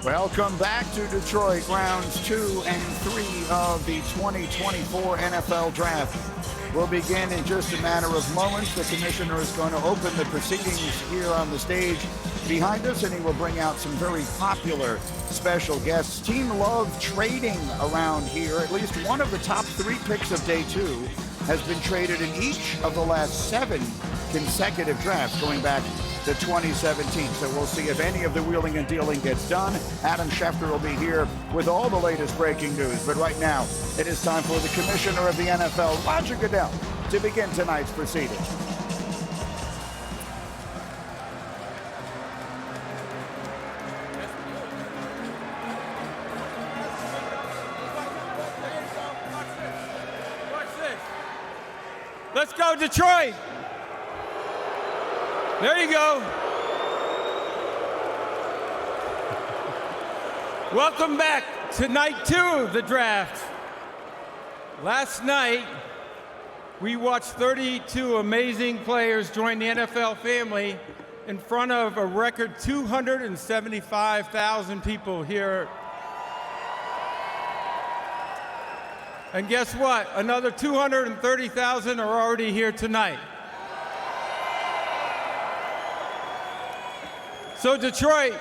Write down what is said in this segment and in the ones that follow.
Welcome back to Detroit, rounds 2 and 3 of the 2024 NFL Draft. We'll begin in just a matter of moments. The commissioner is going to open the proceedings here on the stage behind us, and he will bring out some very popular special guests. Team love trading around here. At least one of the top 3 picks of day 2 has been traded in each of the last 7 consecutive drafts going back to 2017. So we'll see if any of the wheeling and dealing gets done. Adam Schefter will be here with all the latest breaking news. But right now, it is time for the commissioner of the NFL, Roger Goodell, to begin tonight's proceedings. Let's go, Detroit. There you go. Welcome back to night 2 of the draft. Last night, we watched 32 amazing players join the NFL family in front of a record 275,000 people here. And guess what? Another 230,000 are already here tonight. So Detroit,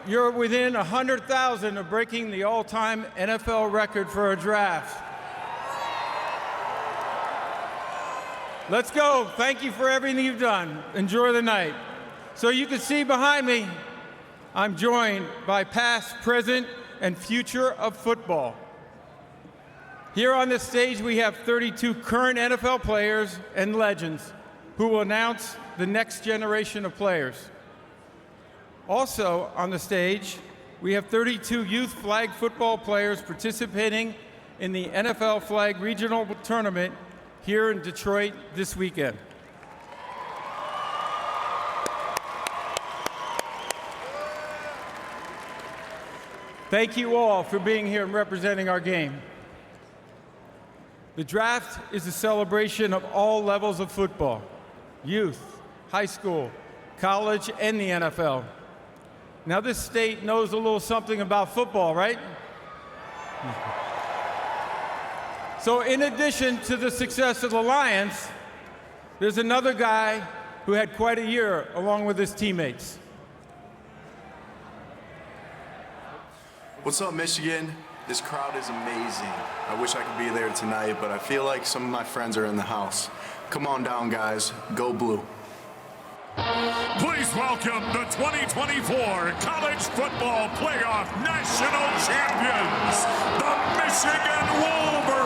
you're within 100,000 of breaking the all-time NFL record for a draft. Let's go. Thank you for everything you've done. Enjoy the night. So you can see behind me, I'm joined by past, present, and future of football. Here on this stage, we have 32 current NFL players and legends who will announce the next generation of players. Also on the stage, we have 32 youth flag football players participating in the NFL Flag Regional Tournament here in Detroit this weekend. Thank you all for being here and representing our game. The draft is a celebration of all levels of football: youth, high school, college, and the NFL. Now, this state knows a little something about football, right? So in addition to the success of the Lions, there's another guy who had quite a year along with his teammates. What's up, Michigan? This crowd is amazing. I wish I could be there tonight, but I feel like some of my friends are in the house. Come on down, guys. Go Blue. Please welcome the 2024 College Football Playoff National Champions, the Michigan Wolverines.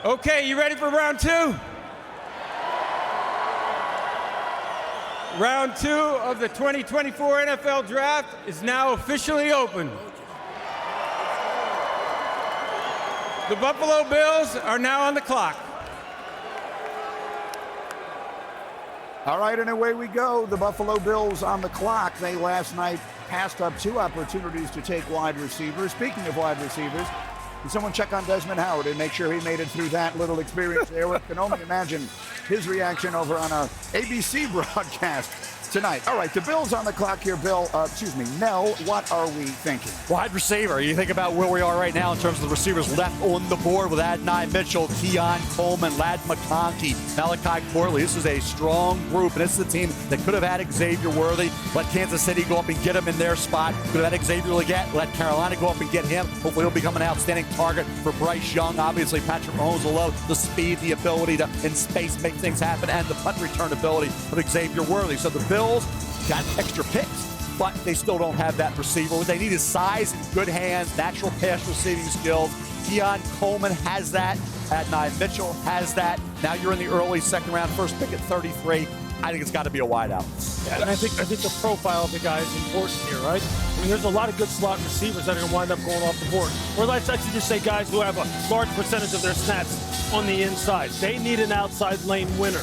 Okay, you ready for round 2? Round 2 of the 2024 NFL Draft is now officially open. The Buffalo Bills are now on the clock. All right, and away we go. The Buffalo Bills on the clock. They last night passed up 2 opportunities to take wide receivers. Speaking of wide receivers, Can someone check on Desmond Howard and make sure he made it through that little experience there? We can only imagine his reaction over on our ABC broadcast tonight. All right, the Bills on the clock here, Nell, what are we thinking? Wide receiver. You think about where we are right now in terms of the receivers left on the board with Adonai Mitchell, Keon Coleman, Ladd McConkey, Malachi Corley. This is a strong group, and this is a team that could have had Xavier Worthy. Let Kansas City go up and get him in their spot. Could have had Xavier Legette. Let Carolina go up and get him. Hopefully he'll become an outstanding target for Bryce Young. Obviously, Patrick Mahomes will love the speed, the ability to, in space, make things happen, and the punt return ability of Xavier Worthy. So the Bills got extra picks, but they still don't have that receiver. What they need is size and good hands, natural pass receiving skills. Keon Coleman has that. Adonai Mitchell has that. Now you're in the early second round, first pick at 33. I think it's got to be a wideout. Yeah, and I think the profile of the guy is important here, right? I mean, there's a lot of good slot receivers that are going to wind up going off the board. Or let's actually just say guys who have a large percentage of their snaps on the inside. They need an outside lane winner.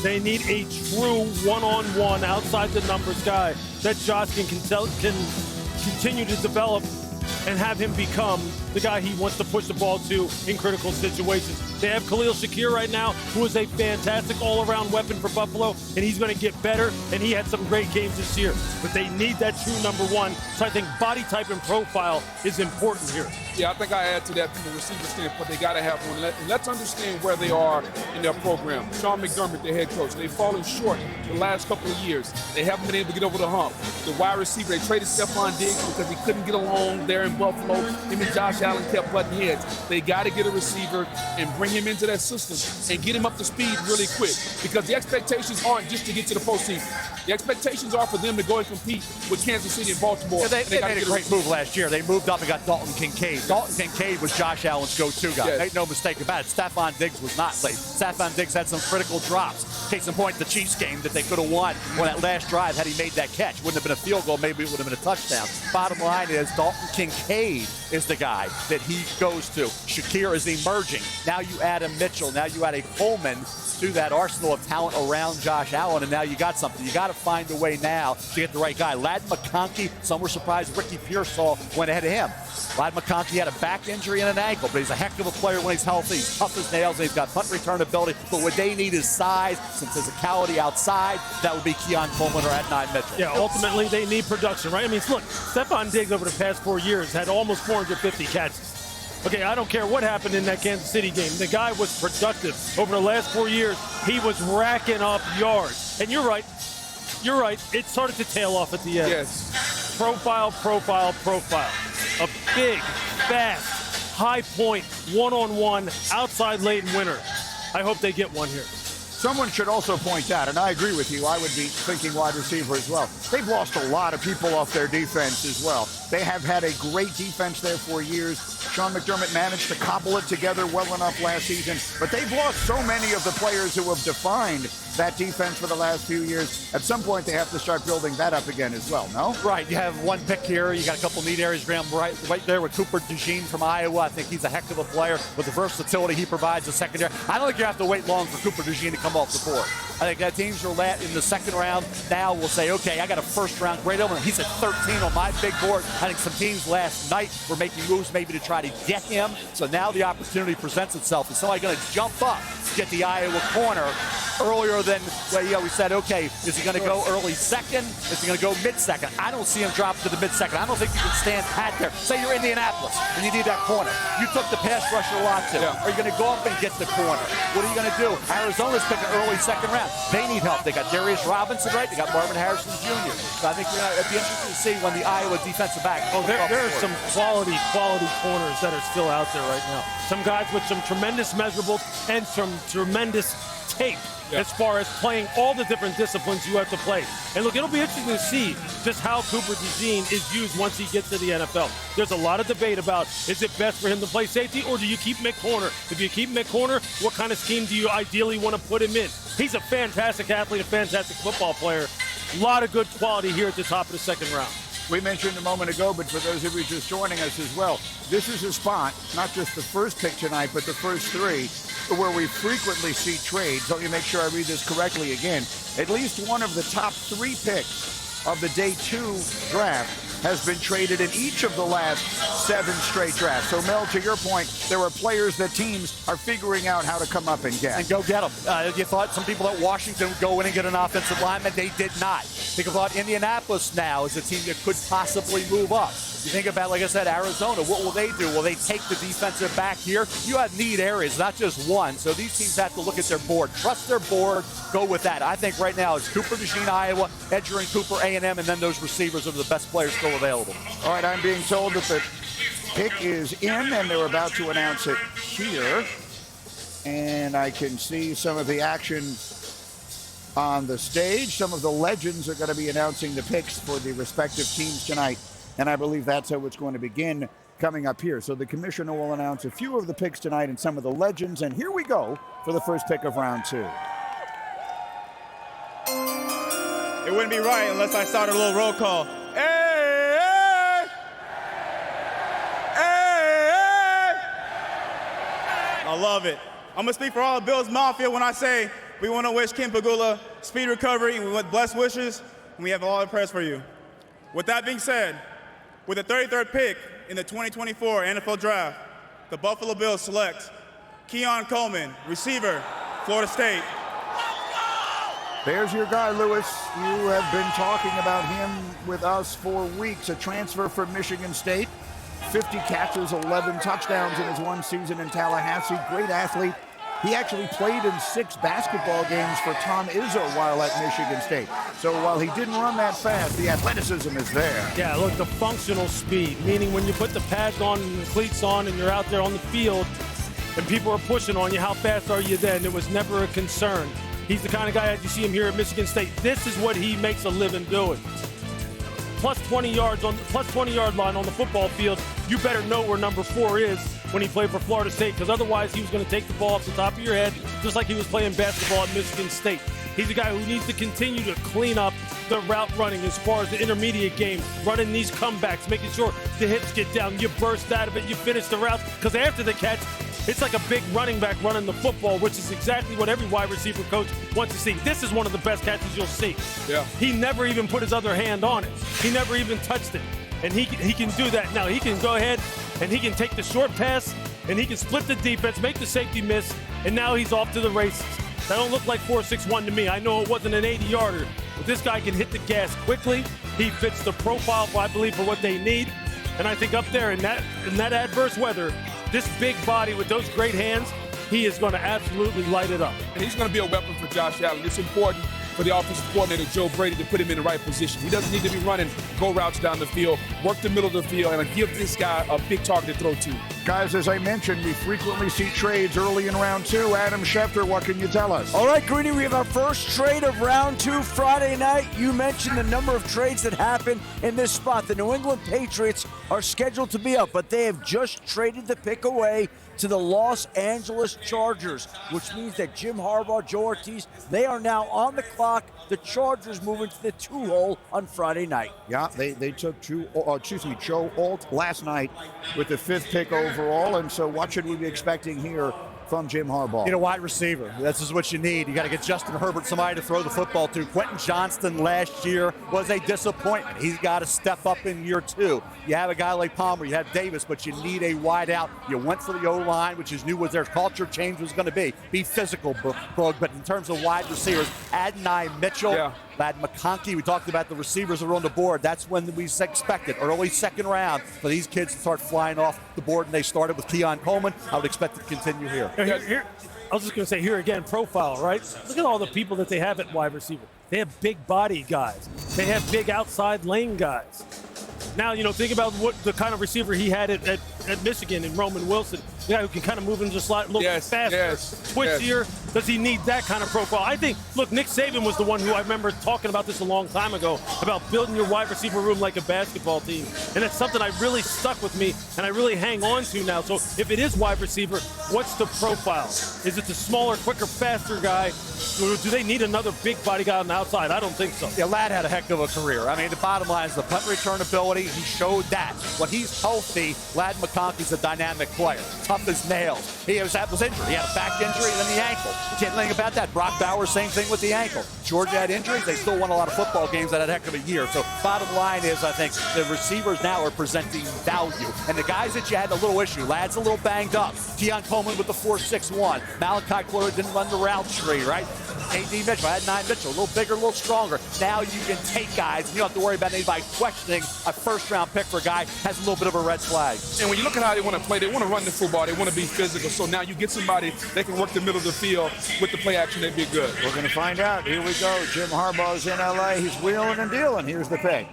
They need a true one-on-one outside the numbers guy that Josh can continue to develop and have him become the guy he wants to push the ball to in critical situations. They have Khalil Shakir right now, who is a fantastic all-around weapon for Buffalo, and he's going to get better, and he had some great games this year. But they need that true number one, so I think body type and profile is important here. Yeah, I think I add to that from the receiver standpoint. They got to have one. And let's understand where they are in their program. Sean McDermott, their head coach, they've fallen short the last couple of years. They haven't been able to get over the hump. The wide receiver, they traded Stephon Diggs because he couldn't get along there in Buffalo. Him and Josh Allen kept butting heads. They got to get a receiver and bring him into that system and get him up to speed really quick, because the expectations aren't just to get to the postseason. The expectations are for them to go and compete with Kansas City and Baltimore. Yeah, they made a great move last year. They moved up and got Dalton Kincaid. Dalton Kincaid was Josh Allen's go-to guy. Yes. Make no mistake about it. Stephon Diggs was not late. Stephon Diggs had some critical drops. Case in point, the Chiefs game that they could have won on that last drive had he made that catch. Wouldn't have been a field goal. Maybe it would have been a touchdown. Bottom line is Dalton Kincaid is the guy that he goes to. Shakir is emerging. Now you add a Mitchell. Now you add a Coleman to that arsenal of talent around Josh Allen, and now you got something. You got to find a way now to get the right guy. Ladd McConkey, some were surprised Ricky Pearsall went ahead of him. Ladd McConkey had a back injury and an ankle, but he's a heck of a player when he's healthy. He's tough as nails, and he's got punt return ability. But what they need is size, some physicality outside. That would be Keon Coleman or Adonai Mitchell. Yeah, ultimately they need production, right? I mean, look, Stephon Diggs over the past 4 years had almost 450 catches. Okay, I don't care what happened in that Kansas City game. The guy was productive. Over the last 4 years, he was racking up yards. And you're right. It started to tail off at the end. Yes. Profile. A big, fast, high point, one-on-one, outside lane winner. I hope they get one here. Someone should also point out, and I agree with you, I would be thinking wide receiver as well. They've lost a lot of people off their defense as well. They have had a great defense there for years. Sean McDermott managed to cobble it together well enough last season, but they've lost so many of the players who have defined that defense for the last few years. At some point, they have to start building that up again as well, no? Right, you have one pick here. You got a couple neat areas around right there with Cooper DeJean from Iowa. I think he's a heck of a player with the versatility he provides the secondary. I don't think you have to wait long for Cooper DeJean to come off the board. I think that teams are in the second round now will say, okay, I got a first-round grade on him. He's at 13 on my big board. I think some teams last night were making moves maybe to try to get him. So now the opportunity presents itself. Is somebody going to jump up, get the Iowa corner earlier than we said, okay, is he going to go early second? Is he going to go mid-second? I don't see him drop to the mid-second. I don't think you can stand pat there. Say you're Indianapolis and you need that corner. You took the pass rusher Watson. Yeah. Are you going to go up and get the corner? What are you going to do? Arizona's picking early second round. They need help. They got Darius Robinson, right? They got Marvin Harrison Jr. So I think it'd be interesting to see when the Iowa defensive back. There are some quality corners that are still out there right now. Some guys with some tremendous measurables and some tremendous tape as far as playing all the different disciplines you have to play. And look, it'll be interesting to see just how Cooper DeJean is used once he gets to the NFL. There's a lot of debate about, is it best for him to play safety or do you keep him at corner? If you keep him at corner, what kind of scheme do you ideally want to put him in? He's a fantastic athlete, a fantastic football player. A lot of good quality here at the top of the second round. We mentioned a moment ago, but for those of you just joining us as well, this is a spot, not just the first pick tonight, but the first three, where we frequently see trades. Let me make sure I read this correctly again. At least one of the top three picks of the day 2 draft has been traded in each of the last 7 straight drafts. So, Mel, to your point, there are players that teams are figuring out how to come up and get. And go get them. You thought some people at Washington would go in and get an offensive lineman. They did not. Think about Indianapolis now as a team that could possibly move up. You think about, like I said, Arizona. What will they do? Will they take the defensive back here? You have need areas, not just one. So these teams have to look at their board. Trust their board. Go with that. I think right now it's Cooper DeJean, Iowa, Edger and Cooper, A&M, and then those receivers are the best players still available. All right, I'm being told that the pick is in, and they're about to announce it here. And I can see some of the action on the stage. Some of the legends are going to be announcing the picks for the respective teams tonight. And I believe that's how it's going to begin coming up here. So the commissioner will announce a few of the picks tonight and some of the legends. And here we go for the first pick of round 2. It wouldn't be right unless I started a little roll call. Hey, hey, hey, hey. I love it. I'm going to speak for all of Bills Mafia when I say we want to wish Ken Pegula speed recovery, and we want blessed wishes, and we have all the prayers for you. With that being said, with the 33rd pick in the 2024 NFL Draft, the Buffalo Bills select Keon Coleman, receiver, Florida State. There's your guy, Lewis. You have been talking about him with us for weeks. A transfer from Michigan State. 50 catches, 11 touchdowns in his one season in Tallahassee. Great athlete. He actually played in 6 basketball games for Tom Izzo while at Michigan State. So while he didn't run that fast, the athleticism is there. Yeah, look, the functional speed, meaning when you put the pads on and the cleats on and you're out there on the field and people are pushing on you, how fast are you then? It was never a concern. He's the kind of guy, as you see him here at Michigan State, this is what he makes a living doing. Plus 20 yards on the plus 20-yard line on the football field, you better know where number 4 is when he played for Florida State, because otherwise he was going to take the ball off the top of your head, just like he was playing basketball at Michigan State. He's a guy who needs to continue to clean up the route running as far as the intermediate game, running these comebacks, making sure the hips get down, you burst out of it, you finish the routes, because after the catch, it's like a big running back running the football, which is exactly what every wide receiver coach wants to see. This is one of the best catches you'll see. Yeah. He never even put his other hand on it. He never even touched it. And he can do that. Now, he can go ahead and he can take the short pass and he can split the defense, make the safety miss, and now he's off to the races. That don't look like 4.61 to me. I know it wasn't an 80-yarder, but this guy can hit the gas quickly. He fits the profile, I believe, for what they need. And I think up there in that adverse weather, this big body with those great hands, he is going to absolutely light it up. And he's going to be a weapon for Josh Allen. It's important for the offensive coordinator, Joe Brady, to put him in the right position. He doesn't need to be running go routes down the field, work the middle of the field, and give this guy a big target to throw to. Guys, as I mentioned, we frequently see trades early in round 2. Adam Schefter, what can you tell us? All right, Greeny, we have our first trade of round 2 Friday night. You mentioned the number of trades that happened in this spot. The New England Patriots are scheduled to be up, but they have just traded the pick away to the Los Angeles Chargers, which means that Jim Harbaugh, Joe Ortiz, they are now on the clock. The Chargers moving to the 2-hole on Friday night. Yeah, they took Joe Alt last night with the 5th pick overall, and so what should we be expecting here from Jim Harbaugh? You know, wide receiver. This is what you need. You got to get Justin Herbert somebody to throw the football to. Quentin Johnston last year was a disappointment. He's got to step up in year 2. You have a guy like Palmer, you have Davis, but you need a wide out. You went for the O-line, which is new what their culture change was going to be. Be physical, Brooke, but in terms of wide receivers, Adonai Mitchell, Ladd McConkey, we talked about the receivers that are on the board. That's when we expected, early second round, for these kids to start flying off the board, and they started with Keon Coleman. I would expect it to continue here. Here, I was just going to say, here again, profile, right? Look at all the people that they have at wide receiver. They have big body guys. They have big outside lane guys. Now, you know, think about what the kind of receiver he had at Michigan in Roman Wilson. The guy who can kind of move into the slot a little bit faster, twitchier. Does he need that kind of profile? I think, look, Nick Saban was the one who I remember talking about this a long time ago, about building your wide receiver room like a basketball team. And it's something I really stuck with me and I really hang on to now. So if it is wide receiver, what's the profile? Is it the smaller, quicker, faster guy? Or do they need another big body guy on the outside? I don't think so. Yeah, Ladd had a heck of a career. I mean, the bottom line is the punt return ability. He showed that. When he's healthy, Ladd McConkey's a dynamic player. Tough as nails. He was injured. He had a back injury and then the ankle. Can't think about that. Brock Bowers, same thing with the ankle. Georgia had injuries. They still won a lot of football games. That had a heck of a year. So bottom line is, I think the receivers now are presenting value. And the guys that you had a little issue, Ladd's a little banged up. Keon Coleman with the 4.61. Malachi Corley didn't run the route tree, right? A.D. Mitchell, Adonai Mitchell, a little bigger, a little stronger. Now you can take guys, and you don't have to worry about anybody questioning a first-round pick for a guy has a little bit of a red flag. And when you look at how they want to play, they want to run the football, they want to be physical. So now you get somebody that can work the middle of the field with the play action, they'd be good. We're going to find out. Here we go. Jim Harbaugh's in L.A. He's wheeling and dealing. Here's the pick.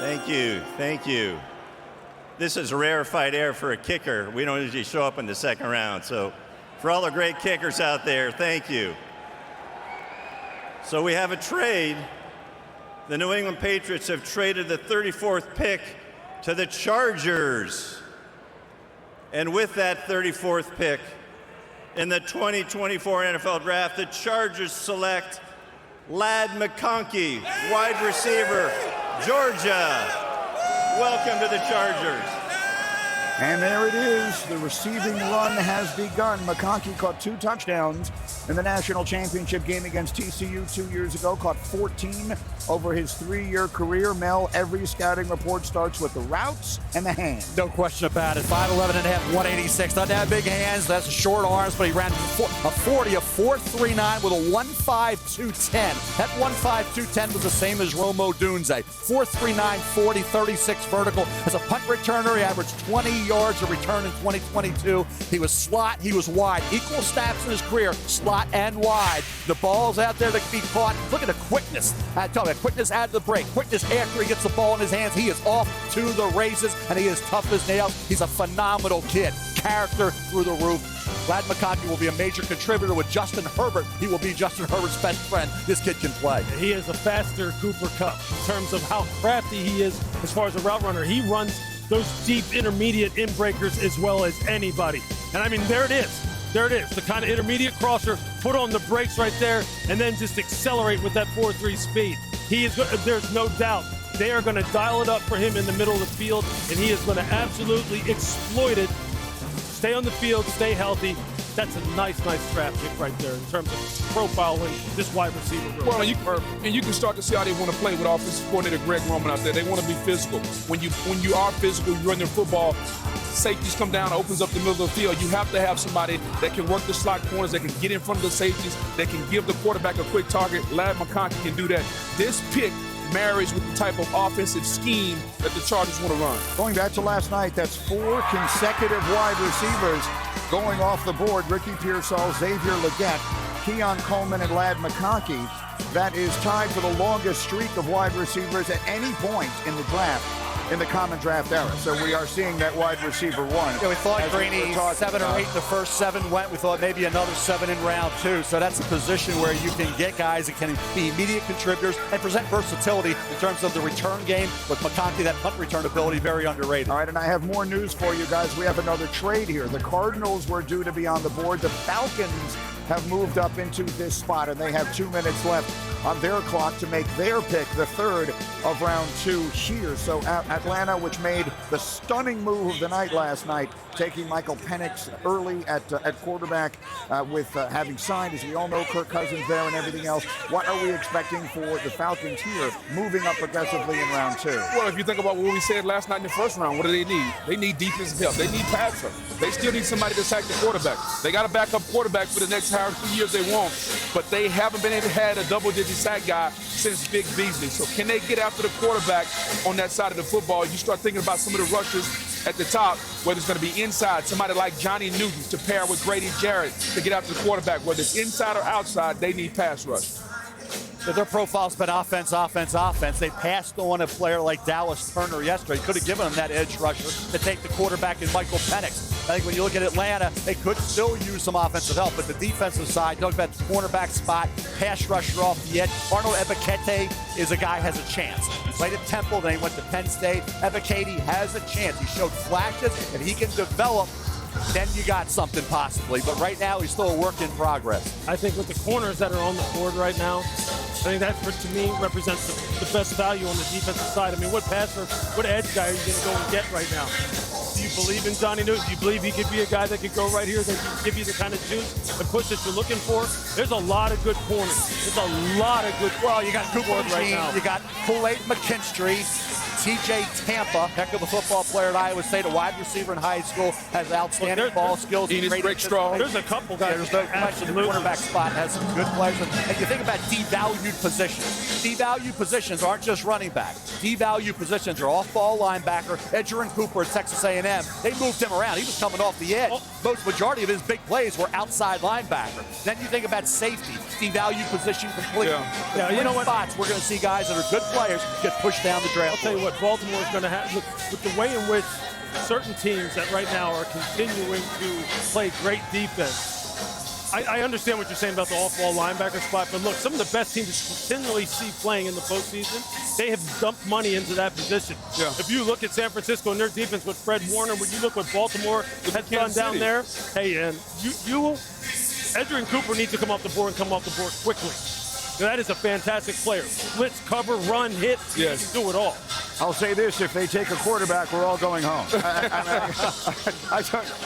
Thank you. Thank you. This is rarefied air for a kicker. We don't usually show up in the second round. So for all the great kickers out there, thank you. So we have a trade. The New England Patriots have traded the 34th pick to the Chargers. And with that 34th pick in the 2024 NFL Draft, the Chargers select Ladd McConkey, wide receiver, Georgia. Welcome to the Chargers. And there it is. The receiving run has begun. McConkey caught 2 touchdowns in the national championship game against TCU 2 years ago. Caught 14 over his 3-year career. Mel, every scouting report starts with the routes and the hands. No question about it. 5'11 and a half, 186. Doesn't have big hands. That's short arms, but he ran a 40, a 4.39 with a 1.52.10. That 1.52.10 was the same as Rome Odunze. 4.39, 40, 36 vertical. As a punt returner, he averaged 20 yards a return in 2022. He was slot, he was wide. Equal snaps in his career, slot and wide. The ball's out there that can be caught. Look at the quickness. I tell you, quickness out of the break. Quickness after he gets the ball in his hands. He is off to the races, and he is tough as nails. He's a phenomenal kid. Character through the roof. Ladd McConkey will be a major contributor with Justin Herbert. He will be Justin Herbert's best friend. This kid can play. He is a faster Cooper Kupp in terms of how crafty he is as far as a route runner. He runs those deep intermediate in breakers as well as anybody. And I mean, there it is. There it is. The kind of intermediate crosser, put on the brakes right there, and then just accelerate with that 4.3 speed. He is. There's no doubt. They are going to dial it up for him in the middle of the field, and he is going to absolutely exploit it. Stay on the field, stay healthy. That's a nice draft pick right there in terms of profiling this wide receiver. Well, and you can start to see how they want to play with offensive coordinator Greg Roman out there. They want to be physical. When you are physical, you run your football, safeties come down, opens up the middle of the field. You have to have somebody that can work the slot corners, that can get in front of the safeties, that can give the quarterback a quick target. Ladd McConkey can do that. This pick marries with the type of offensive scheme that the Chargers want to run. Going back to last night, that's 4 consecutive wide receivers going off the board. Ricky Pearsall, Xavier Legette, Keon Coleman, and Ladd McConkey. That is tied for the longest streak of wide receivers at any point in the draft in the common draft era. So we are seeing that wide receiver one. Yeah, we thought Greeny 7 or 8 in the first 7 went. We thought maybe another 7 in round 2. So that's a position where you can get guys that can be immediate contributors and present versatility in terms of the return game. With McConkey, that punt return ability, very underrated. All right, and I have more news for you guys. We have another trade here. The Cardinals were due to be on the board. The Falcons have moved up into this spot, and they have 2 minutes left on their clock to make their pick, the 3rd of round 2 here. So Atlanta, which made the stunning move of the night last night, taking Michael Penix early at quarterback with having signed, as we all know, Kirk Cousins there and everything else. What are we expecting for the Falcons here, moving up aggressively in round 2? Well, if you think about what we said last night in the first round, what do they need? They need defensive help. They need pass rush. They still need somebody to sack the quarterback. They got a backup quarterback for the next however 2 years they want, but they haven't been able to have a double-digit sack guy since Vic Beasley. So can they get after the quarterback on that side of the football? You start thinking about some of the rushers at the top, whether it's going to be inside, somebody like Johnny Newton to pair with Grady Jarrett to get after the quarterback. Whether it's inside or outside, they need pass rush. But their profile's been offense. They passed on a player like Dallas Turner yesterday. Could have given them that edge rusher to take the quarterback in Michael Penix. I think when you look at Atlanta, they could still use some offensive help, but the defensive side, talk about the cornerback spot, pass rusher off the edge. Arnold Ebiketie is a guy who has a chance. He played at Temple, then he went to Penn State. Ebiketie has a chance. He showed flashes. If he can develop, then you got something possibly. But right now, he's still a work in progress. I think with the corners that are on the board right now, I think that, to me, represents the best value on the defensive side. I mean, what passer, what edge guy are you going to go and get right now? Do you believe in Johnny Newton? Do you believe he could be a guy that could go right here, that can give you the kind of juice and push that you're looking for? There's a lot of good corners. There's a lot of good. Well, you got Cooper right now. You got Kool-Aid McKinstry. TJ Tampa, heck of a football player at Iowa State, a wide receiver in high school, has outstanding ball skills. There's a couple guys. There's no question. The quarterback spot has some good players. And you think about devalued positions. Devalued positions aren't just running back. Devalued positions are off-ball linebacker. Edgerrin Cooper at Texas A&M. They moved him around. He was coming off the edge. Most majority of his big plays were outside linebacker. Then you think about safety. Devalued position completely. Yeah, you know what? Spots, we're going to see guys that are good players get pushed down the draft. I'll tell you what, Baltimore is going to have, with the way in which certain teams that right now are continuing to play great defense. I understand what you're saying about the off-ball linebacker spot, but look, some of the best teams you continually see playing in the postseason, they have dumped money into that position. Yeah. If you look at San Francisco and their defense with Fred Warner, when you look what Baltimore has done down there, hey, and Edgerrin Cooper needs to come off the board and come off the board quickly. That is a fantastic player. Blitz, cover, run, hit. Yes. He can do it all. I'll say this, if they take a quarterback, we're all going home.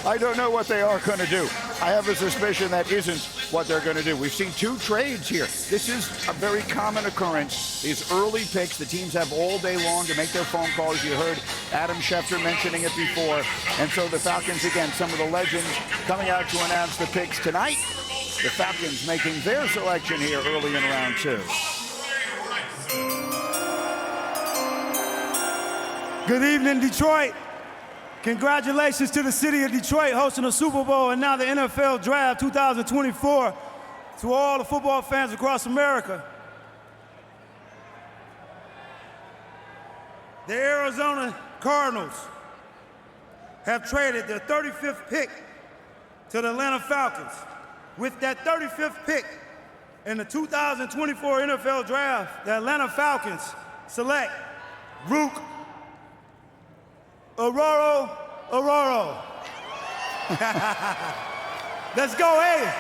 I don't know what they are going to do. I have a suspicion that isn't what they're going to do. We've seen 2 trades here. This is a very common occurrence. These early picks, the teams have all day long to make their phone calls. You heard Adam Schefter mentioning it before. And so the Falcons, again, some of the legends coming out to announce the picks tonight. The Falcons making their selection here early in round 2. Good evening, Detroit. Congratulations to the city of Detroit hosting the Super Bowl and now the NFL Draft 2024. To all the football fans across America. The Arizona Cardinals have traded their 35th pick to the Atlanta Falcons. With that 35th pick in the 2024 NFL Draft, the Atlanta Falcons select Rook Orhorhoro. Let's go, hey.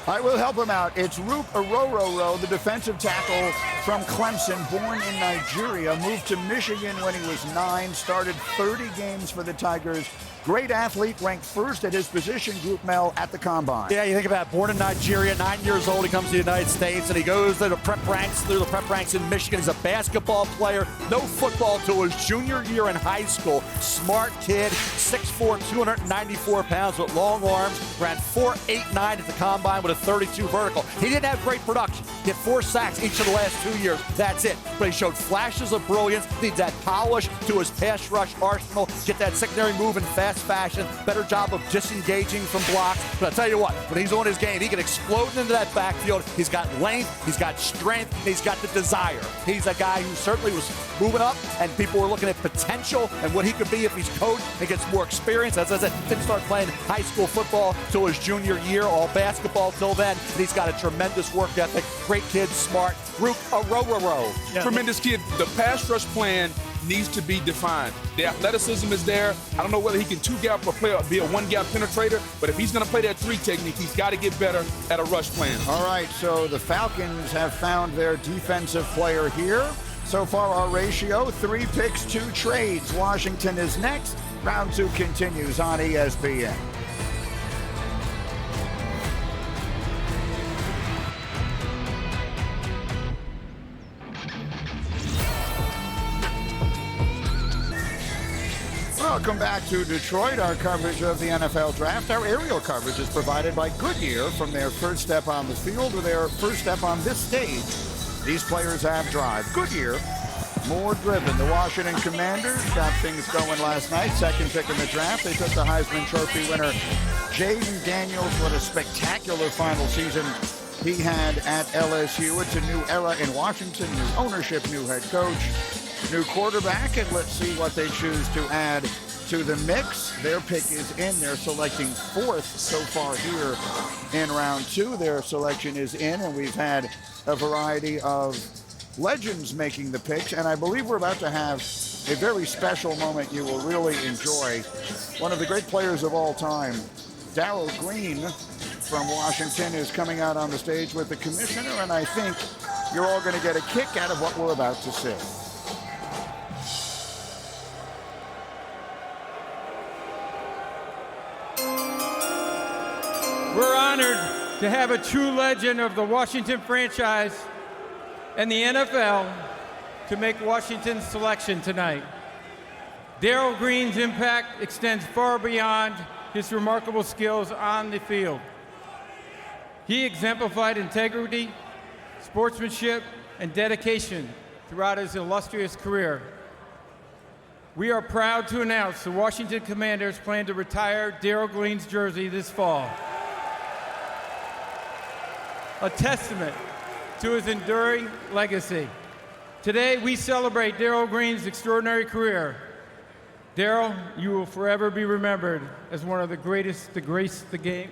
I will help him out. It's Rook Orhorhoro, the defensive tackle from Clemson, born in Nigeria, moved to Michigan when he was 9, started 30 games for the Tigers. Great athlete, ranked first at his position group, Mel, at the Combine. Yeah, you think about it, born in Nigeria, 9 years old, he comes to the United States, and he goes through the prep ranks in Michigan. He's a basketball player, no football till his junior year in high school. Smart kid, 6'4", 294 pounds with long arms, ran 4.89 at the Combine with a 32 vertical. He didn't have great production. He had 4 sacks each of the last 2 years. That's it. But he showed flashes of brilliance, needs that polish to his pass rush arsenal, get that secondary move in fast fashion, better job of disengaging from blocks. But I'll tell you what, when he's on his game, he can explode into that backfield. He's got length, he's got strength, and he's got the desire. He's a guy who certainly was moving up, and people were looking at potential and what he could be if he's coached and gets more experience. As I said, didn't start playing high school football till his junior year, all basketball till then, and he's got a tremendous work ethic. Great kid, smart. Rook Orhorhoro. Yeah. Tremendous kid. The pass rush plan needs to be defined. The athleticism is there. I don't know whether he can 2-gap or be a 1-gap penetrator, but if he's going to play that 3 technique, he's got to get better at a rush plan. All right, so the Falcons have found their defensive player here. So far, our ratio, 3 picks, 2 trades. Washington is next. Round 2 continues on ESPN. Welcome back to Detroit, our coverage of the NFL Draft. Our aerial coverage is provided by Goodyear. From their first step on the field to their first step on this stage, these players have drive. Goodyear, more driven. The Washington Commanders got things going last night. Second pick in the draft. They took the Heisman Trophy winner, Jayden Daniels. What a spectacular final season he had at LSU. It's a new era in Washington. New ownership, new head coach, new quarterback, and let's see what they choose to add to the mix. Their pick is in. They're selecting 4th so far here in round 2. Their selection is in, and we've had a variety of legends making the picks, and I believe we're about to have a very special moment you will really enjoy. One of the great players of all time, Darrell Green from Washington, is coming out on the stage with the commissioner, and I think you're all going to get a kick out of what we're about to see. We're honored to have a true legend of the Washington franchise and the NFL to make Washington's selection tonight. Darrell Green's impact extends far beyond his remarkable skills on the field. He exemplified integrity, sportsmanship, and dedication throughout his illustrious career. We are proud to announce the Washington Commanders plan to retire Darrell Green's jersey this fall, a testament to his enduring legacy. Today, we celebrate Darrell Green's extraordinary career. Darrell, you will forever be remembered as one of the greatest to grace the game.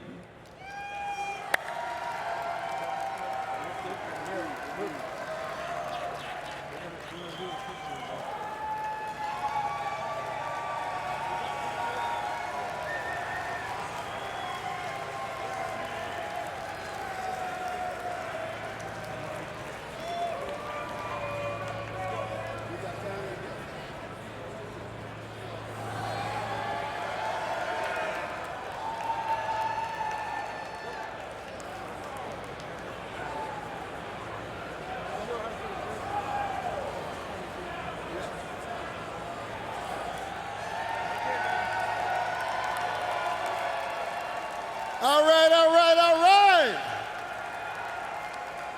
All right, all right, all right.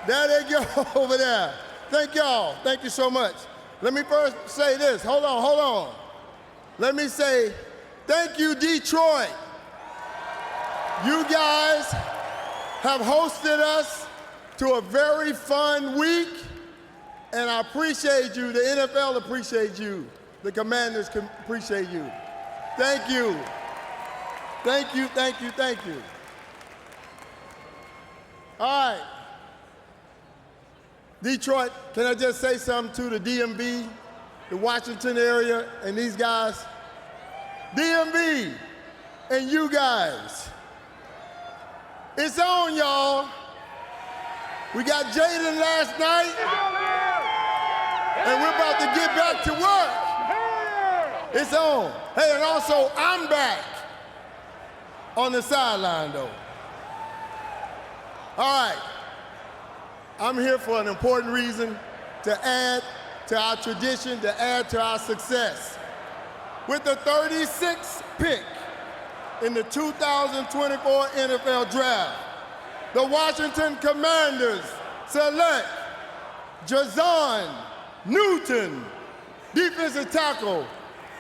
There they go over there. Thank y'all. Thank you so much. Let me first say this. Hold on, hold on. Let me say thank you, Detroit. You guys have hosted us to a very fun week, and I appreciate you. The NFL appreciates you. The Commanders appreciate you. Thank you. Thank you, thank you, thank you. All right. Detroit, can I just say something to the DMV, the Washington area, and these guys? DMV and you guys, it's on, y'all. We got Jaden last night, and we're about to get back to work. It's on. Hey, and also, I'm back on the sideline, though. All right. I'm here for an important reason, to add to our tradition, to add to our success. With the 36th pick in the 2024 NFL Draft, the Washington Commanders select Jazon Newton, defensive tackle,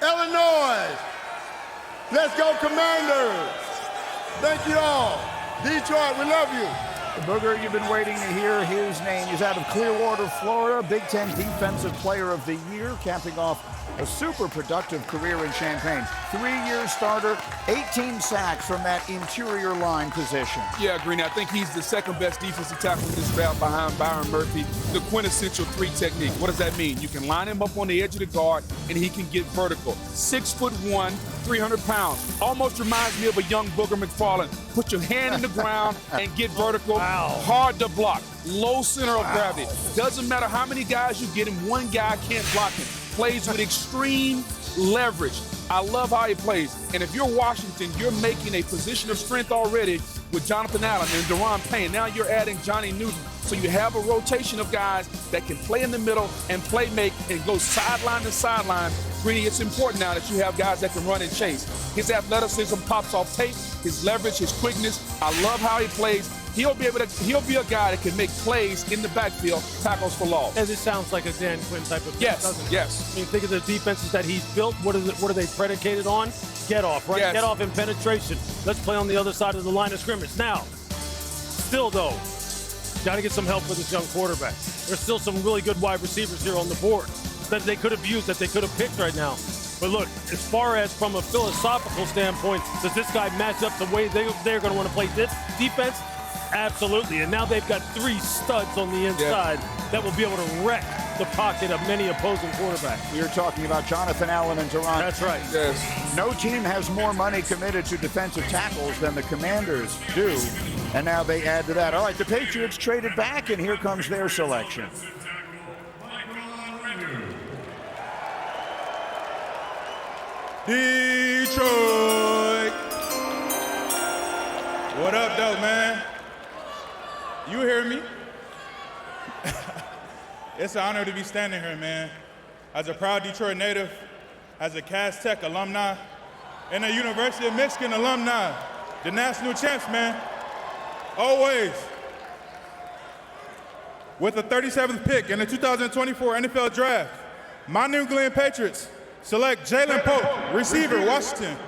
Illinois. Let's go, Commanders. Thank you all. Detroit, we love you. Booger, you've been waiting to hear his name. He's out of Clearwater, Florida, Big Ten Defensive Player of the Year, capping off a super productive career in Champaign. 3-year starter, 18 sacks from that interior line position. Yeah, Greeny, I think he's the second best defensive tackle in this draft behind Byron Murphy. The quintessential 3 technique. What does that mean? You can line him up on the edge of the guard, and he can get vertical. 6'1", 300 pounds. Almost reminds me of a young Booger McFarland. Put your hand in the ground and get vertical. Wow. Hard to block. Low center of gravity. Doesn't matter how many guys you get him, one guy can't block him. Plays with extreme leverage. I love how he plays. And if you're Washington, you're making a position of strength already with Jonathan Allen and Daron Payne. Now you're adding Johnny Newton. So you have a rotation of guys that can play in the middle and play make and go sideline to sideline. Greeny, it's important now that you have guys that can run and chase. His athleticism pops off tape, his leverage, his quickness. I love how he plays. He'll be a guy that can make plays in the backfield, tackles for loss. And this sounds like a Dan Quinn type of thing, doesn't it? Yes. I mean, think of the defenses that he's built. What are they predicated on? Get off, right? Yes. Get off and penetration. Let's play on the other side of the line of scrimmage. Now, still though, got to get some help with this young quarterback. There's still some really good wide receivers here on the board that they could have used, that they could have picked right now. But look, as far as from a philosophical standpoint, does this guy match up the way they're going to want to play this defense? Absolutely. And now they've got 3 studs on the inside that will be able to wreck the pocket of many opposing quarterbacks. You're talking about Jonathan Allen and Daron. That's right. Yes. No team has more money committed to defensive tackles than the Commanders do, and now they add to that. All right, the Patriots traded back, and here comes their selection. Detroit. What up, though, man? You hear me? It's an honor to be standing here, man. As a proud Detroit native, as a Cass Tech alumni, and a University of Michigan alumni, the national champs, man. Always. With the 37th pick in the 2024 NFL Draft, my New England Patriots select Jalen Pope, receiver, Washington.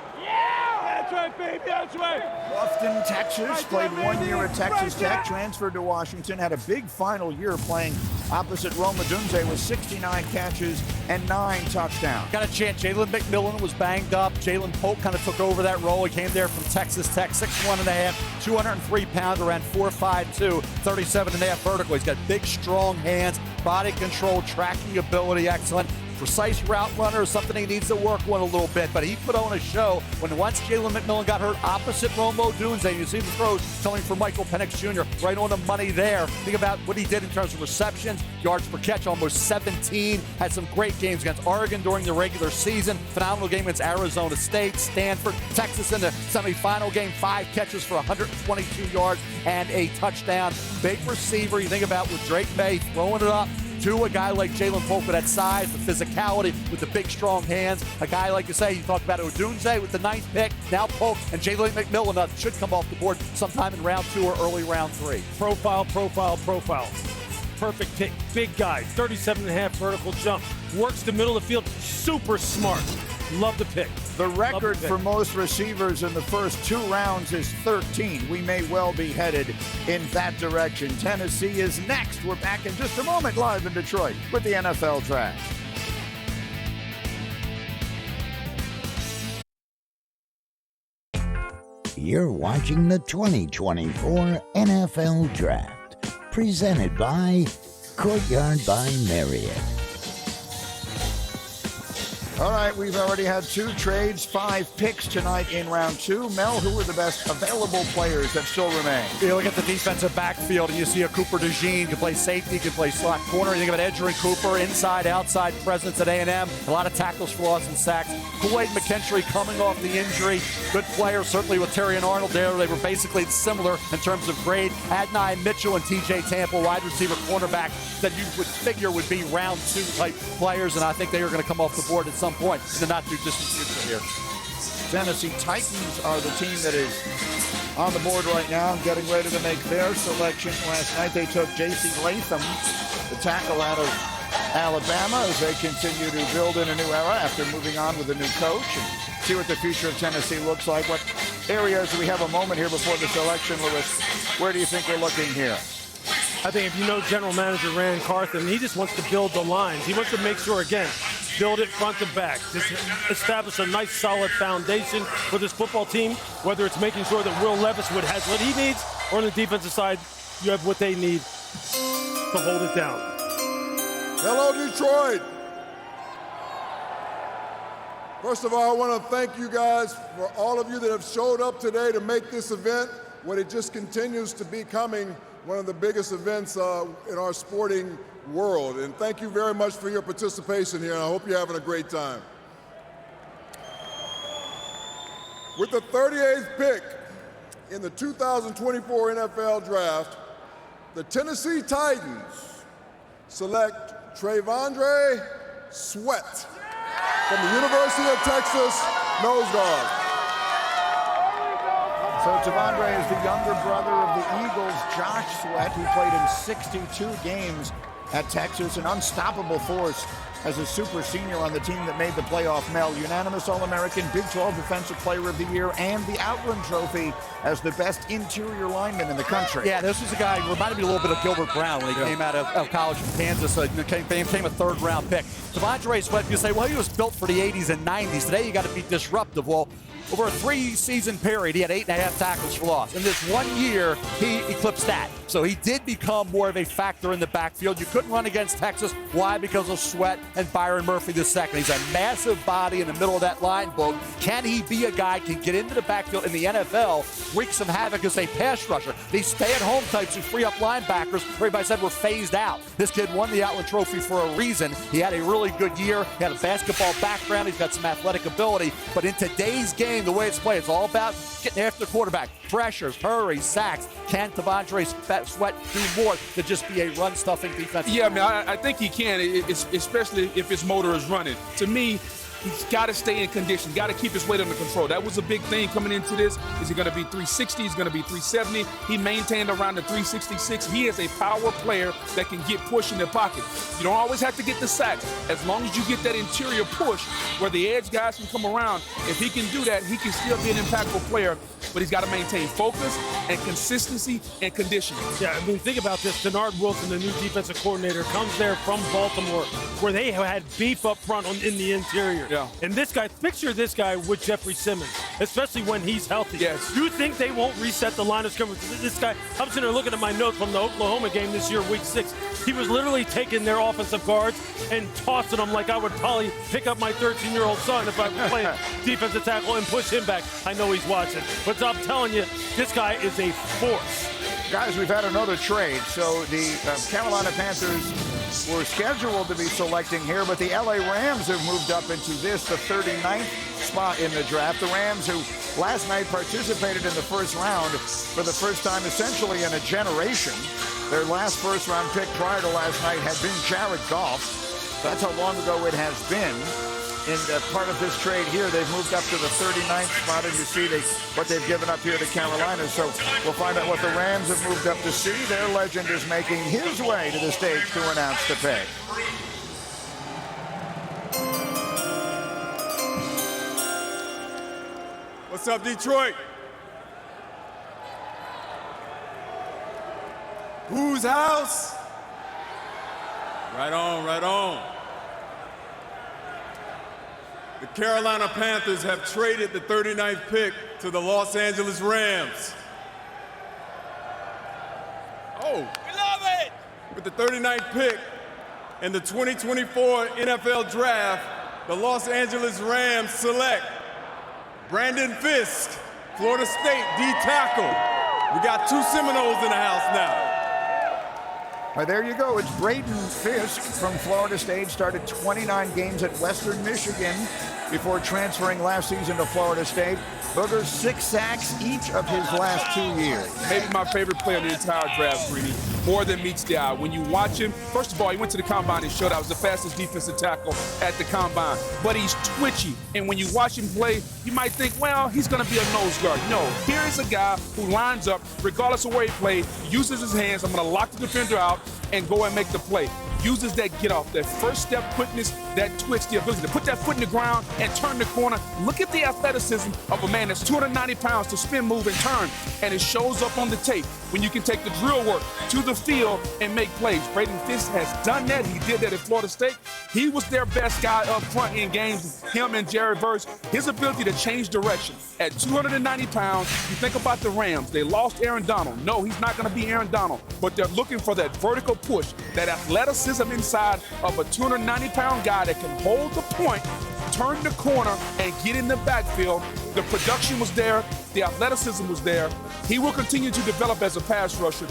That's right, baby, that's right. Bluffton, Texas, played 1 year at Texas Tech, transferred to Washington, had a big final year playing opposite Rome Odunze with 69 catches and 9 touchdowns. Got a chance. Jalen McMillan was banged up. Jalen Pope kind of took over that role. He came there from Texas Tech, 6'1.5", 203 pounds, around 4'5'2", 37.5 vertical. He's got big, strong hands, body control, tracking ability, excellent. Precise route runner is something he needs to work on a little bit, but he put on a show when once Jalen McMillan got hurt opposite Rome Odunze. You see the throws coming from Michael Penix Jr. right on the money there. Think about what he did in terms of receptions, yards per catch, almost 17. Had some great games against Oregon during the regular season. Phenomenal game against Arizona State, Stanford, Texas in the semifinal game. 5 catches for 122 yards and a touchdown. Big receiver. You think about with Drake May throwing it up to a guy like Jalen Pope with that size, the physicality, with the big, strong hands. A guy, like you say, you talked about Odunze with the 9th pick. Now Pope and Jalen McMillan should come off the board sometime in round 2 or early round 3. Profile. Perfect pick. Big guy, 37.5 vertical jump. Works the middle of the field. Super smart. Love the pick. The record for most receivers in the first 2 rounds is 13. We may well be headed in that direction. Tennessee is next. We're back in just a moment live in Detroit with the NFL Draft. You're watching the 2024 NFL Draft, presented by Courtyard by Marriott. All right, we've already had 2 trades, 5 picks tonight in round 2. Mel, who are the best available players that still remain? You look at the defensive backfield, and you see a Cooper DeJean can play safety, can play slot corner. You think about Edgerrin Cooper, inside, outside presence at A&M. A lot of tackles for loss and sacks. Kool-Aid McKinstry coming off the injury. Good player, certainly with Terry and Arnold there. They were basically similar in terms of grade. Adonai Mitchell and T.J. Tampa, wide receiver, cornerback, that you would figure would be round 2 type players, and I think they are going to come off the board at some point in the not-too-distant future here. Tennessee Titans are the team that is on the board right now, getting ready to make their selection. Last night they took J.C. Latham, the tackle out of Alabama, as they continue to build in a new era after moving on with a new coach and see what the future of Tennessee looks like. What areas do we have a moment here before the selection, Lewis? Where do you think we're looking here? I think if you know General Manager Rand Carthen, he just wants to build the lines. He wants to make sure, again, build it front to back. Just establish a nice, solid foundation for this football team, whether it's making sure that Will Leviswood has what he needs, or on the defensive side, you have what they need to hold it down. Hello, Detroit. First of all, I want to thank you guys for all of you that have showed up today to make this event what it just continues to becoming one of the biggest events in our sporting world. And thank you very much for your participation here, and I hope you're having a great time. With the 38th pick in the 2024 NFL Draft, the Tennessee Titans select Trayvondre Sweat from the University of Texas, nose guard. So Trayvondre is the younger brother of the Eagles, Josh Sweat, who played in 62 games at Texas, an unstoppable force as a super senior on the team that made the playoff. Mel, unanimous All-American, Big 12 Defensive Player of the Year, and the Outland Trophy as the best interior lineman in the country. Yeah, this was a guy who reminded me a little bit of Gilbert Brown when he came out of college from Kansas. Became a third-round pick. Trayvondre Sweat, you say, well, he was built for the 80s and 90s. Today, you got to be disruptive. Well, over a 3-season period, he had 8.5 tackles for loss. In this 1 year, he eclipsed that. So he did become more of a factor in the backfield. You couldn't run against Texas. Why? Because of Sweat and Byron Murphy II. He's a massive body in the middle of that line book. Can he be a guy who can get into the backfield in the NFL, wreak some havoc as a pass rusher? These stay-at-home types who free up linebackers, everybody said were phased out. This kid won the Outland Trophy for a reason. He had a really good year. He had a basketball background. He's got some athletic ability. But in today's game, game, the way it's played, it's all about getting after the quarterback. Pressures, hurry, sacks. Can T'Vondre Sweat do more than just be a run-stuffing defense? Yeah, man, I think he can, especially if his motor is running. To me, he's got to stay in condition, got to keep his weight under control. That was a big thing coming into this. Is he going to be 360? He's going to be 370. He maintained around the 366. He is a power player that can get push in the pocket. You don't always have to get the sacks. As long as you get that interior push where the edge guys can come around, if he can do that, he can still be an impactful player, but he's got to maintain focus and consistency and conditioning. Yeah, I mean, think about this. Denard Wilson, the new defensive coordinator, comes there from Baltimore, where they have had beef up front in the interior. Yeah. And this guy, picture this guy with Jeffrey Simmons, especially when he's healthy. Yes. You think they won't reset the line of scrimmage? This guy, I'm sitting there looking at my notes from the Oklahoma game this year, week 6. He was literally taking their offensive guards and tossing them like I would probably pick up my 13-year-old son if I was playing defensive tackle and push him back. I know he's watching. But I'm telling you, this guy is a force. Guys, we've had another trade. So the Carolina Panthers were scheduled to be selecting here, but the LA Rams have moved up into this, the 39th spot in the draft. The Rams, who last night participated in the first round for the first time essentially in a generation. Their last first-round pick prior to last night had been Jared Goff. That's how long ago it has been. In part of this trade here, they've moved up to the 39th spot, and you see what they've given up here to Carolina. So we'll find out what the Rams have moved up to see. Their legend is making his way to the stage to announce the pick. What's up, Detroit? Whose house? Right on, right on. The Carolina Panthers have traded the 39th pick to the Los Angeles Rams. Oh, we love it! With the 39th pick in the 2024 NFL Draft, the Los Angeles Rams select Brandon Fisk, Florida State D-tackle. We got 2 Seminoles in the house now. There you go. It's Braden Fisk from Florida State. Started 29 games at Western Michigan before transferring last season to Florida State. Booger, 6 sacks each of his last 2 years. Maybe my favorite player in the entire draft, Greeny. More than meets the eye. When you watch him, first of all, he went to the combine and showed out. Was the fastest defensive tackle at the combine. But he's twitchy. And when you watch him play, you might think, well, he's going to be a nose guard. No, here is a guy who lines up, regardless of where he plays, uses his hands. I'm going to lock the defender out and go and make the play. Uses that get off, that first step quickness, that twitch, the ability to put that foot in the ground and turn the corner. Look at the athleticism of a man that's 290 pounds to spin, move, and turn. And it shows up on the tape when you can take the drill work to the field and make plays. Braden Fisk has done that. He did that at Florida State. He was their best guy up front in games, him and Jared Verse. His ability to change direction. At 290 pounds, you think about the Rams. They lost Aaron Donald. No, he's not going to be Aaron Donald. But they're looking for that vertical push, that athleticism inside of a 290-pound guy that can hold the point, turn the corner, and get in the backfield. The production was there. The athleticism was there. He will continue to develop as a pass rusher.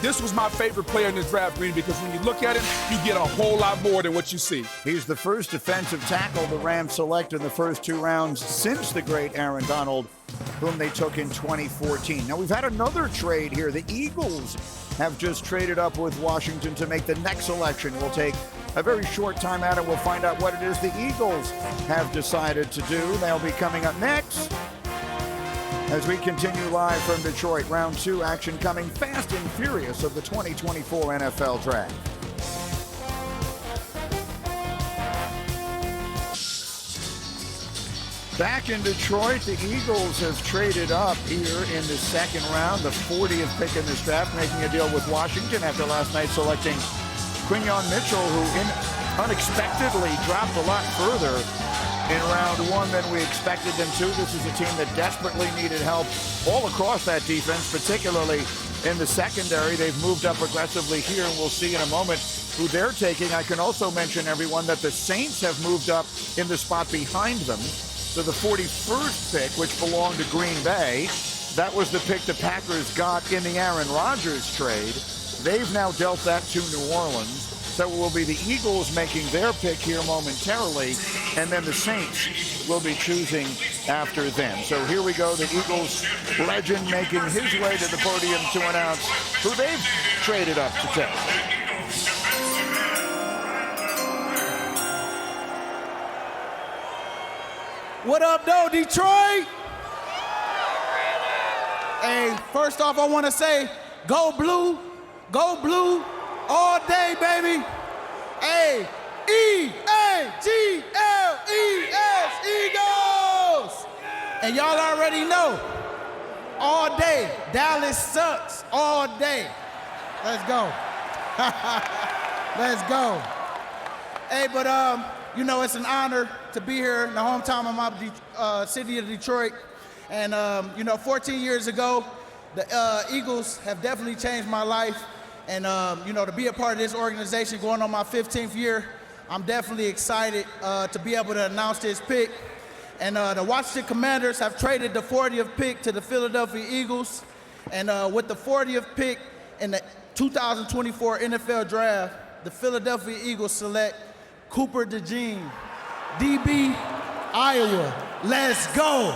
This was my favorite player in the draft, Green, because when you look at him, you get a whole lot more than what you see. He's the first defensive tackle the Rams select in the first 2 rounds since the great Aaron Donald, whom they took in 2014. Now, we've had another trade here. The Eagles have just traded up with Washington to make the next selection. We'll take a very short time out and we'll find out what it is the Eagles have decided to do. They'll be coming up next as we continue live from Detroit. Round 2 action coming fast and furious of the 2024 NFL Draft. Back in Detroit, the Eagles have traded up here in the second round, the 40th pick in this draft, making a deal with Washington after last night selecting Quinyon Mitchell, who unexpectedly dropped a lot further in round 1 than we expected them to. This is a team that desperately needed help all across that defense, particularly in the secondary. They've moved up aggressively here, and we'll see in a moment who they're taking. I can also mention, everyone, that the Saints have moved up in the spot behind them. So the 41st pick, which belonged to Green Bay, that was the pick the Packers got in the Aaron Rodgers trade. They've now dealt that to New Orleans. So it will be the Eagles making their pick here momentarily. and then the Saints will be choosing after them. So here we go, the Eagles legend making his way to the podium to announce who they've traded up to take. What up, though, Detroit? Hey, first off, I want to say, go blue all day, baby. Hey, E-A-G-L-E-S, Eagles. And y'all already know, all day, Dallas sucks, all day. Let's go. Let's go. Hey, but you know, it's an honor to be here in the hometown of my city of Detroit. And, you know, 14 years ago, the Eagles have definitely changed my life. And, you know, to be a part of this organization going on my 15th year, I'm definitely excited to be able to announce this pick. And the Washington Commanders have traded the 40th pick to the Philadelphia Eagles. And with the 40th pick in the 2024 NFL Draft, the Philadelphia Eagles select Cooper DeJean, DB, Iowa. Let's go.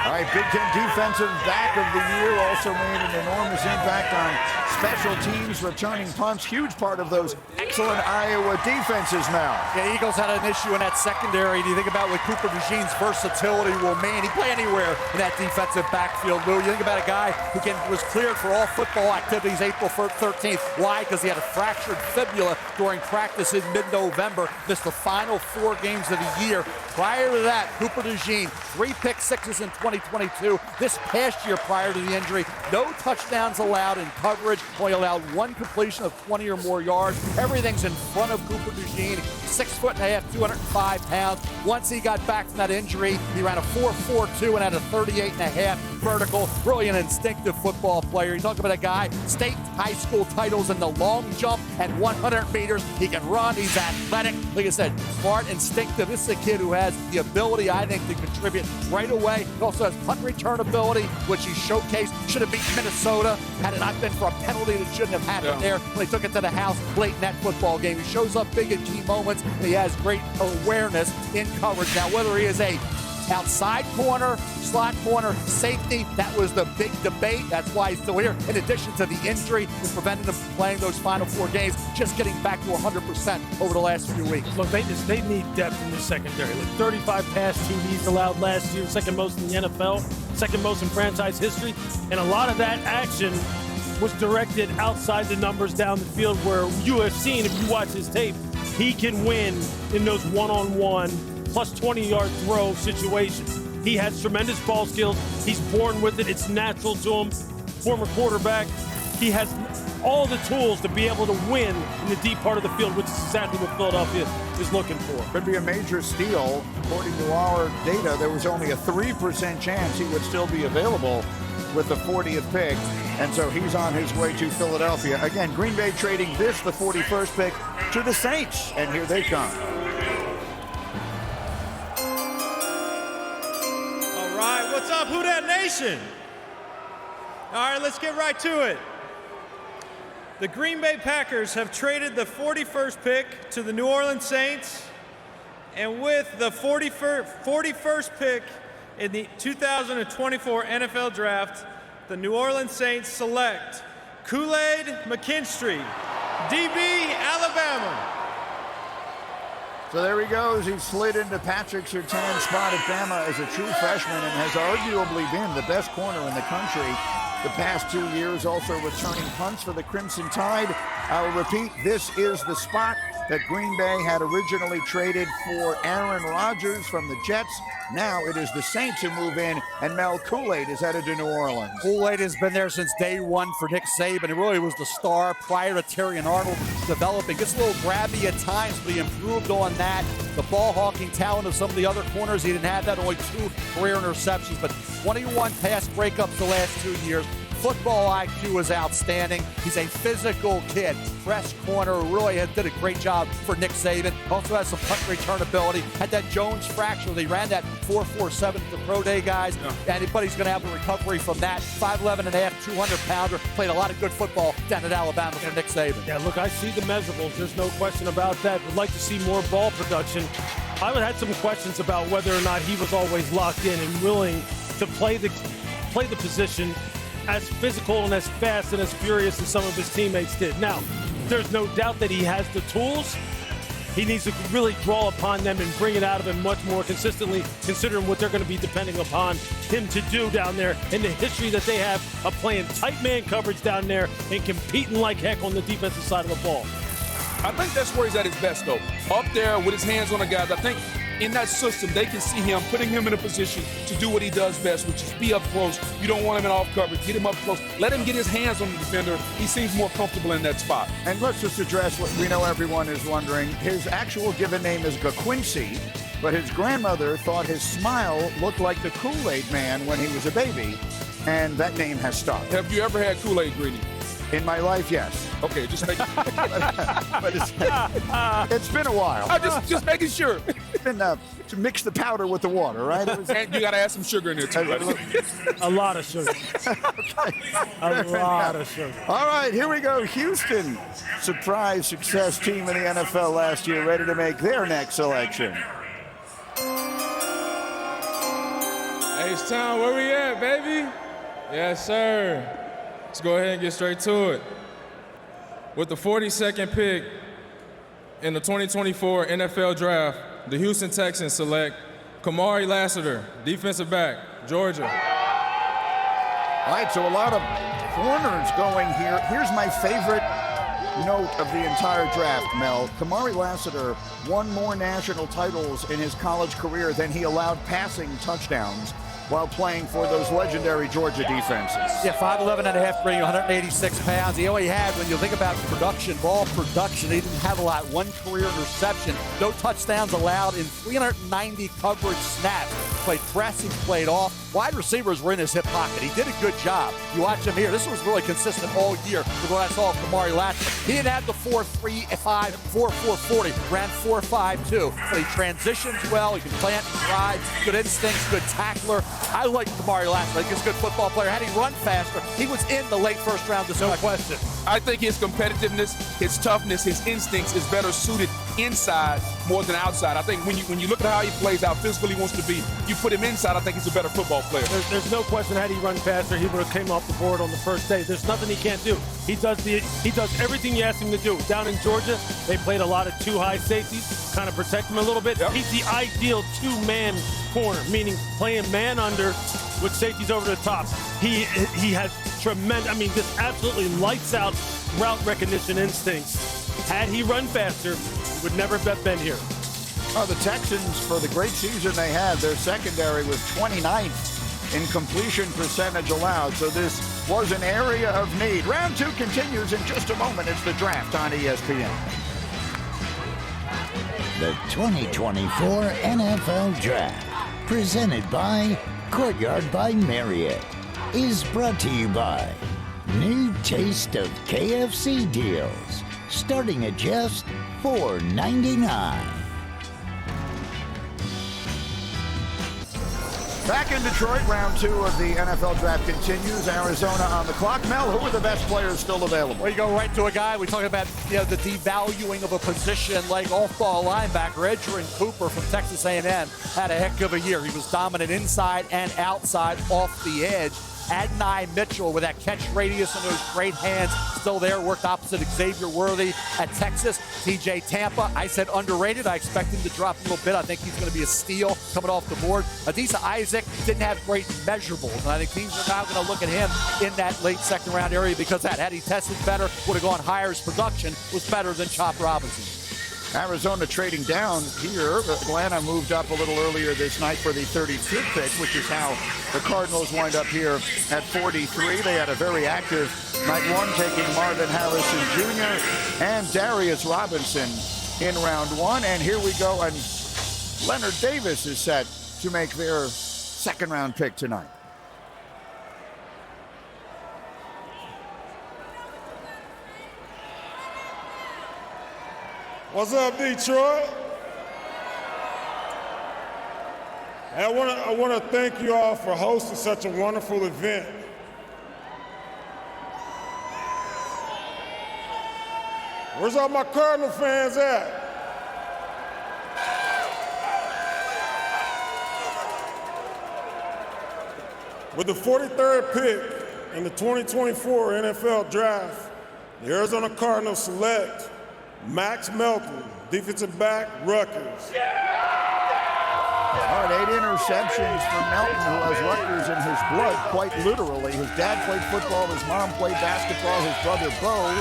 All right, Big Ten Defensive Back of the Year, also made an enormous impact on special teams, returning punts. Huge part of those excellent Iowa defenses now. Yeah, Eagles had an issue in that secondary. You think about with Cooper DeJean's versatility. Well, man, he play anywhere in that defensive backfield, Lou. You think about a guy who was cleared for all football activities April 13th. Why? Because he had a fractured fibula during practice in mid-November. Missed the final 4 games of the year. Prior to that, Cooper DeJean, 3 pick-sixes in 2022. This past year prior to the injury, no touchdowns allowed in coverage. Only allowed 1 completion of 20 or more yards. Everything's in front of Cooper DeJean. 6'1", 205 pounds. Once he got back from that injury, he ran a 4.42 and had a 38.5 vertical. Really an instinctive football player. You talk about a guy, state high school titles in the long jump and 100 meters. He can run. He's athletic. Like I said, smart, instinctive. This is a kid who has the ability, I think, to contribute right away. He also has punt return ability, which he showcased. Should have beaten Minnesota had it not been for a penalty that shouldn't have happened there when they took it to the house late in that football game. He shows up big in key moments, and he has great awareness in coverage. Now, whether he is a outside corner, slot corner, safety, that was the big debate. That's why he's still here. In addition to the injury that prevented him from playing those final 4 games, just getting back to 100% over the last few weeks. Look, they need depth in the secondary. Like 35 pass TDs allowed last year, second most in the NFL, second most in franchise history, and a lot of that action was directed outside the numbers down the field, where you have seen, if you watch his tape, he can win in those one-on-one plus 20-yard throw situations. He has tremendous ball skills. He's born with it. It's natural to him. Former quarterback. He has all the tools to be able to win in the deep part of the field, which is exactly what Philadelphia is looking for. Could be a major steal. According to our data, there was only a 3% chance he would still be available with the 40th pick, and so he's on his way to Philadelphia. Again, Green Bay trading the 41st pick, to the Saints, and here they come. All right, what's up, Who Dat Nation? All right, let's get right to it. The Green Bay Packers have traded the 41st pick to the New Orleans Saints, and with the 41st pick in the 2024 NFL Draft, the New Orleans Saints select Kool-Aid McKinstry, DB, Alabama. So there he goes. He slid into Patrick Surtain's spot at Bama as a true freshman and has arguably been the best corner in the country the past 2 years, also returning punts for the Crimson Tide. I'll repeat, this is the spot that Green Bay had originally traded for Aaron Rodgers from the Jets. Now it is the Saints who move in, and Mel Kool-Aid is headed to New Orleans. Kool-Aid has been there since day one for Nick Saban. He really was the star prior to Terrion Arnold developing. Gets a little grabby at times, but he improved on that. The ball-hawking talent of some of the other corners, he didn't have that. Only 2 career interceptions, but 21 pass breakups the last 2 years. Football IQ is outstanding. He's a physical kid. Press corner, really did a great job for Nick Saban. Also has some punt return ability. Had that Jones fracture. They ran that 4.47 at the pro day, guys. Anybody's going to have a recovery from that. 5'11.5", 200-pounder. Played a lot of good football down at Alabama for Nick Saban. Yeah, look, I see the measurables. There's no question about that. Would like to see more ball production. I would have had some questions about whether or not he was always locked in and willing to play the position as physical and as fast and as furious as some of his teammates did. Now, there's no doubt that he has the tools. He needs to really draw upon them and bring it out of him much more consistently, considering what they're going to be depending upon him to do down there and the history that they have of playing tight man coverage down there and competing like heck on the defensive side of the ball. I think that's where he's at his best, though. Up there with his hands on the guys. I think in that system, they can see him, putting him in a position to do what he does best, which is be up close. You don't want him in off coverage. Get him up close. Let him get his hands on the defender. He seems more comfortable in that spot. And let's just address what we know everyone is wondering. His actual given name is Ga'Quincy, but his grandmother thought his smile looked like the Kool-Aid Man when he was a baby, and that name has stuck. Have you ever had Kool-Aid, Greeny? In my life, yes. Okay, just making but it's been a while. I'm just making sure. It's been to mix the powder with the water, right? And you got to add some sugar in there, too. A lot of sugar. A lot of sugar. All right, here we go. Houston, surprise success team in the NFL last year, ready to make their next selection. H-Town, where we at, baby? Yes, sir. Let's go ahead and get straight to it. With the 42nd pick in the 2024 NFL Draft, the Houston Texans select Kamari Lassiter, defensive back, Georgia. All right, so a lot of corners going here. Here's my favorite note of the entire draft, Mel. Kamari Lassiter won more national titles in his college career than he allowed passing touchdowns while playing for those legendary Georgia defenses. Yeah, 5'11 and a half, bringing 186 pounds. He only had, when you think about production, ball production, he didn't have a lot. One career interception, no touchdowns allowed in 390 coverage snaps. Played press, he played off. Wide receivers were in his hip pocket. He did a good job. You watch him here. This was really consistent all year with what I saw of Kamari Lassiter. He didn't have the 4.35, 4.40, ran 4.52, but he transitions well. He can plant and drive, good instincts, good tackler. I like Kamari Lassiter. I think he's a good football player. Had he run faster, he was in the late first round discussion. No question. I think his competitiveness, his toughness, his instincts is better suited inside more than outside. I think when you look at how he plays, how physical he wants to be, you put him inside, I think he's a better football player. There's no question, had he run faster, he would have came off the board on the first day. There's nothing he can't do. He does everything you ask him to do. Down in Georgia, they played a lot of two high safeties, kind of protect him a little bit. Yep. He's the ideal two-man corner, meaning playing man under with safeties over the top. He has tremendous, just absolutely lights out route recognition instincts. Had he run faster, he would never have been here. The Texans, for the great season they had, their secondary was 29th in completion percentage allowed, so this was an area of need. Round two continues in just a moment. It's the draft on ESPN. The 2024 NFL Draft, presented by Courtyard by Marriott, is brought to you by New Taste of KFC deals, starting at just $4.99. Back in Detroit, round two of the NFL Draft continues. Arizona on the clock. Mel, who are the best players still available? Well, you go right to a guy. We talk about the devaluing of a position like off-ball linebacker. Edgerrin Cooper from Texas A&M had a heck of a year. He was dominant inside and outside off the edge. Adonai Mitchell with that catch radius and those great hands still there. Worked opposite Xavier Worthy at Texas. TJ Tampa, I said underrated. I expect him to drop a little bit. I think he's going to be a steal coming off the board. Adisa Isaac didn't have great measurables, and I think teams are now going to look at him in that late second round area because that. Had he tested better, would have gone higher. His production was better than Chop Robinson. Arizona trading down here. Atlanta moved up a little earlier this night for the 32nd pick, which is how the Cardinals wind up here at 43. They had a very active night one, taking Marvin Harrison Jr. and Darius Robinson in round one. And here we go, and Leonard Davis is set to make their second round pick tonight. What's up, Detroit? I want to thank you all for hosting such a wonderful event. Where's all my Cardinal fans at? With the 43rd pick in the 2024 NFL Draft, the Arizona Cardinals select Max Melton, defensive back, Rutgers. All right, 8 interceptions for Melton, who has Rutgers in his blood, quite literally. His dad played football, his mom played basketball, his brother Bo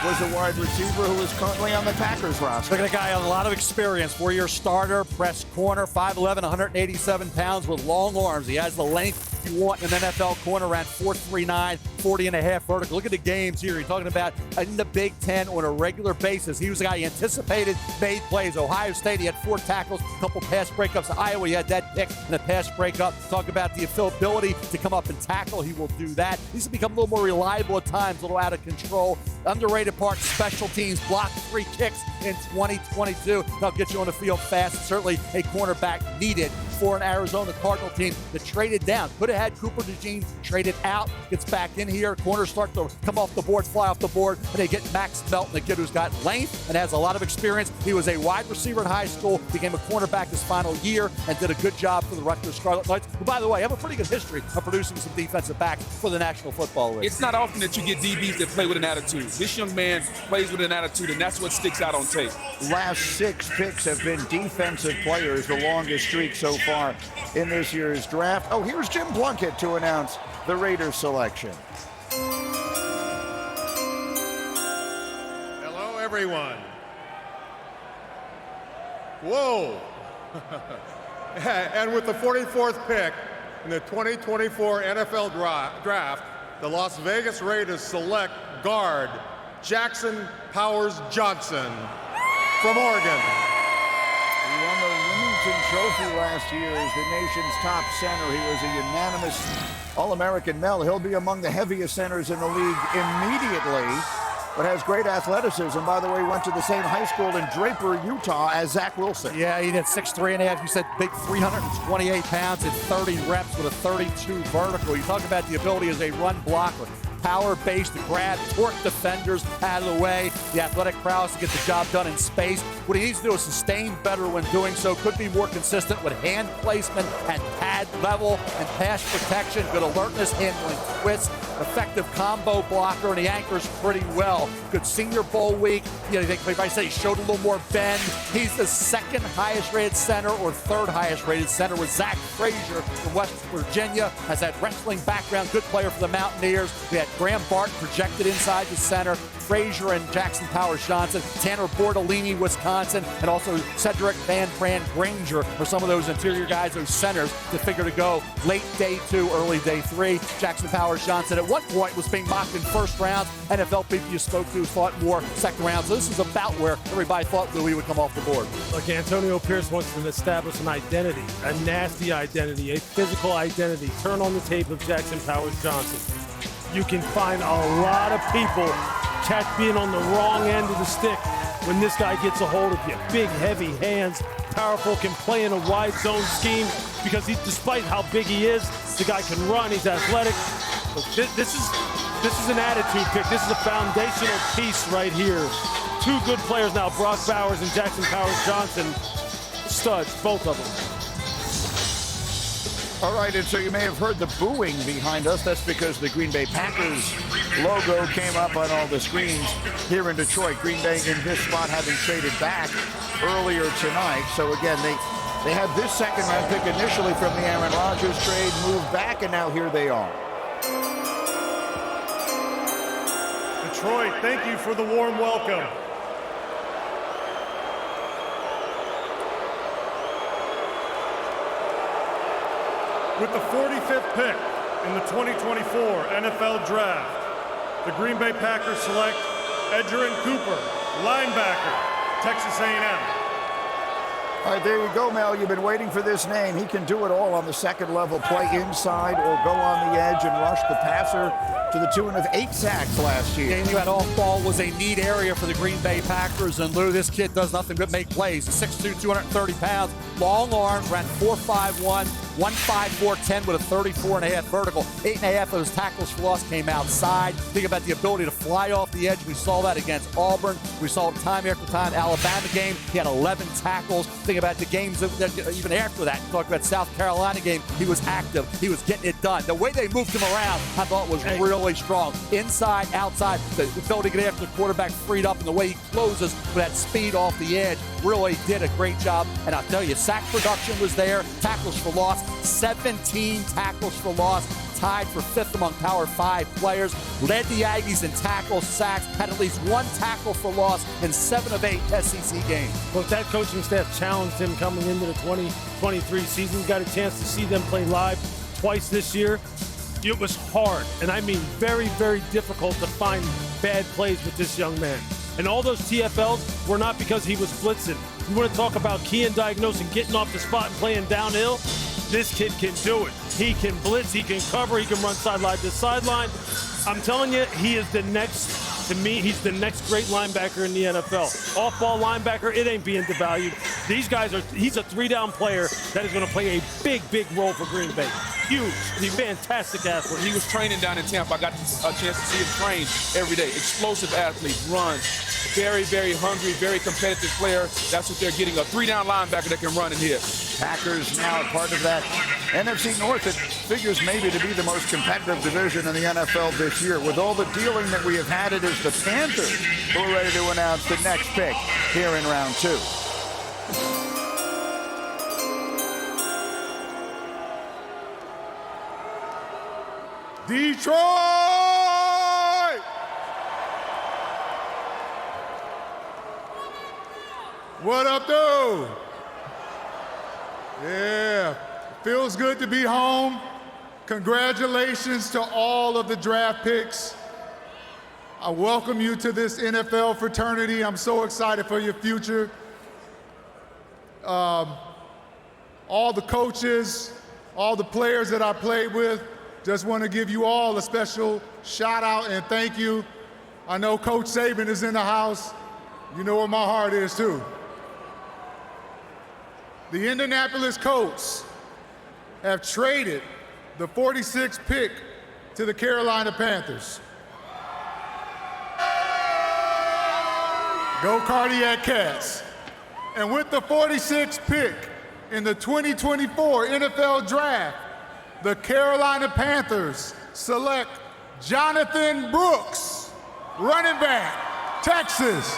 was a wide receiver who is currently on the Packers roster. Look at a guy with a lot of experience, 4-year starter, press corner, 5'11", 187 pounds with long arms. He has the length you want in an NFL corner, around 4'3", 40.5 vertical. Look at the games here. You're talking about in the Big Ten on a regular basis. He was a guy he anticipated, made plays. Ohio State, he had 4 tackles, a couple pass breakups. Iowa, he had that pick and a pass breakup. Talk about the ability to come up and tackle. He will do that. He's become a little more reliable at times, a little out of control. Underrated part, special teams, blocked 3 kicks in 2022. That'll get you on the field fast. Certainly a cornerback needed for an Arizona Cardinal team that traded down. Could have had Cooper DeJean traded out, gets back in here. Corners start to come off the board, fly off the board, and they get Max Melton, a kid who's got length and has a lot of experience. He was a wide receiver in high school, became a cornerback his final year, and did a good job for the Rutgers Scarlet Knights, who, by the way, have a pretty good history of producing some defensive backs for the National Football League. It's not often that you get DBs that play with an attitude. This young man plays with an attitude, and that's what sticks out on tape. Last 6 picks have been defensive players, the longest streak so far in this year's draft. Oh, here's Jim Plunkett to announce the Raiders selection. Hello, everyone. Whoa. And with the 44th pick in the 2024 NFL Draft, the Las Vegas Raiders select guard Jackson Powers Johnson from Oregon. He won the Remington Trophy last year as the nation's top center. He was a unanimous All-American Mel. He'll be among the heaviest centers in the league immediately, but has great athleticism. By the way, went to the same high school in Draper, Utah as Zach Wilson. Yeah, he did 6'3.5". You said big 328 pounds and 30 reps with a 32 vertical. You talk about the ability as a run blocker. Power-based to grab, torque defenders out of the way, the athletic prowess to get the job done in space. What he needs to do is sustain better when doing so. Could be more consistent with hand placement and pad level and pass protection. Good alertness, handling twists, effective combo blocker, and he anchors pretty well. Good Senior Bowl week. You know, they might say he showed a little more bend. He's the 2nd highest rated center or 3rd highest rated center with Zach Frazier from West Virginia. Has that wrestling background, good player for the Mountaineers. We had Graham Barton projected inside the center, Frazier and Jackson Powers Johnson, Tanner Bortolini, Wisconsin, and also Cedric Van Brand Granger are some of those interior guys, those centers that figure to go late day 2, early day 3. Jackson Powers Johnson at one point was being mocked in first round. NFL people you spoke to thought more second round. So this is about where everybody thought Louis would come off the board. Look, Antonio Pierce wants to establish an identity, a nasty identity, a physical identity. Turn on the tape of Jackson Powers Johnson. You can find a lot of people being on the wrong end of the stick when this guy gets a hold of you. Big, heavy hands, powerful, can play in a wide zone scheme because despite how big he is, the guy can run, he's athletic. This is an attitude pick. This is a foundational piece right here. 2 good players now, Brock Bowers and Jackson Powers Johnson. Studs, both of them. All right, and so you may have heard the booing behind us. That's because the Green Bay Packers logo came up on all the screens here in Detroit. Green Bay in this spot having traded back earlier tonight. So again, they had this 2nd round pick initially from the Aaron Rodgers trade, moved back, and now here they are. Detroit, thank you for the warm welcome. With the 45th pick in the 2024 NFL Draft, the Green Bay Packers select Edgerrin Cooper, linebacker, Texas A&M. All right, there you go, Mel. You've been waiting for this name. He can do it all on the 2nd level, play inside or go on the edge and rush the passer to the tune of 8 sacks last year. Yeah, you had off ball was a neat area for the Green Bay Packers, and Lou, this kid does nothing but make plays. 6'2", 230 pounds, long arms, ran 4.51. 1.54.10 with a 34.5 vertical. 8.5 of those tackles for loss came outside. Think about the ability to fly off the edge. We saw that against Auburn. We saw it time after time. Alabama game, he had 11 tackles. Think about the games even after that. Talk about South Carolina game, he was active. He was getting it done. The way they moved him around, I thought was really strong. Inside, outside, the ability to get after the quarterback freed up, and the way he closes with that speed off the edge, really did a great job. And I'll tell you, sack production was there. Tackles for loss, 17 tackles for loss. Tied for 5th among Power 5 players. Led the Aggies in tackles, sacks, had at least 1 tackle for loss in 7 of 8 SEC games. Well, that coaching staff challenged him coming into the 2023 season. Got a chance to see them play live twice this year. It was hard, and I mean very, very difficult to find bad plays with this young man. And all those TFLs were not because he was blitzing. You want to talk about key and diagnosing, getting off the spot and playing downhill? This kid can do it. He can blitz, he can cover, he can run sideline to sideline. I'm telling you, he is the next, to me, he's the next great linebacker in the NFL. Off-ball linebacker, it ain't being devalued. These guys he's a 3-down player that is going to play a big, big role for Green Bay. Huge. He's a fantastic athlete. He was training down in Tampa. I got a chance to see him train every day. Explosive athlete, runs. Very, very hungry, very competitive player. That's what they're getting, a 3-down linebacker that can run and hit. Packers now part of that NFC North that figures maybe to be the most competitive division in the NFL this year. With all the dealing that we have had, it is the Panthers who are ready to announce the next pick here in round 2. Detroit! What up, though? Yeah, feels good to be home. Congratulations to all of the draft picks. I welcome you to this NFL fraternity. I'm so excited for your future. All the coaches, all the players that I played with, just want to give you all a special shout out and thank you. I know Coach Saban is in the house. You know where my heart is too. The Indianapolis Colts have traded the 46th pick to the Carolina Panthers. Go Cardiac Cats. And with the 46th pick in the 2024 NFL Draft, the Carolina Panthers select Jonathan Brooks, running back, Texas.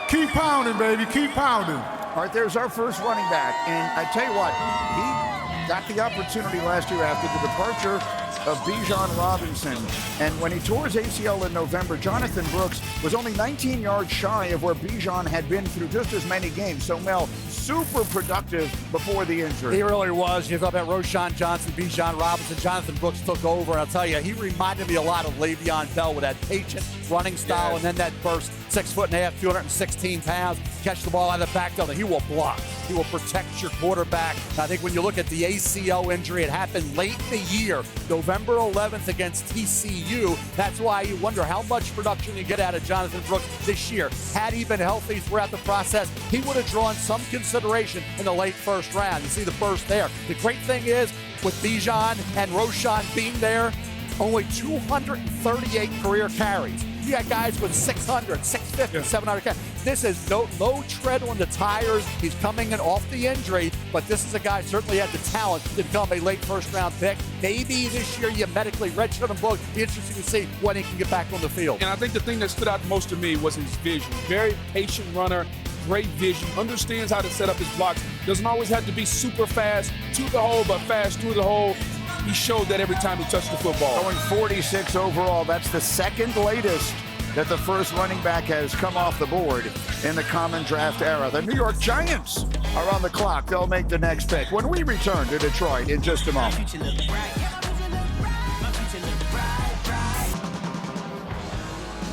Keep pounding, baby, keep pounding. All right, there's our first running back. And I tell you what, he got the opportunity last year after the departure of Bijan Robinson. And when he tore his ACL in November, Jonathan Brooks was only 19 yards shy of where Bijan had been through just as many games. So, Mel, super productive before the injury. He really was. You thought about Roschon Johnson, Bijan Robinson. Jonathan Brooks took over. And I'll tell you, he reminded me a lot of Le'Veon Bell with that patient running style, and then that burst, 6'1", 216 pounds, catch the ball out of the backfield, and he will block. He will protect your quarterback. I think when you look at the ACL injury, it happened late in the year, November 11th against TCU. That's why you wonder how much production you get out of Jonathan Brooks this year. Had he been healthy throughout the process, he would have drawn some consideration in the late first round. You see the burst there. The great thing is, with Bijan and Roschon being there, only 238 career carries. You got guys with 600, 650, 700 carries. This is no tread on the tires. He's coming in off the injury, but this is a guy certainly had the talent to become a late first-round pick. Maybe this year you medically redshirt him both. Be interesting to see when he can get back on the field. And I think the thing that stood out most to me was his vision. Very patient runner, great vision, understands how to set up his blocks. Doesn't always have to be super fast to the hole, but fast through the hole. He showed that every time he touched the football. Going 46 overall. That's the second latest that the first running back has come off the board in the common draft era. The New York Giants are on the clock. They'll make the next pick when we return to Detroit in just a moment.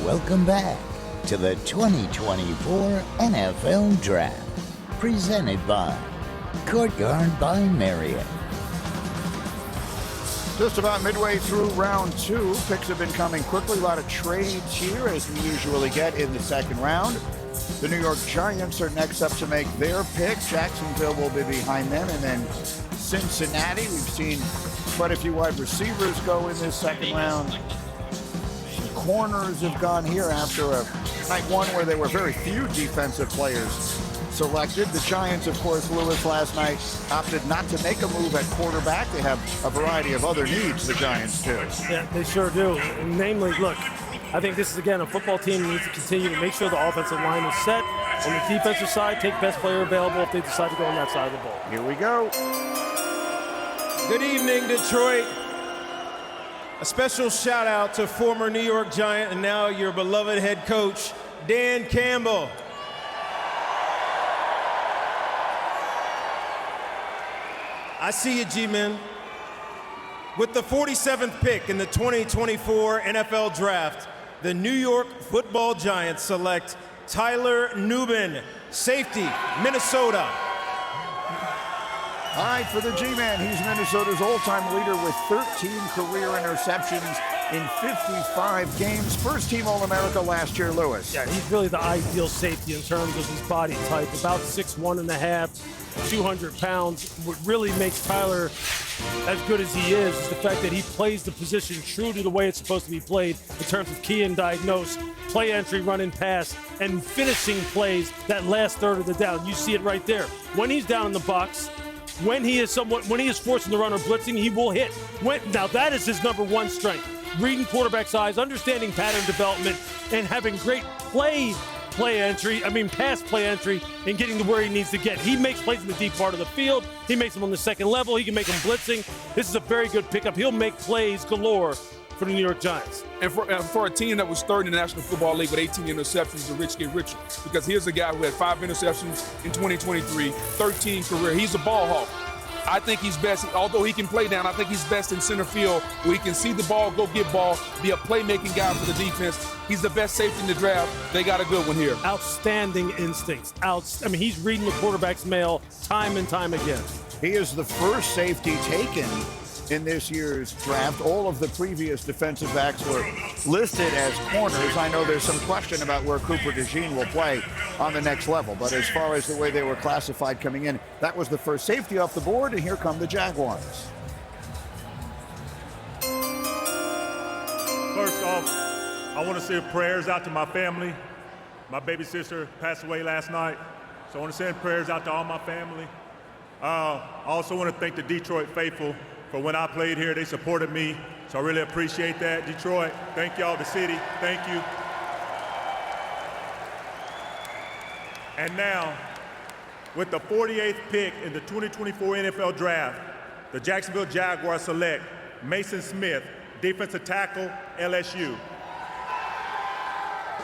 Welcome back to the 2024 NFL Draft, presented by Courtyard by Marriott. Just about midway through round 2. Picks have been coming quickly. A lot of trades here, as we usually get in the second round. The New York Giants are next up to make their pick. Jacksonville will be behind them, and then Cincinnati. We've seen quite a few wide receivers go in this second round. The corners have gone here after a night one where there were very few defensive players selected. The Giants, of course, Lewis, last night opted not to make a move at quarterback. They have a variety of other needs, the Giants do. Yeah, they sure do. And namely, look, I think this is, again, a football team that needs to continue to make sure the offensive line is set. On the defensive side, take best player available if they decide to go on that side of the ball. Here we go. Good evening, Detroit. A special shout out to former New York Giant and now your beloved head coach, Dan Campbell. I see you, G-Men. With the 47th pick in the 2024 NFL Draft, the New York Football Giants select Tyler Nubin, safety, Minnesota. All right, for the G-Man, he's Minnesota's all-time leader with 13 career interceptions in 55 games. First team All-America last year, Lewis. Yeah, he's really the ideal safety in terms of his body type. About 6'1.5", 200 pounds. What really makes Tyler as good as he is the fact that he plays the position true to the way it's supposed to be played in terms of key and diagnose, play entry, run and pass, and finishing plays that last third of the down. You see it right there. When he's down in the box, when he is forcing the run or blitzing, he will hit. Now that is his number one strength. Reading quarterback's eyes, understanding pattern development, and having great pass play entry, and getting to where he needs to get. He makes plays in the deep part of the field. He makes them on the second level. He can make them blitzing. This is a very good pickup. He'll make plays galore for the New York Giants. And for a team that was third in the National Football League with 18 interceptions, the rich get richer. Because here's a guy who had 5 interceptions in 2023, 13 career. He's a ball hawk. I think he's best, although he can play down, I think he's best in center field where he can see the ball, go get ball, be a playmaking guy for the defense. He's the best safety in the draft. They got a good one here. Outstanding instincts. He's reading the quarterback's mail time and time again. He is the first safety taken in this year's draft. All of the previous defensive backs were listed as corners. I know there's some question about where Cooper DeJean will play on the next level, but as far as the way they were classified coming in, that was the first safety off the board, and here come the Jaguars. First off, I want to send prayers out to my family. My baby sister passed away last night, so I want to send prayers out to all my family. I also want to thank the Detroit faithful for when I played here. They supported me, so I really appreciate that. Detroit, thank y'all, the city, thank you. And now, with the 48th pick in the 2024 NFL Draft, the Jacksonville Jaguars select Mason Smith, defensive tackle, LSU.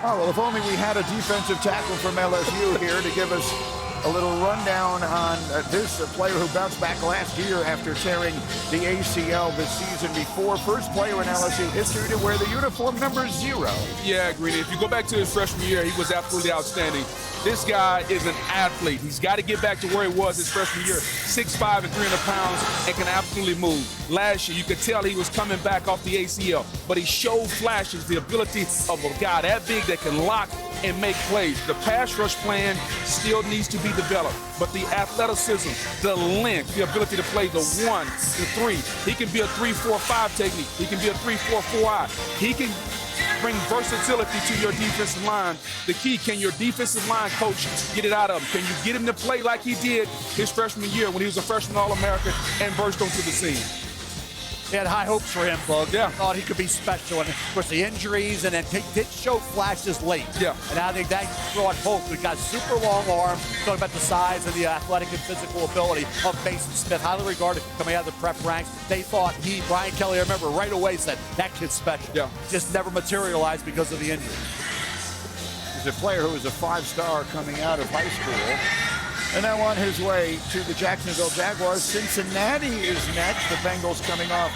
Oh, well, if only we had a defensive tackle from LSU here to give us a little rundown on this player who bounced back last year after tearing the ACL the season before. First player in LSU history to wear the uniform number 0. Yeah, Greeny. If you go back to his freshman year, he was absolutely outstanding. This guy is an athlete. He's got to get back to where he was his freshman year. 6'5" and 300 pounds and can absolutely move. Last year, you could tell he was coming back off the ACL, but he showed flashes, the ability of a guy that big that can lock and make plays. The pass rush plan still needs to be developed, but the athleticism, the length, the ability to play the 1, the 3. He can be a 3-4-5 technique. He can be a 3-4-4-I. He can bring versatility to your defensive line. The key, can your defensive line coach get it out of him? Can you get him to play like he did his freshman year when he was a freshman All-American and burst onto the scene? They had high hopes for him, Bug. Yeah. Thought he could be special. And, of course, the injuries, and then he did show flashes late. Yeah. And I think that brought hope. We've got super long arms. Talking about the size and the athletic and physical ability of Mason Smith. Highly regarded coming out of the prep ranks. They thought Brian Kelly, I remember, right away said, that kid's special. Yeah. Just never materialized because of the injury. He's a player who was a 5-star coming out of high school. And now on his way to the Jacksonville Jaguars. Cincinnati is next. The Bengals coming off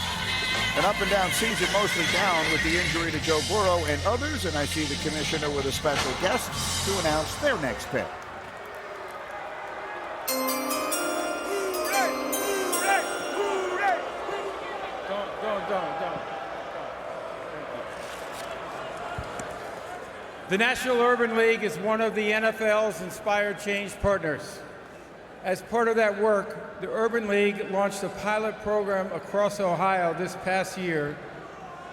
an up-and-down season, mostly down with the injury to Joe Burrow and others. And I see the commissioner with a special guest to announce their next pick. Don't. The National Urban League is one of the NFL's Inspired Change partners. As part of that work, the Urban League launched a pilot program across Ohio this past year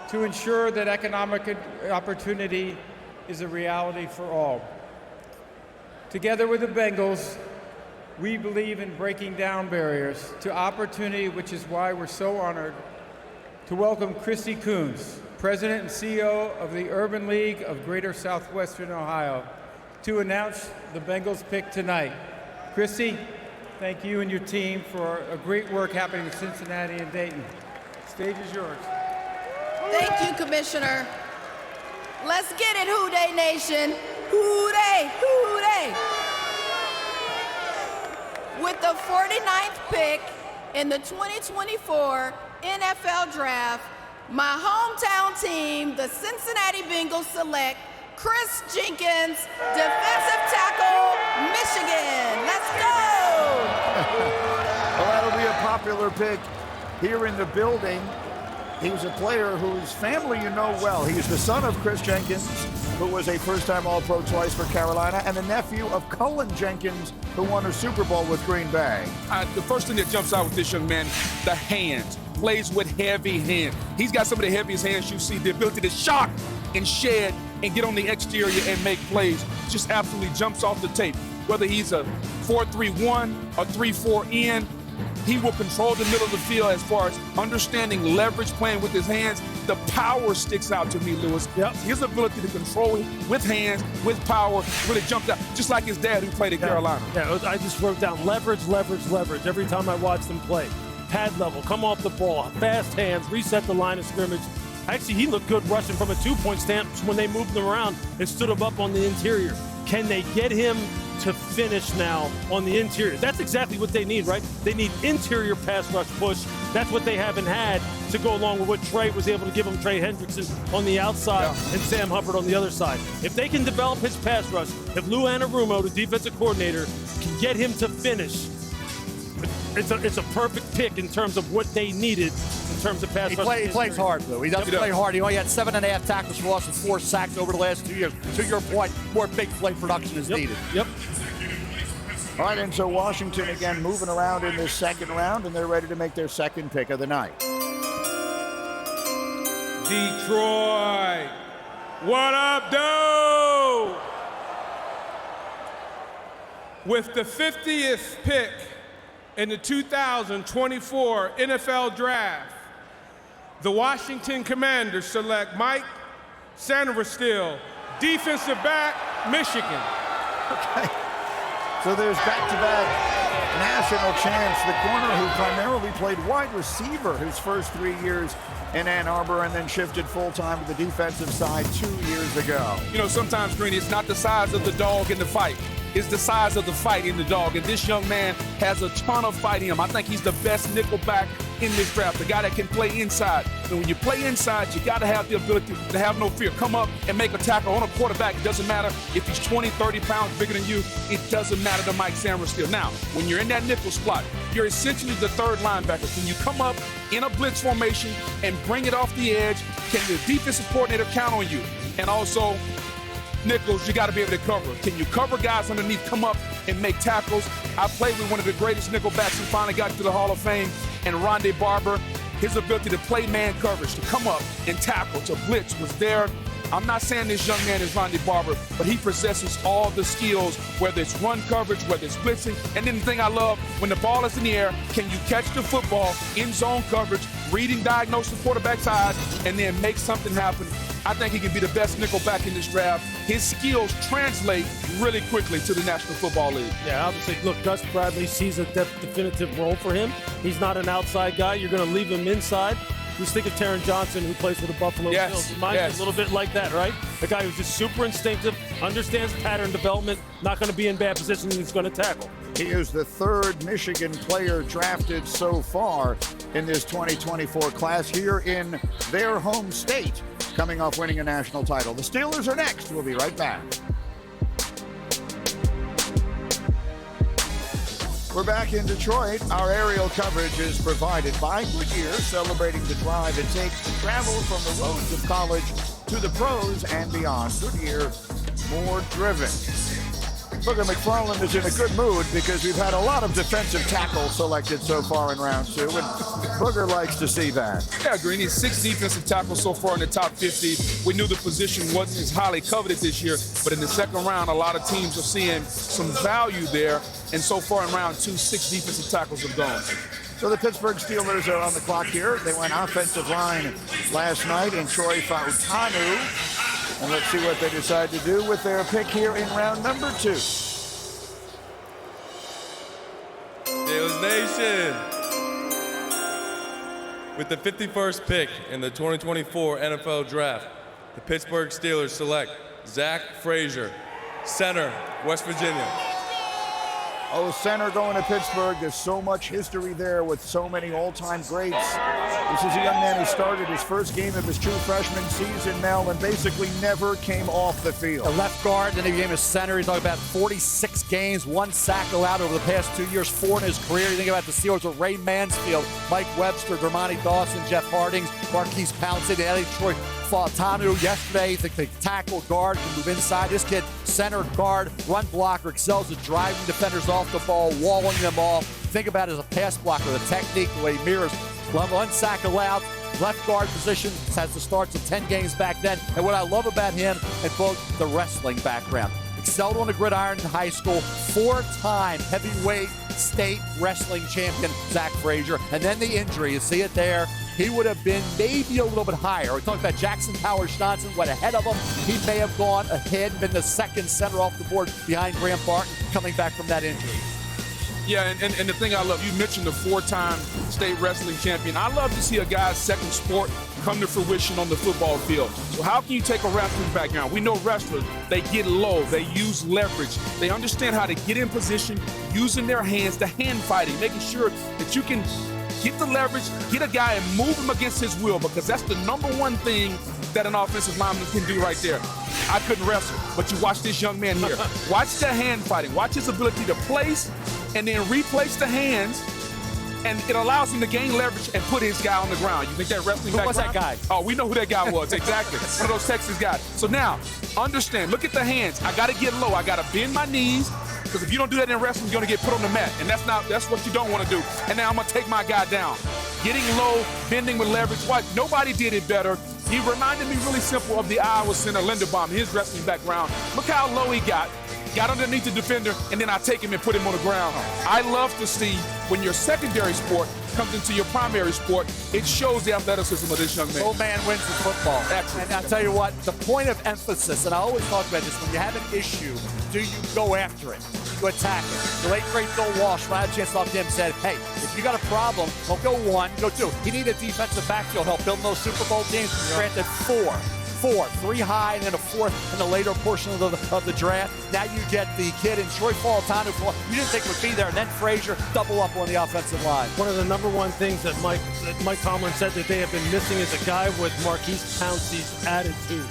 to ensure that economic opportunity is a reality for all. Together with the Bengals, we believe in breaking down barriers to opportunity, which is why we're so honored to welcome Christy Coons, President and CEO of the Urban League of Greater Southwestern Ohio, to announce the Bengals pick tonight. Christy, thank you and your team for a great work happening in Cincinnati and Dayton. Stage is yours. Thank you, Commissioner. Let's get it, Who Dey Nation. Who Dey, Who Dey. With the 49th pick in the 2024 NFL Draft, my hometown team, the Cincinnati Bengals, select Chris Jenkins, defensive tackle, Michigan. Let's go! Well, that'll be a popular pick here in the building. He's a player whose family you know well. He's the son of Chris Jenkins, who was a first-time All-Pro twice for Carolina, and the nephew of Cullen Jenkins, who won a Super Bowl with Green Bay. The first thing that jumps out with this young man, the hands. Plays with heavy hands. He's got some of the heaviest hands you see. The ability to shock and shed and get on the exterior and make plays just absolutely jumps off the tape. Whether he's a 4-3-1 or 3-4-in, he will control the middle of the field as far as understanding leverage, playing with his hands. The power sticks out to me, Lewis. Yep. His ability to control with hands, with power, really jumped out, just like his dad who played at Carolina. Yeah, I just wrote down leverage, leverage, leverage every time I watched him play. Pad level, come off the ball, fast hands, reset the line of scrimmage. Actually, he looked good rushing from a two-point stance when they moved him around and stood him up on the interior. Can they get him to finish now on the interior? That's exactly what they need, right? They need interior pass rush push. That's what they haven't had to go along with what Trey was able to give them, Trey Hendrickson on the outside and Sam Hubbard on the other side. If they can develop his pass rush, if Lou Anarumo, the defensive coordinator, can get him to finish, it's a perfect pick in terms of what they needed in terms of pass rush. He plays hard, though. He does play hard. He only had 7.5 tackles for loss and 4 sacks over the last 2 years. To your point, more big play production is needed. Yep. All right, and so Washington again moving around in this second round, and they're ready to make their second pick of the night. Detroit, what up, dude? With the 50th pick in the 2024 NFL Draft, the Washington Commanders select Mike Sanderstill, defensive back, Michigan. Okay. So there's back-to-back national champs, the corner who primarily played wide receiver his first 3 years in Ann Arbor and then shifted full-time to the defensive side 2 years ago. You know, sometimes, Greeny, it's not the size of the dog in the fight. It's the size of the fight in the dog. And this young man has a ton of fight in him. I think he's the best nickel back in this draft, the guy that can play inside. And when you play inside, you got to have the ability to have no fear. Come up and make a tackle on a quarterback. It doesn't matter if he's 20, 30 pounds bigger than you. It doesn't matter to Mike Sanderstill. Now, when you're in that nickel spot, you're essentially the third linebacker. Can you come up in a blitz formation and bring it off the edge? Can the defensive coordinator count on you? And also, nickels, you got to be able to cover. Can you cover guys underneath, come up and make tackles? I played with one of the greatest nickelbacks who finally got to the Hall of Fame, and Rondé Barber. His ability to play man coverage, to come up and tackle, to blitz was there. I'm not saying this young man is Rondé Barber, but he possesses all the skills, whether it's run coverage, whether it's blitzing. And then the thing I love, when the ball is in the air, can you catch the football in zone coverage, reading, diagnose the quarterback's eyes, and then make something happen? I think he can be the best nickel back in this draft. His skills translate really quickly to the National Football League. Yeah, obviously, look, Gus Bradley sees a definitive role for him. He's not an outside guy. You're going to leave him inside. Just think of Taron Johnson, who plays for the Buffalo Bills. Reminds me a little bit like that, right? A guy who's just super instinctive, understands pattern development, not going to be in bad position, and he's going to tackle. He is the third Michigan player drafted so far in this 2024 class here in their home state, coming off winning a national title. The Steelers are next. We'll be right back. We're back in Detroit. Our aerial coverage is provided by Goodyear, celebrating the drive it takes to travel from the roads of college to the pros and beyond. Goodyear, more driven. Booger McFarland is in a good mood because we've had a lot of defensive tackles selected so far in round 2, and Booger likes to see that. Yeah, Green, he's 6 defensive tackles so far in the top 50. We knew the position wasn't as highly coveted this year, but in the second round, a lot of teams are seeing some value there, and so far in round 2, 6 defensive tackles have gone. So the Pittsburgh Steelers are on the clock here. They went offensive line last night in Troy Fautanu. And let's see what they decide to do with their pick here in round number 2. Steelers Nation. With the 51st pick in the 2024 NFL Draft, the Pittsburgh Steelers select Zach Frazier, center, West Virginia. Oh, center going to Pittsburgh. There's so much history there with so many all-time greats. This is a young man who started his first game of his true freshman season, Mel, and basically never came off the field. A left guard, then he became a center. He's talking about 46 games, 1 sack allowed over the past 2 years, 4 in his career. You think about the Steelers with Ray Mansfield, Mike Webster, Dermontti Dawson, Jeff Hardings, Marquise Pouncey, Ellie Troy Fautanu yesterday. The tackle guard can move inside. This kid, center guard, run blocker, excels at driving defenders off the ball, walling them off. Think about it as a pass blocker, the technique, the way he mirrors. 1 sack allowed, left guard position, has the starts of 10 games back then. And what I love about him, and quote, the wrestling background. Excelled on the gridiron in high school, 4-time heavyweight state wrestling champion, Zach Frazier. And then the injury, you see it there. He would have been maybe a little bit higher. We talked about Jackson Powers Johnson, went ahead of him. He may have gone ahead, been the second center off the board behind Graham Barton, coming back from that injury. Yeah, and the thing I love, you mentioned the 4-time state wrestling champion. I love to see a guy's second sport come to fruition on the football field. So how can you take a wrestling background? We know wrestlers, they get low, they use leverage. They understand how to get in position, using their hands, the hand fighting, making sure that you can get the leverage, get a guy and move him against his will, because that's the number one thing that an offensive lineman can do right there. I couldn't wrestle, but you watch this young man here. Watch the hand fighting. Watch his ability to place and then replace the hands, and it allows him to gain leverage and put his guy on the ground. You think that wrestling background? Who was that guy? Oh, we know who that guy was, exactly. One of those Texas guys. So now, understand, look at the hands. I gotta get low, I gotta bend my knees, because if you don't do that in wrestling, you're gonna get put on the mat, and that's what you don't wanna do. And now I'm gonna take my guy down. Getting low, bending with leverage. What? Nobody did it better. He reminded me really simple of the Iowa center Linderbaum, his wrestling background. Look how low he got underneath the defender, and then I take him and put him on the ground. I love to see when your secondary sport comes into your primary sport, it shows the athleticism of this young man. Old man wins in football. Excellent. And I'll tell you what, the point of emphasis, and I always talk about this, when you have an issue, do you go after it? You attack it. The late, great Bill Walsh, when I had a chance to talk to him, said, hey, if you got a problem, don't go 1, go 2. He needed defensive backfield help building those Super Bowl teams. Granted, 4, 3 high, and then a 4th in the later portion of the draft. Now you get the kid in Troy Fautanu, you didn't think would be there, and then Frazier double up on the offensive line. One of the number one things that Mike Tomlin said that they have been missing is a guy with Marquise Pouncey's attitude.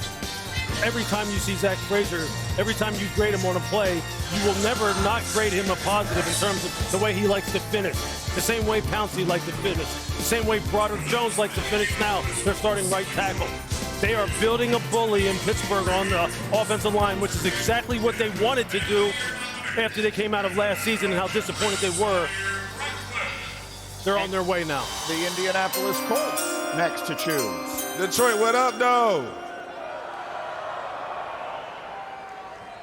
Every time you see Zach Frazier, every time you grade him on a play, you will never not grade him a positive in terms of the way he likes to finish. The same way Pouncey likes to finish. The same way Broderick Jones likes to finish now, their starting right tackle. They are building a bully in Pittsburgh on the offensive line, which is exactly what they wanted to do after they came out of last season and how disappointed they were. They're on their way now. The Indianapolis Colts next to choose. Detroit, what up, though?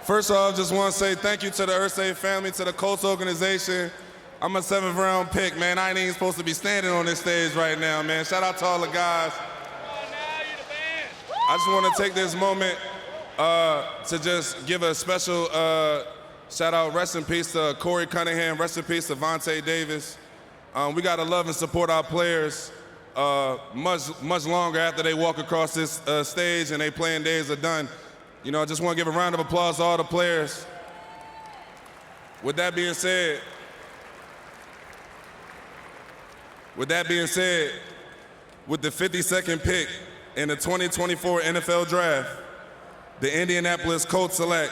First off, just want to say thank you to the Irsay family, to the Colts organization. I'm a 7th round pick, man. I ain't even supposed to be standing on this stage right now, man. Shout out to all the guys. I just want to take this moment to just give a special shout out, rest in peace to Corey Cunningham, rest in peace to Vontae Davis. We got to love and support our players much longer after they walk across this stage and their playing days are done. You know, I just want to give a round of applause to all the players. With that being said, with the 52nd pick in the 2024 NFL Draft, the Indianapolis Colts select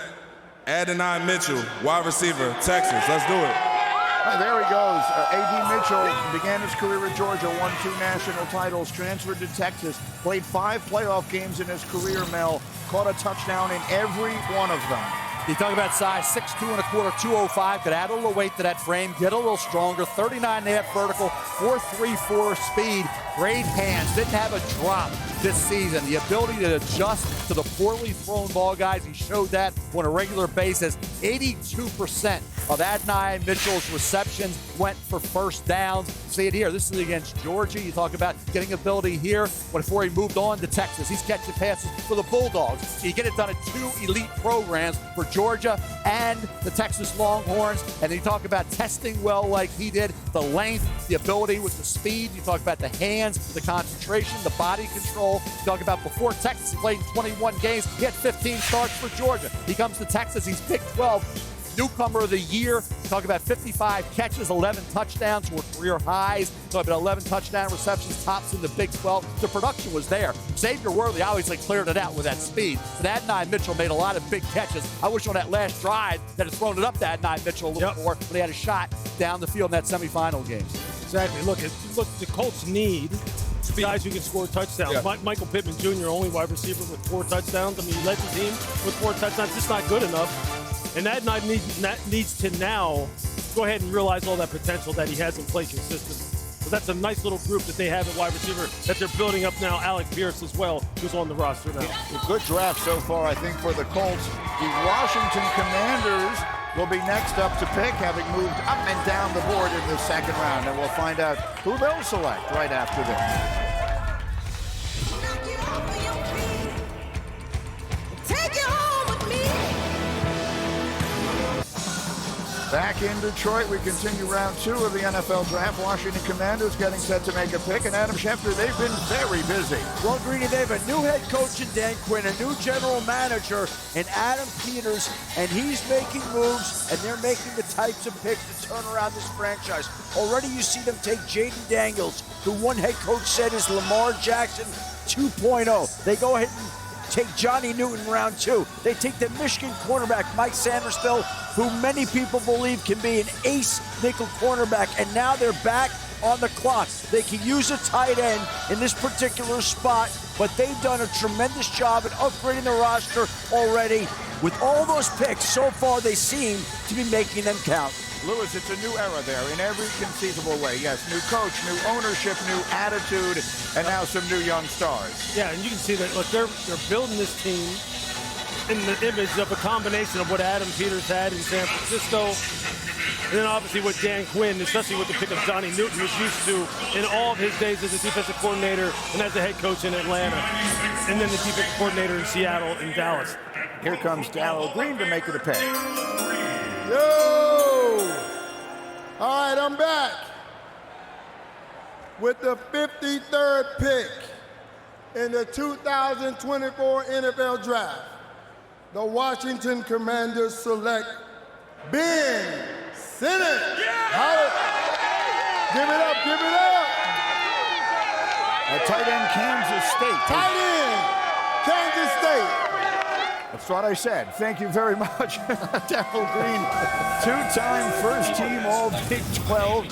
Adonai Mitchell, wide receiver, Texas. Let's do it. There he goes. A.D. Mitchell began his career at Georgia, won 2 national titles, transferred to Texas, played 5 playoff games in his career, Mel, caught a touchdown in every one of them. You talk about size, 6'2 and a quarter, 205. Could add a little weight to that frame, get a little stronger. 39.5 vertical, 4.34 speed. Great hands. Didn't have a drop this season. The ability to adjust to the poorly thrown ball, guys. He showed that on a regular basis. 82% of Adonai Mitchell's receptions went for first downs. See it here. This is against Georgia. You talk about getting ability here before he moved on to Texas. He's catching passes for the Bulldogs. So you get it done at 2 elite programs for Georgia and the Texas Longhorns. And then you talk about testing well like he did, the length, the ability with the speed. You talk about the hands, the concentration, the body control. You talk about before Texas, he played in 21 games. He had 15 starts for Georgia. He comes to Texas, he's Big 12 Newcomer of the Year. Talk about 55 catches, 11 touchdowns were career highs. Talk about 11 touchdown receptions, tops in the Big 12. The production was there. Xavier Worthy obviously cleared it out with that speed. But Adonai Mitchell made a lot of big catches. I wish on that last drive that had thrown it up to Adonai Mitchell a little more when he had a shot down the field in that semifinal game. Exactly. Look, the Colts need guys who can score touchdowns. Yeah. Michael Pittman Jr., only wide receiver with 4 touchdowns. I mean, he led the team with 4 touchdowns. It's not good enough. And that needs to now go ahead and realize all that potential that he has and play consistently. So that's a nice little group that they have at wide receiver that they're building up now. Alec Pierce as well, who's on the roster now. A good draft so far, I think, for the Colts. The Washington Commanders will be next up to pick, having moved up and down the board in the second round. And we'll find out who they'll select right after this. Back in Detroit, we continue round 2 of the NFL Draft. Washington Commanders getting set to make a pick. And Adam Schefter, they've been very busy. Well, Greeny, they have a new head coach in Dan Quinn, a new general manager in Adam Peters, and he's making moves, and they're making the types of picks to turn around this franchise. Already you see them take Jaden Daniels, who one head coach said is Lamar Jackson 2.0. They go ahead and take Johnny Newton round 2. They take the Michigan cornerback, Mike Sandersville, who many people believe can be an ace nickel cornerback, and now they're back on the clock. They can use a tight end in this particular spot, but they've done a tremendous job at upgrading the roster already. With all those picks, so far they seem to be making them count. Lewis, it's a new era there in every conceivable way. Yes, new coach, new ownership, new attitude, and now some new young stars. Yeah, and you can see that, look, they're building this team in the image of a combination of what Adam Peters had in San Francisco, and then obviously what Dan Quinn, especially with the pick of Johnny Newton, was used to in all of his days as a defensive coordinator and as a head coach in Atlanta, and then the defensive coordinator in Seattle and Dallas. Here comes Darrell Green to make it a pick. Yo! All right, I'm back with the 53rd pick in the 2024 NFL Draft. The Washington Commanders select Ben Simmons. Give it up, give it up. A tight end, Kansas State. Tight end, Kansas State. That's what I said. Thank you very much, Darrell Green. 2-time first-team All-Big 12.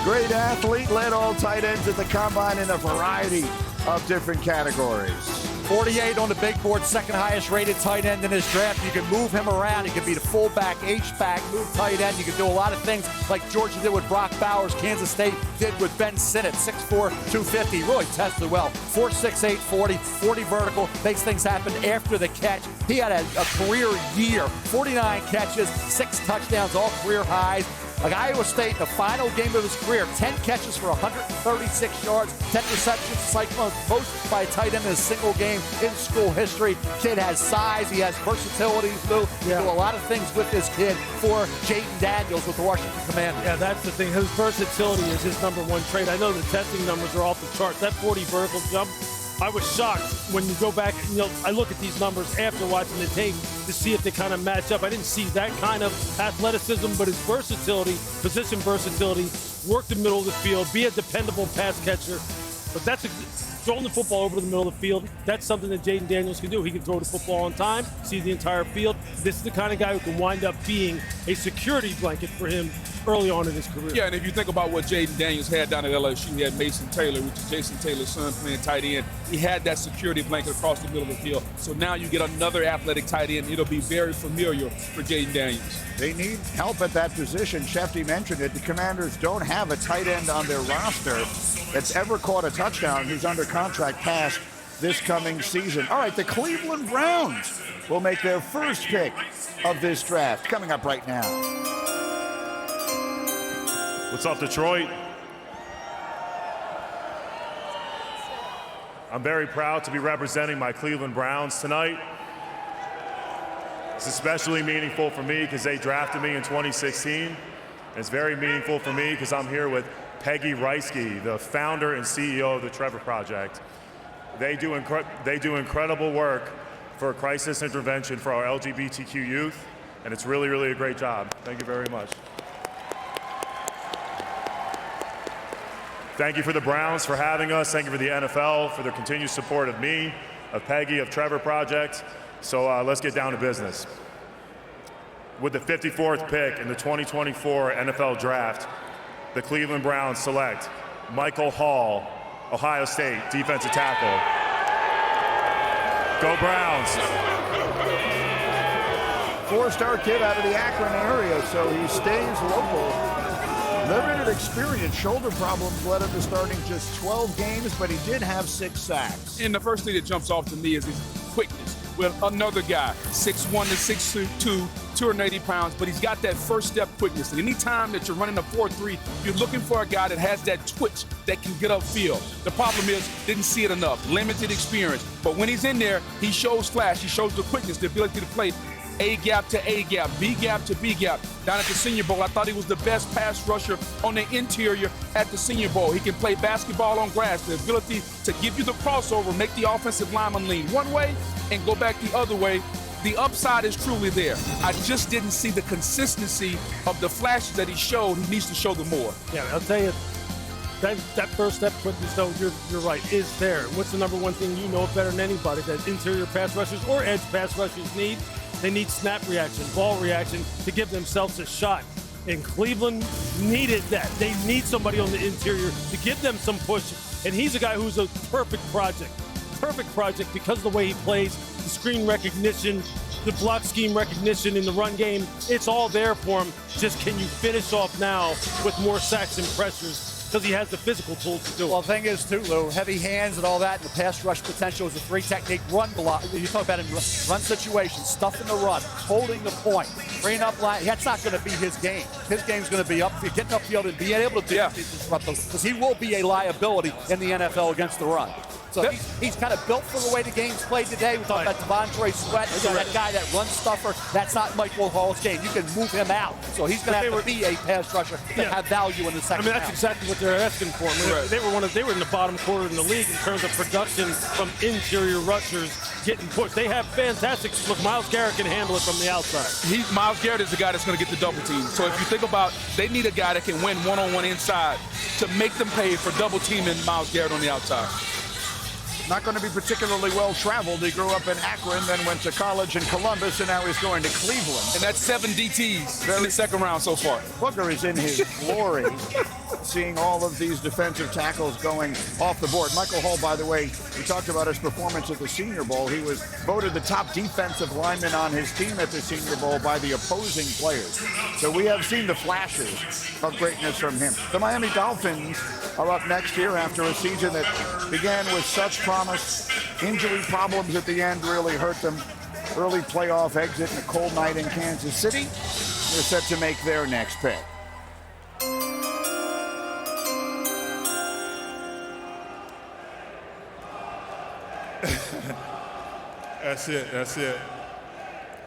Great athlete, led all tight ends at the Combine in a variety of different categories. 48 on the big board, second highest rated tight end in this draft. You can move him around. He can be the fullback, H-back, move tight end. You can do a lot of things like Georgia did with Brock Bowers, Kansas State did with Ben Sinnott, 6'4", 250. He really tested well. 4'6", 40, 40 vertical, makes things happen after the catch. He had a career year, 49 catches, 6 touchdowns, all career highs. Like Iowa State, the final game of his career, 10 catches for 136 yards, 10 receptions, Cyclones most by a tight end in a single game in school history. Kid has size, he has versatility, do a lot of things with this kid for Jaden Daniels with the Washington Commanders. Yeah, that's the thing. His versatility is his #1 trait. I know the testing numbers are off the charts. That 40 vertical jump, I was shocked when you go back, I look at these numbers after watching the tape to see if they kind of match up. I didn't see that kind of athleticism, but his versatility, position versatility, work the middle of the field, be a dependable pass catcher. But that's throwing the football over the middle of the field. That's something that Jaden Daniels can do. He can throw the football on time, see the entire field. This is the kind of guy who can wind up being a security blanket for him early on in his career. Yeah, and if you think about what Jaden Daniels had down at LSU, he had Mason Taylor, which is Jason Taylor's son, playing tight end. He had that security blanket across the middle of the field. So now you get another athletic tight end. It'll be very familiar for Jaden Daniels. They need help at that position. Shefty mentioned it. The Commanders don't have a tight end on their roster that's ever caught a touchdown who's under contract past this coming season. All right, the Cleveland Browns will make their first pick of this draft. Coming up right now. What's up, Detroit? I'm very proud to be representing my Cleveland Browns tonight. It's especially meaningful for me because they drafted me in 2016. And it's very meaningful for me because I'm here with Peggy Reisky, the founder and CEO of the Trevor Project. They do incredible work for crisis intervention for our LGBTQ youth, and it's really, really a great job. Thank you very much. Thank you for the Browns for having us. Thank you for the NFL for their continued support of me, of Peggy, of Trevor Project. So let's get down to business. With the 54th pick in the 2024 NFL Draft, the Cleveland Browns select Michael Hall, Ohio State defensive tackle. Go Browns. Four-star kid out of the Akron area, so he stays local. Limited experience, shoulder problems led him to starting just 12 games, but he did have 6 sacks. And the first thing that jumps off to me is his quickness. With another guy, 6'1" to 6'2", 280 pounds, but he's got that first step quickness. And anytime that you're running a 4-3, you're looking for a guy that has that twitch that can get upfield. The problem is, didn't see it enough, limited experience. But when he's in there, he shows flash, he shows the quickness, the ability to play A-gap to A-gap, B-gap to B-gap. Down at the Senior Bowl, I thought he was the best pass rusher on the interior at the Senior Bowl. He can play basketball on grass, the ability to give you the crossover, make the offensive lineman lean one way and go back the other way. The upside is truly there. I just didn't see the consistency of the flashes that he showed. He needs to show them more. Yeah, I'll tell you, that first step quickness, though, you're right, is there. What's the number one thing you know better than anybody that interior pass rushers or edge pass rushers need? They need snap reaction, ball reaction to give themselves a shot. And Cleveland needed that. They need somebody on the interior to give them some push. And he's a guy who's a perfect project. Perfect project because of the way he plays, the screen recognition, the block scheme recognition in the run game. It's all there for him. Just can you finish off now with more sacks and pressures? Because he has the physical tools to do it. Well, the thing is, too, Lou, heavy hands and all that, and the pass rush potential is a 3-technique run block. You talk about in run situations, stuff in the run, holding the point, bringing up line. That's not going to be his game. His game's going to be getting upfield and being able to disrupt those, because he will be a liability in the NFL against the run. So he's kind of built for the way the game's played today. We talk about Devontae Sweat, that guy, that run stuffer. That's not Michael Hall's game. You can move him out. So he's going to have to be a pass rusher to have value in the second that's exactly what they're asking for. They were in the bottom quarter in the league in terms of production from interior rushers getting pushed. They have fantastic. Look, Myles Garrett can handle it from the outside. Myles Garrett is the guy that's going to get the double team. So if you think about, they need a guy that can win one-on-one inside to make them pay for double teaming Myles Garrett on the outside. Not going to be particularly well-traveled. He grew up in Akron, then went to college in Columbus, and now he's going to Cleveland. And that's 7 DTs in the second round so far. Booker is in his glory, seeing all of these defensive tackles going off the board. Michael Hall, by the way, we talked about his performance at the Senior Bowl. He was voted the top defensive lineman on his team at the Senior Bowl by the opposing players. So we have seen the flashes of greatness from him. The Miami Dolphins are up next year after a season that began with such promise. Injury problems at the end really hurt them. Early playoff exit and a cold night in Kansas City. They're set to make their next pick. That's it.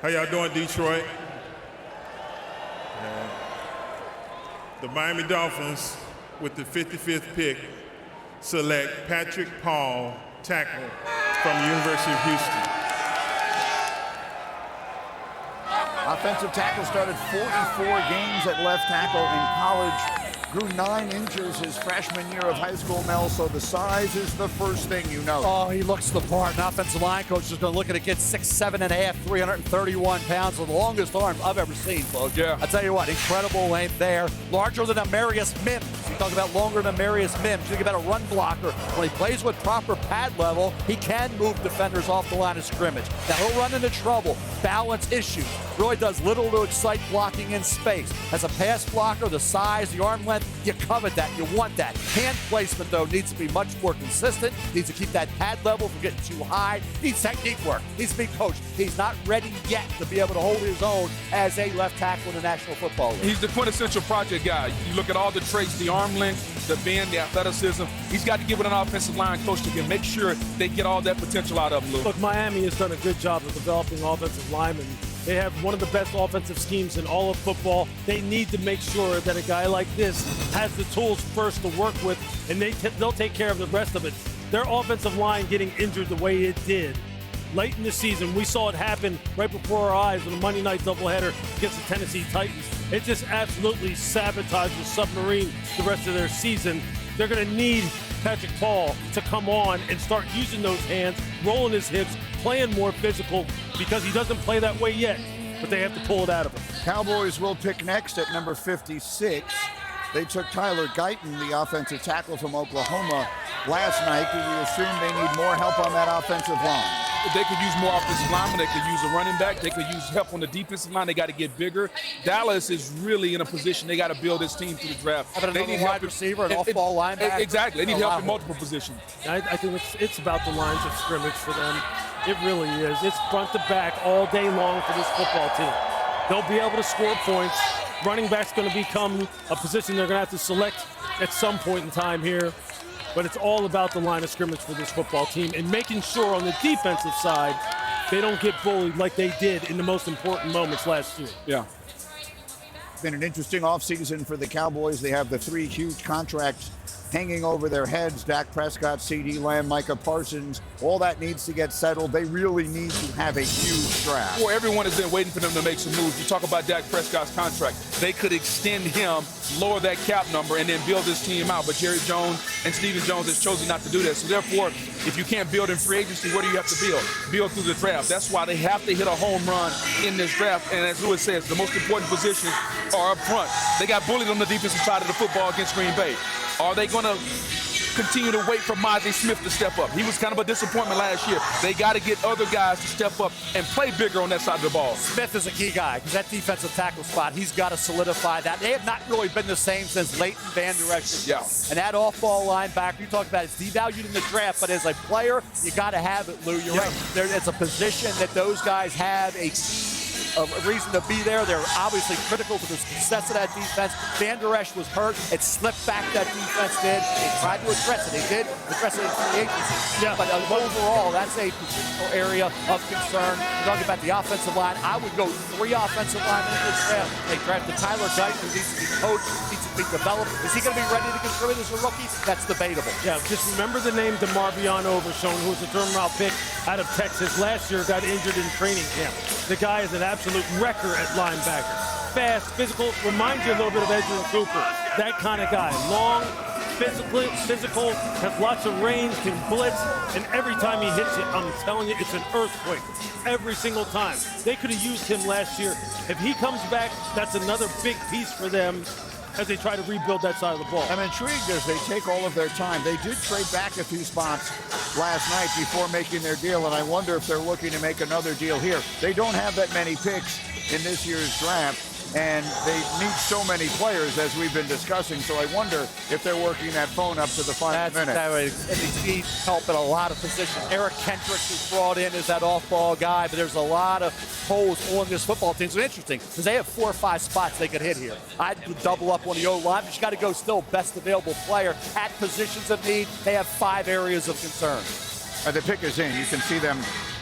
How y'all doing, Detroit? The Miami Dolphins, with the 55th pick, select Patrick Paul, tackle from the University of Houston. Offensive tackle started 44 games at left tackle in college. Grew 9 inches his freshman year of high school, Mel, so the size is the first thing you know. Oh, he looks the part. An offensive line coach is going to look at a kid 6'7.5", 331 pounds, the longest arm I've ever seen, folks. Yeah. I tell you what, incredible length there. Larger than Amarius Mims. You talk about longer than Amarius Mims. You think about a run blocker. When he plays with proper pad level, he can move defenders off the line of scrimmage. Now, he'll run into trouble, balance issues. Really does little to excite blocking in space. As a pass blocker, the size, the arm length, you covet that. You want that. Hand placement, though, needs to be much more consistent. Needs to keep that pad level from getting too high. Needs technique work. Needs to be coached. He's not ready yet to be able to hold his own as a left tackle in the National Football League. He's the quintessential project guy. You look at all the traits, the arm length, the bend, the athleticism. He's got to get with an offensive line coach to make sure they get all that potential out of him, Lou. Look, Miami has done a good job of developing offensive linemen. They have one of the best offensive schemes in all of football. They need to make sure that a guy like this has the tools first to work with, and they'll take care of the rest of it. Their offensive line getting injured the way it did late in the season, we saw it happen right before our eyes in a Monday night doubleheader against the Tennessee Titans. It just absolutely sabotaged the Submarine the rest of their season. They're going to need Patrick Paul to come on and start using those hands, rolling his hips, playing more physical, because he doesn't play that way yet, but they have to pull it out of him. Cowboys will pick next at number 56. They took Tyler Guyton, the offensive tackle from Oklahoma, last night. Do we assume they need more help on that offensive line? They could use more offensive linemen. They could use a running back. They could use help on the defensive line. They got to get bigger. Dallas is really in a position. They got to build this team through the draft. How about they another need wide receiver, an off-ball linebacker? Exactly. They need help in multiple positions. I think it's about the lines of scrimmage for them. It really is. It's front to back all day long for this football team. They'll be able to score points. Running back's going to become a position they're going to have to select at some point in time here. But it's all about the line of scrimmage for this football team and making sure on the defensive side they don't get bullied like they did in the most important moments last year. Yeah. Been an interesting offseason for the Cowboys. They have the 3 huge contracts hanging over their heads. Dak Prescott, CeeDee Lamb, Micah Parsons. All that needs to get settled. They really need to have a huge draft. Well, everyone has been waiting for them to make some moves. You talk about Dak Prescott's contract. They could extend him, lower that cap number, and then build this team out. But Jerry Jones and Stephen Jones has chosen not to do that. So therefore, if you can't build in free agency, what do you have to build? Build through the draft. That's why they have to hit a home run in this draft. And as Lewis says, the most important positions are up front. They got bullied on the defensive side of the football against Green Bay. Are they going to continue to wait for Mozzie Smith to step up? He was kind of a disappointment last year. They got to get other guys to step up and play bigger on that side of the ball. Smith is a key guy because that defensive tackle spot, he's got to solidify that. They have not really been the same since Leighton Van Der Esch. Yeah. And that off-ball linebacker, you talked about it's devalued in the draft, but as a player, you got to have it, Lou. You're right. It's a position that those guys have a reason to be there. They're obviously critical to the success of that defense. Van Der Esch was hurt. It slipped back, that defense did. They tried to address it. They did address it in free agency. Yeah. But overall, that's a positional area of concern. You're talking about the offensive line. I would go 3 offensive linemen in this draft. They drafted Tyler Guyton, who needs to be coached, needs to be developed. Is he going to be ready to contribute as a rookie? That's debatable. Yeah, just remember the name DeMarvion Overshown, who was a third-round pick out of Texas last year, got injured in training camp. The guy is an absolute wrecker at linebacker. Fast, physical, reminds you a little bit of Edgerrin Cooper. That kind of guy. Long, physical, has lots of range, can blitz, and every time he hits you, I'm telling you, it's an earthquake. Every single time. They could have used him last year. If he comes back, that's another big piece for them as they try to rebuild that side of the ball. I'm intrigued as they take all of their time. They did trade back a few spots last night before making their deal, and I wonder if they're looking to make another deal here. They don't have that many picks in this year's draft, and they need so many players, as we've been discussing, so I wonder if they're working that phone up to the final minute. And they need help in a lot of positions. Eric Kendricks is brought in as that off-ball guy, but there's a lot of holes on this football team. So interesting, because they have 4 or 5 spots they could hit here. I'd double up on the O-line, but you got to go still best available player at positions of need. They have 5 areas of concern. The pick is in. You can see them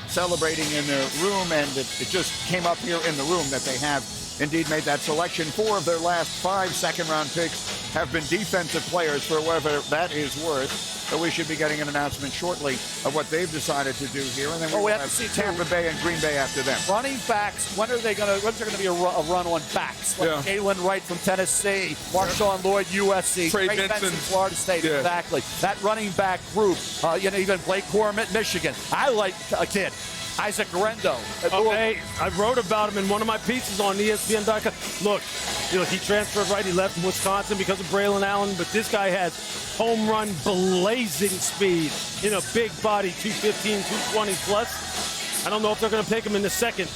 celebrating in their room, and it just came up here in the room that they have indeed made that selection. 4 of their last 5 second-round picks have been defensive players, for whatever that is worth. But we should be getting an announcement shortly of what they've decided to do here. And then we we'll have have to see Tampa Bay and Green Bay after them. Running backs, when's there going to be a run on backs? Like Galen Wright from Tennessee, Marshawn Lloyd, USC, Trey Benson, Florida State, Yeah. exactly. That running back group, even Blake Corum at Michigan. I like a kid. Isaac Guerendo. Okay, I wrote about him in one of my pieces on ESPN.com. Look, he transferred right. He left Wisconsin because of Braylon Allen, but this guy has home run blazing speed in a big body, 215, 220 plus. I don't know if they're going to pick him in the second.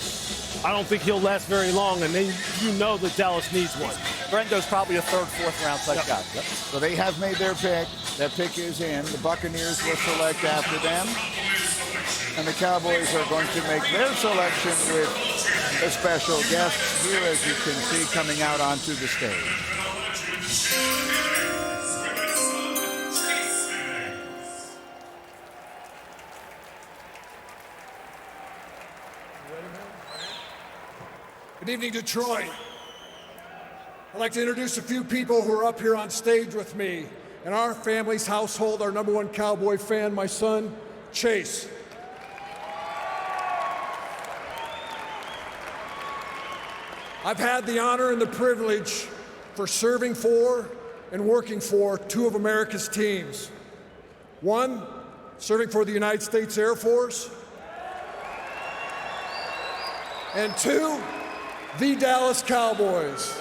I don't think he'll last very long, and then that Dallas needs one. Guerendo's probably a third, fourth round type guy. Yep. So they have made their pick. That pick is in. The Buccaneers will select after them. And the Cowboys are going to make their selection with a special guest here, as you can see, coming out onto the stage. Good evening, Detroit. I'd like to introduce a few people who are up here on stage with me. In our family's household, our #1 Cowboy fan, my son, Chase. I've had the honor and the privilege for serving for and working for two of America's teams. One, serving for the United States Air Force. And two, the Dallas Cowboys.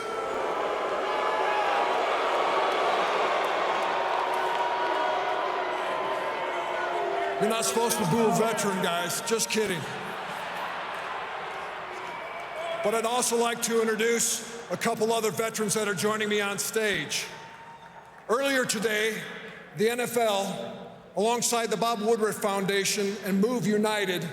You're not supposed to boo a veteran, guys. Just kidding. But I'd also like to introduce a couple other veterans that are joining me on stage. Earlier today, the NFL, alongside the Bob Woodward Foundation and Move United,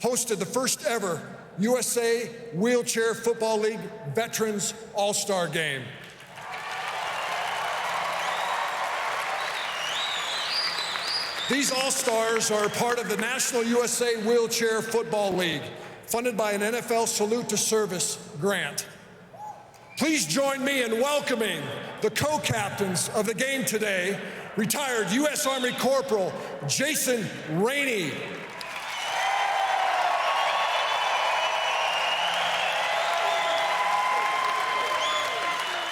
hosted the first ever USA Wheelchair Football League Veterans All-Star Game. These All-Stars are part of the National USA Wheelchair Football League, funded by an NFL Salute to Service grant. Please join me in welcoming the co-captains of the game today, retired U.S. Army Corporal Jason Rainey.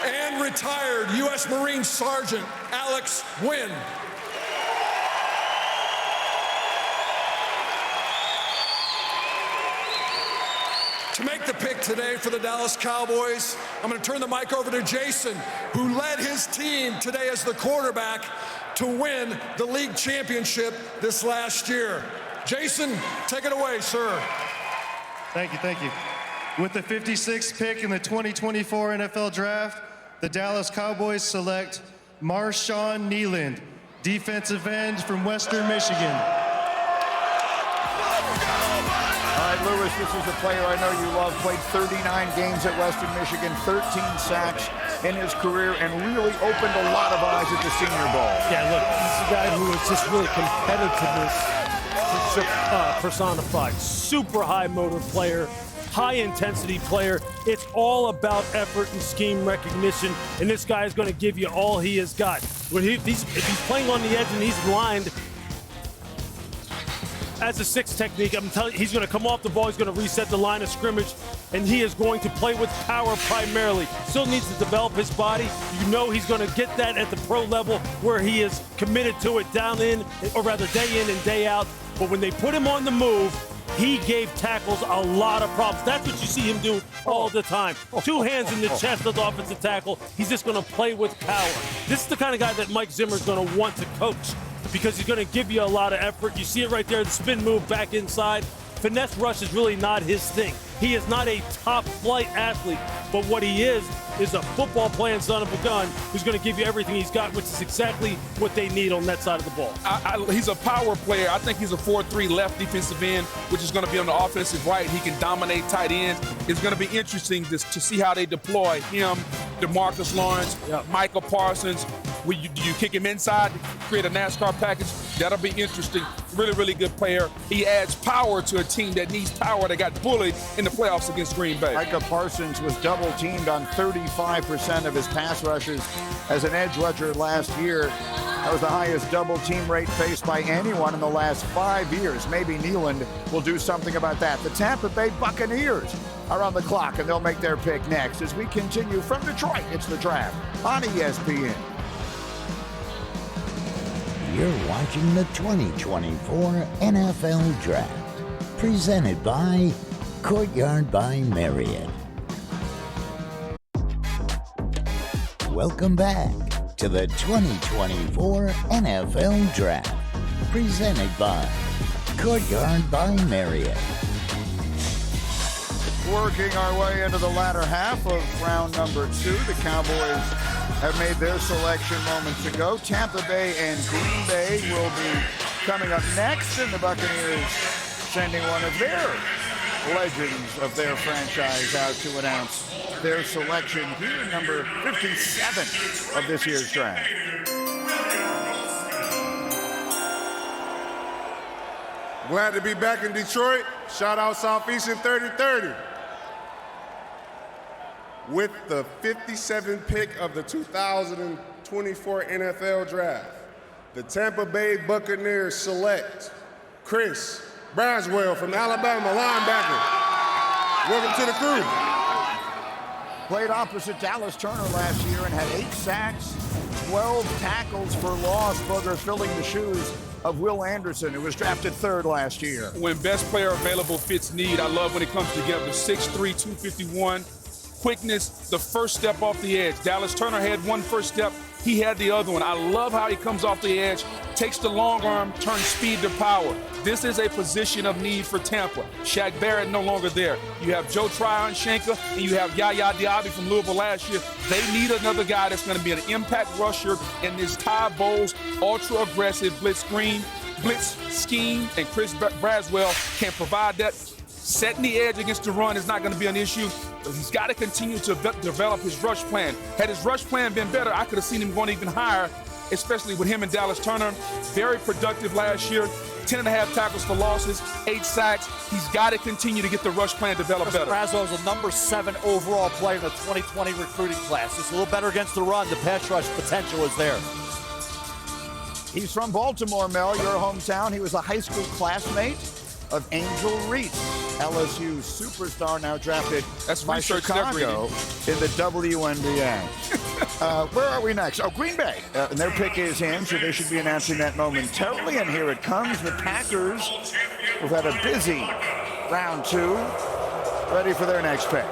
And retired U.S. Marine Sergeant Alex Wynn. To make the pick today for the Dallas Cowboys, I'm going to turn the mic over to Jason, who led his team today as the quarterback to win the league championship this last year. Jason, take it away, sir. Thank you. With the 56th pick in the 2024 NFL Draft, the Dallas Cowboys select Marshawn Kneeland, defensive end from Western Michigan. Lewis, this is a player I know you love, played 39 games at Western Michigan, 13 sacks in his career, and really opened a lot of eyes at the Senior Bowl. Yeah, look, he's a guy who is just really competitiveness personified. Super high motor player, high intensity player. It's all about effort and scheme recognition, and this guy is going to give you all he has got. If he's playing on the edge and he's lined as a six technique, I'm telling you, he's going to come off the ball, he's going to reset the line of scrimmage, and he is going to play with power primarily. Still needs to develop his body. You know he's going to get that at the pro level where he is committed to it day in and day out. But when they put him on the move, he gave tackles a lot of problems. That's what you see him do all the time. Two hands in the chest of the offensive tackle. He's just going to play with power. This is the kind of guy that Mike Zimmer is going to want to coach, because he's going to give you a lot of effort. You see it right there, the spin move back inside. Finesse rush is really not his thing. He is not a top-flight athlete, but what he is a football-playing son of a gun who's going to give you everything he's got, which is exactly what they need on that side of the ball. He's a power player. I think he's a 4-3 left defensive end, which is going to be on the offensive right. He can dominate tight ends. It's going to be interesting to see how they deploy him, DeMarcus Lawrence, Michael Parsons. Do you kick him inside, create a NASCAR package? That'll be interesting. Really, really good player. He adds power to a team that needs power, that got bullied in the playoffs against Green Bay. Micah Parsons was double-teamed on 35% of his pass rushes as an edge rusher last year. That was the highest double team rate faced by anyone in the last 5 years. Maybe Neyland will do something about that. The Tampa Bay Buccaneers are on the clock, and they'll make their pick next. As we continue from Detroit, it's the draft on ESPN. You're watching the 2024 NFL Draft, presented by Courtyard by Marriott. Welcome back to the 2024 NFL Draft, presented by Courtyard by Marriott. Working our way into the latter half of round number 2. The Cowboys have made their selection moments ago. Tampa Bay and Green Bay will be coming up next, and the Buccaneers sending one of their legends of their franchise out to announce their selection here, number 57 of this year's draft. Glad to be back in Detroit. Shout out Southeastern 3030. With the 57th pick of the 2024 NFL Draft, the Tampa Bay Buccaneers select Chris Braswell from Alabama, linebacker. Welcome to the crew. Played opposite Dallas Turner last year and had 8 sacks, 12 tackles for loss. Booger filling the shoes of Will Anderson, who was drafted 3rd last year. When best player available fits need, I love when it comes together. 6'3", 251. Quickness, the first step off the edge. Dallas Turner had one first step. He had the other one. I love how he comes off the edge, takes the long arm, turns speed to power. This is a position of need for Tampa. Shaq Barrett no longer there. You have Joe Tryon-Shanker, and you have Yaya Diaby from Louisville last year. They need another guy that's going to be an impact rusher in this Ty Bowles ultra-aggressive blitz scheme, and Chris Braswell can provide that. Setting the edge against the run is not going to be an issue. He's got to continue to develop his rush plan. Had his rush plan been better, I could have seen him going even higher, especially with him and Dallas Turner. Very productive last year. 10.5 tackles for losses, 8 sacks. He's got to continue to get the rush plan developed better. Braswell is a number 7 overall player in the 2020 recruiting class. Just a little better against the run. The pass rush potential is there. He's from Baltimore, Mel, your hometown. He was a high school classmate of Angel Reese, LSU superstar, now drafted by Chicago in the WNBA. Where are we next? Oh, Green Bay. And their pick is in, so they should be announcing that momentarily. And here it comes. The Packers, who've had a busy round 2, ready for their next pick.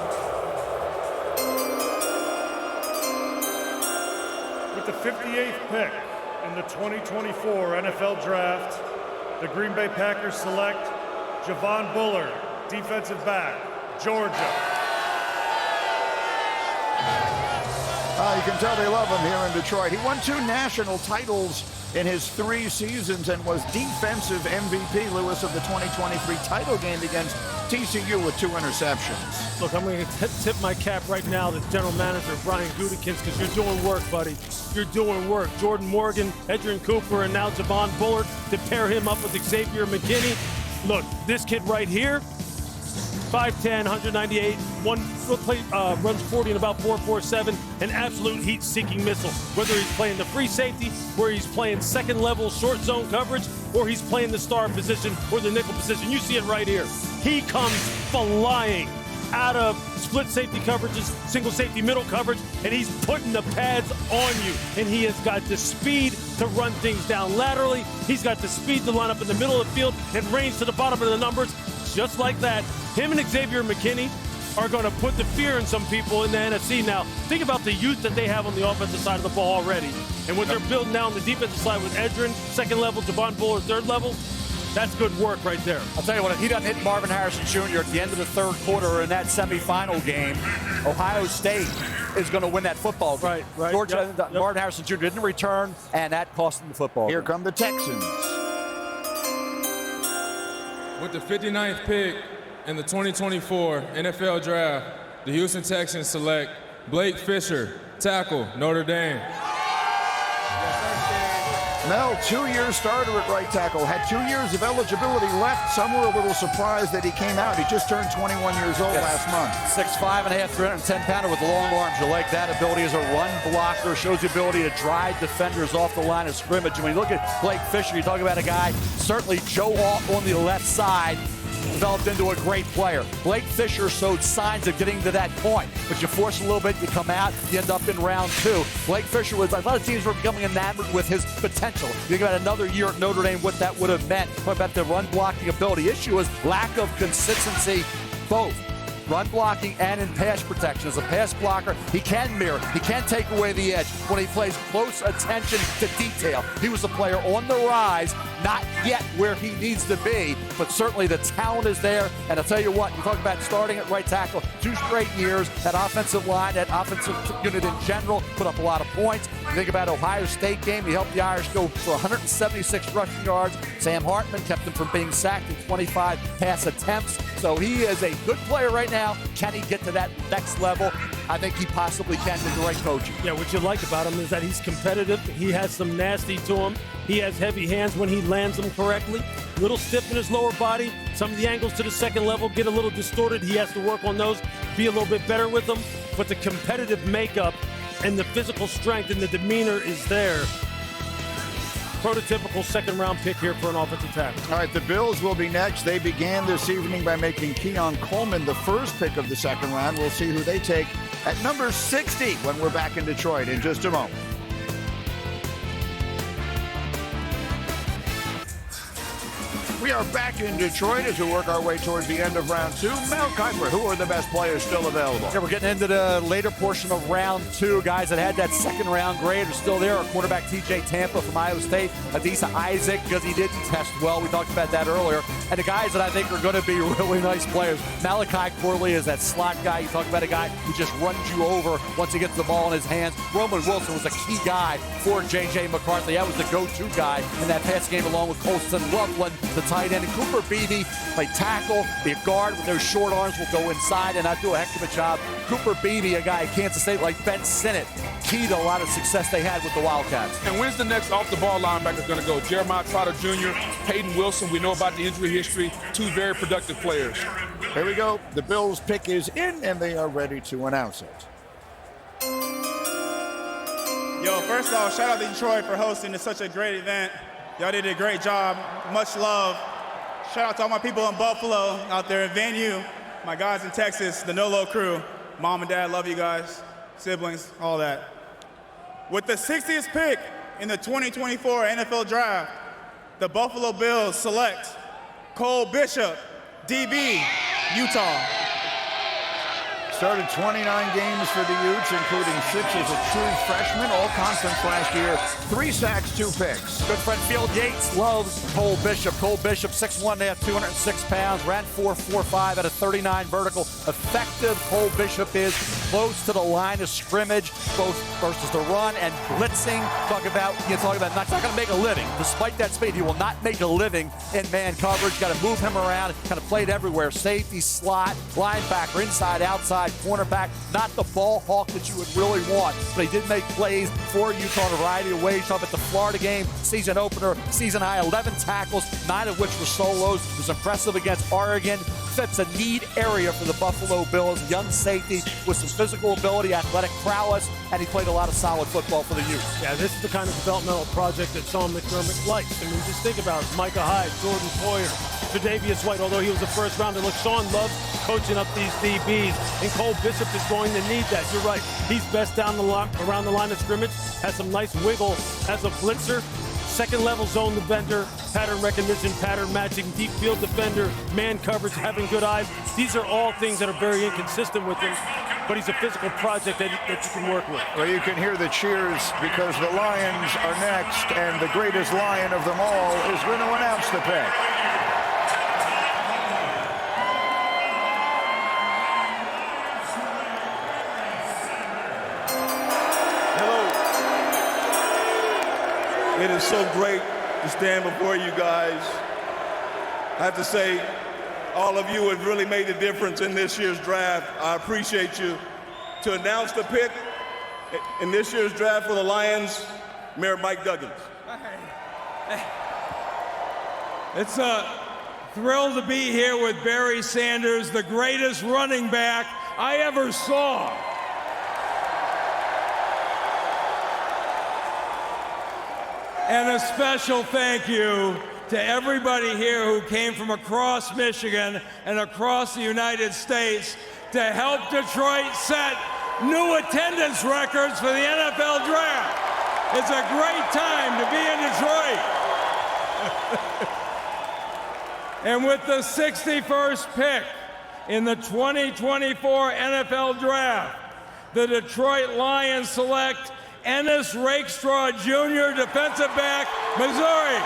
With the 58th pick in the 2024 NFL Draft, the Green Bay Packers select Javon Bullard, defensive back, Georgia. You can tell they love him here in Detroit. He won 2 national titles in his 3 seasons and was defensive MVP, Lewis, of the 2023 title game against TCU with 2 interceptions. Look, I'm going to tip my cap right now to General Manager Brian Gutekunst, because you're doing work, buddy. You're doing work. Jordan Morgan, Edgerrin Cooper, and now Javon Bullard to pair him up with Xavier McKinney. Look, this kid right here, 5'10", 198, runs 40 in about 4.47, an absolute heat-seeking missile. Whether he's playing the free safety, where he's playing second-level short zone coverage, or he's playing the star position or the nickel position. You see it right here. He comes flying out of split safety coverages, single safety middle coverage, and he's putting the pads on you. And he has got the speed to run things down laterally. He's got the speed to line up in the middle of the field and range to the bottom of the numbers. Just like that, him and Xavier McKinney are going to put the fear in some people in the NFC now. Think about the youth that they have on the offensive side of the ball already. And what they're building now on the defensive side with Edgerrin, second level, Javon Bullard, third level, that's good work right there. I'll tell you what, if he doesn't hit Marvin Harrison Jr. at the end of the 3rd quarter in that semifinal game, Ohio State is going to win that football game. Right. Georgia, Marvin Harrison Jr. didn't return, and that cost him the football game. Here come the Texans. With the 59th pick in the 2024 NFL Draft, the Houston Texans select Blake Fisher, tackle, Notre Dame. Mel, 2-year starter at right tackle, had 2 years of eligibility left. Some were a little surprised that he came out. He just turned 21 years old last month. 6'5.5", 310-pounder with long arms. You like that ability as a run blocker. Shows the ability to drive defenders off the line of scrimmage. And when you look at Blake Fisher, you talk about a guy, certainly Joe Alt on the left side, developed into a great player. Blake Fisher showed signs of getting to that point, but you force a little bit, you come out, you end up in round 2. Blake Fisher was, a lot of teams were becoming enamored with his potential. You think about another year at Notre Dame, what that would have meant. What about the run blocking ability? Issue is lack of consistency, both run blocking and in pass protection. As a pass blocker, he can mirror, he can take away the edge when he plays close attention to detail. He was a player on the rise, not yet where he needs to be, but certainly the talent is there. And I'll tell you what, you talk about starting at right tackle, 2 straight years, that offensive line, that offensive unit in general, put up a lot of points. You think about Ohio State game, he helped the Irish go for 176 rushing yards. Sam Hartman kept him from being sacked in 25 pass attempts. So he is a good player right now. Can he get to that next level? I think he possibly can with the right coaching. Yeah, what you like about him is that he's competitive. He has some nasty to him. He has heavy hands when he lands them correctly. A little stiff in his lower body. Some of the angles to the second level get a little distorted. He has to work on those, be a little bit better with them. But the competitive makeup and the physical strength and the demeanor is there. Prototypical second-round pick here for an offensive tackle. All right, the Bills will be next. They began this evening by making Keon Coleman the first pick of the second round. We'll see who they take at number 60 when we're back in Detroit in just a moment. We are back in Detroit as we work our way towards the end of round 2. Mel Kiper, who are the best players still available? Yeah, we're getting into the later portion of round 2. Guys that had that second round grade are still there. Our quarterback TJ Tampa from Iowa State, Adisa Isaac, because he didn't test well. We talked about that earlier. And the guys that I think are going to be really nice players. Malachi Corley is that slot guy. You talk about a guy who just runs you over once he gets the ball in his hands. Roman Wilson was a key guy for J.J. McCarthy. That was the go-to guy in that pass game along with Colston Loveland, the tight end. And Cooper Beebe play tackle, be a guard with those short arms, will go inside and not do a heck of a job. Cooper Beebe, a guy at Kansas State like Ben Sinnott, key to a lot of success they had with the Wildcats. And when's the next off-the-ball linebacker going to go? Jeremiah Trotter Jr., Peyton Wilson. We know about the injury history. 2 very productive players. Here we go. The Bills' pick is in, and they are ready to announce it. Yo, first off, shout out to Detroit for hosting such a great event. Y'all did a great job. Much love. Shout out to all my people in Buffalo, out there in Venue, my guys in Texas, the Nolo crew. Mom and Dad, love you guys. Siblings, all that. With the 60th pick in the 2024 NFL Draft, the Buffalo Bills select Cole Bishop, DB, Utah. Started 29 games for the Utes, including 6 as a true freshman, all conference last year. 3 sacks, 2 picks. Good friend Field Yates loves Cole Bishop. Cole Bishop, 6'1", 206 pounds, ran 4.45 at a 39 vertical. Effective Cole Bishop is close to the line of scrimmage, both versus the run and blitzing. Talk about not going to make a living. Despite that speed, he will not make a living in man coverage. Got to move him around, kind of played everywhere. Safety, slot, linebacker, inside, outside, cornerback. Not the ball hawk that you would really want, but he did make plays for Utah in a variety of ways. Talk about the Florida game, season opener, season high, 11 tackles, 9 of which were solos. It was impressive against Oregon. Fits a need area for the Buffalo Bills. Young safety with some physical ability, athletic prowess, and he played a lot of solid football for the youth. Yeah, this is the kind of developmental project that Sean McDermott likes. I mean, just think about it. Micah Hyde, Jordan Poyer, Tre'Davious White, although he was a first rounder. Look, Sean loves coaching up these DBs, and Cole Bishop is going to need that. You're right. He's best down the line, around the line of scrimmage, has some nice wiggle as a blitzer. Second level zone defender, pattern recognition, pattern matching, deep field defender, man coverage, having good eyes. These are all things that are very inconsistent with him, but he's a physical project that you can work with. Well, you can hear the cheers because the Lions are next, and the greatest Lion of them all is going to announce the pick. It is so great to stand before you guys. I have to say, all of you have really made a difference in this year's draft. I appreciate you. To announce the pick in this year's draft for the Lions, Mayor Mike Duggins. It's a thrill to be here with Barry Sanders, the greatest running back I ever saw. And a special thank you to everybody here who came from across Michigan and across the United States to help Detroit set new attendance records for the NFL Draft. It's a great time to be in Detroit. And with the 61st pick in the 2024 NFL Draft, the Detroit Lions select Ennis Rakestraw Jr., defensive back, Missouri.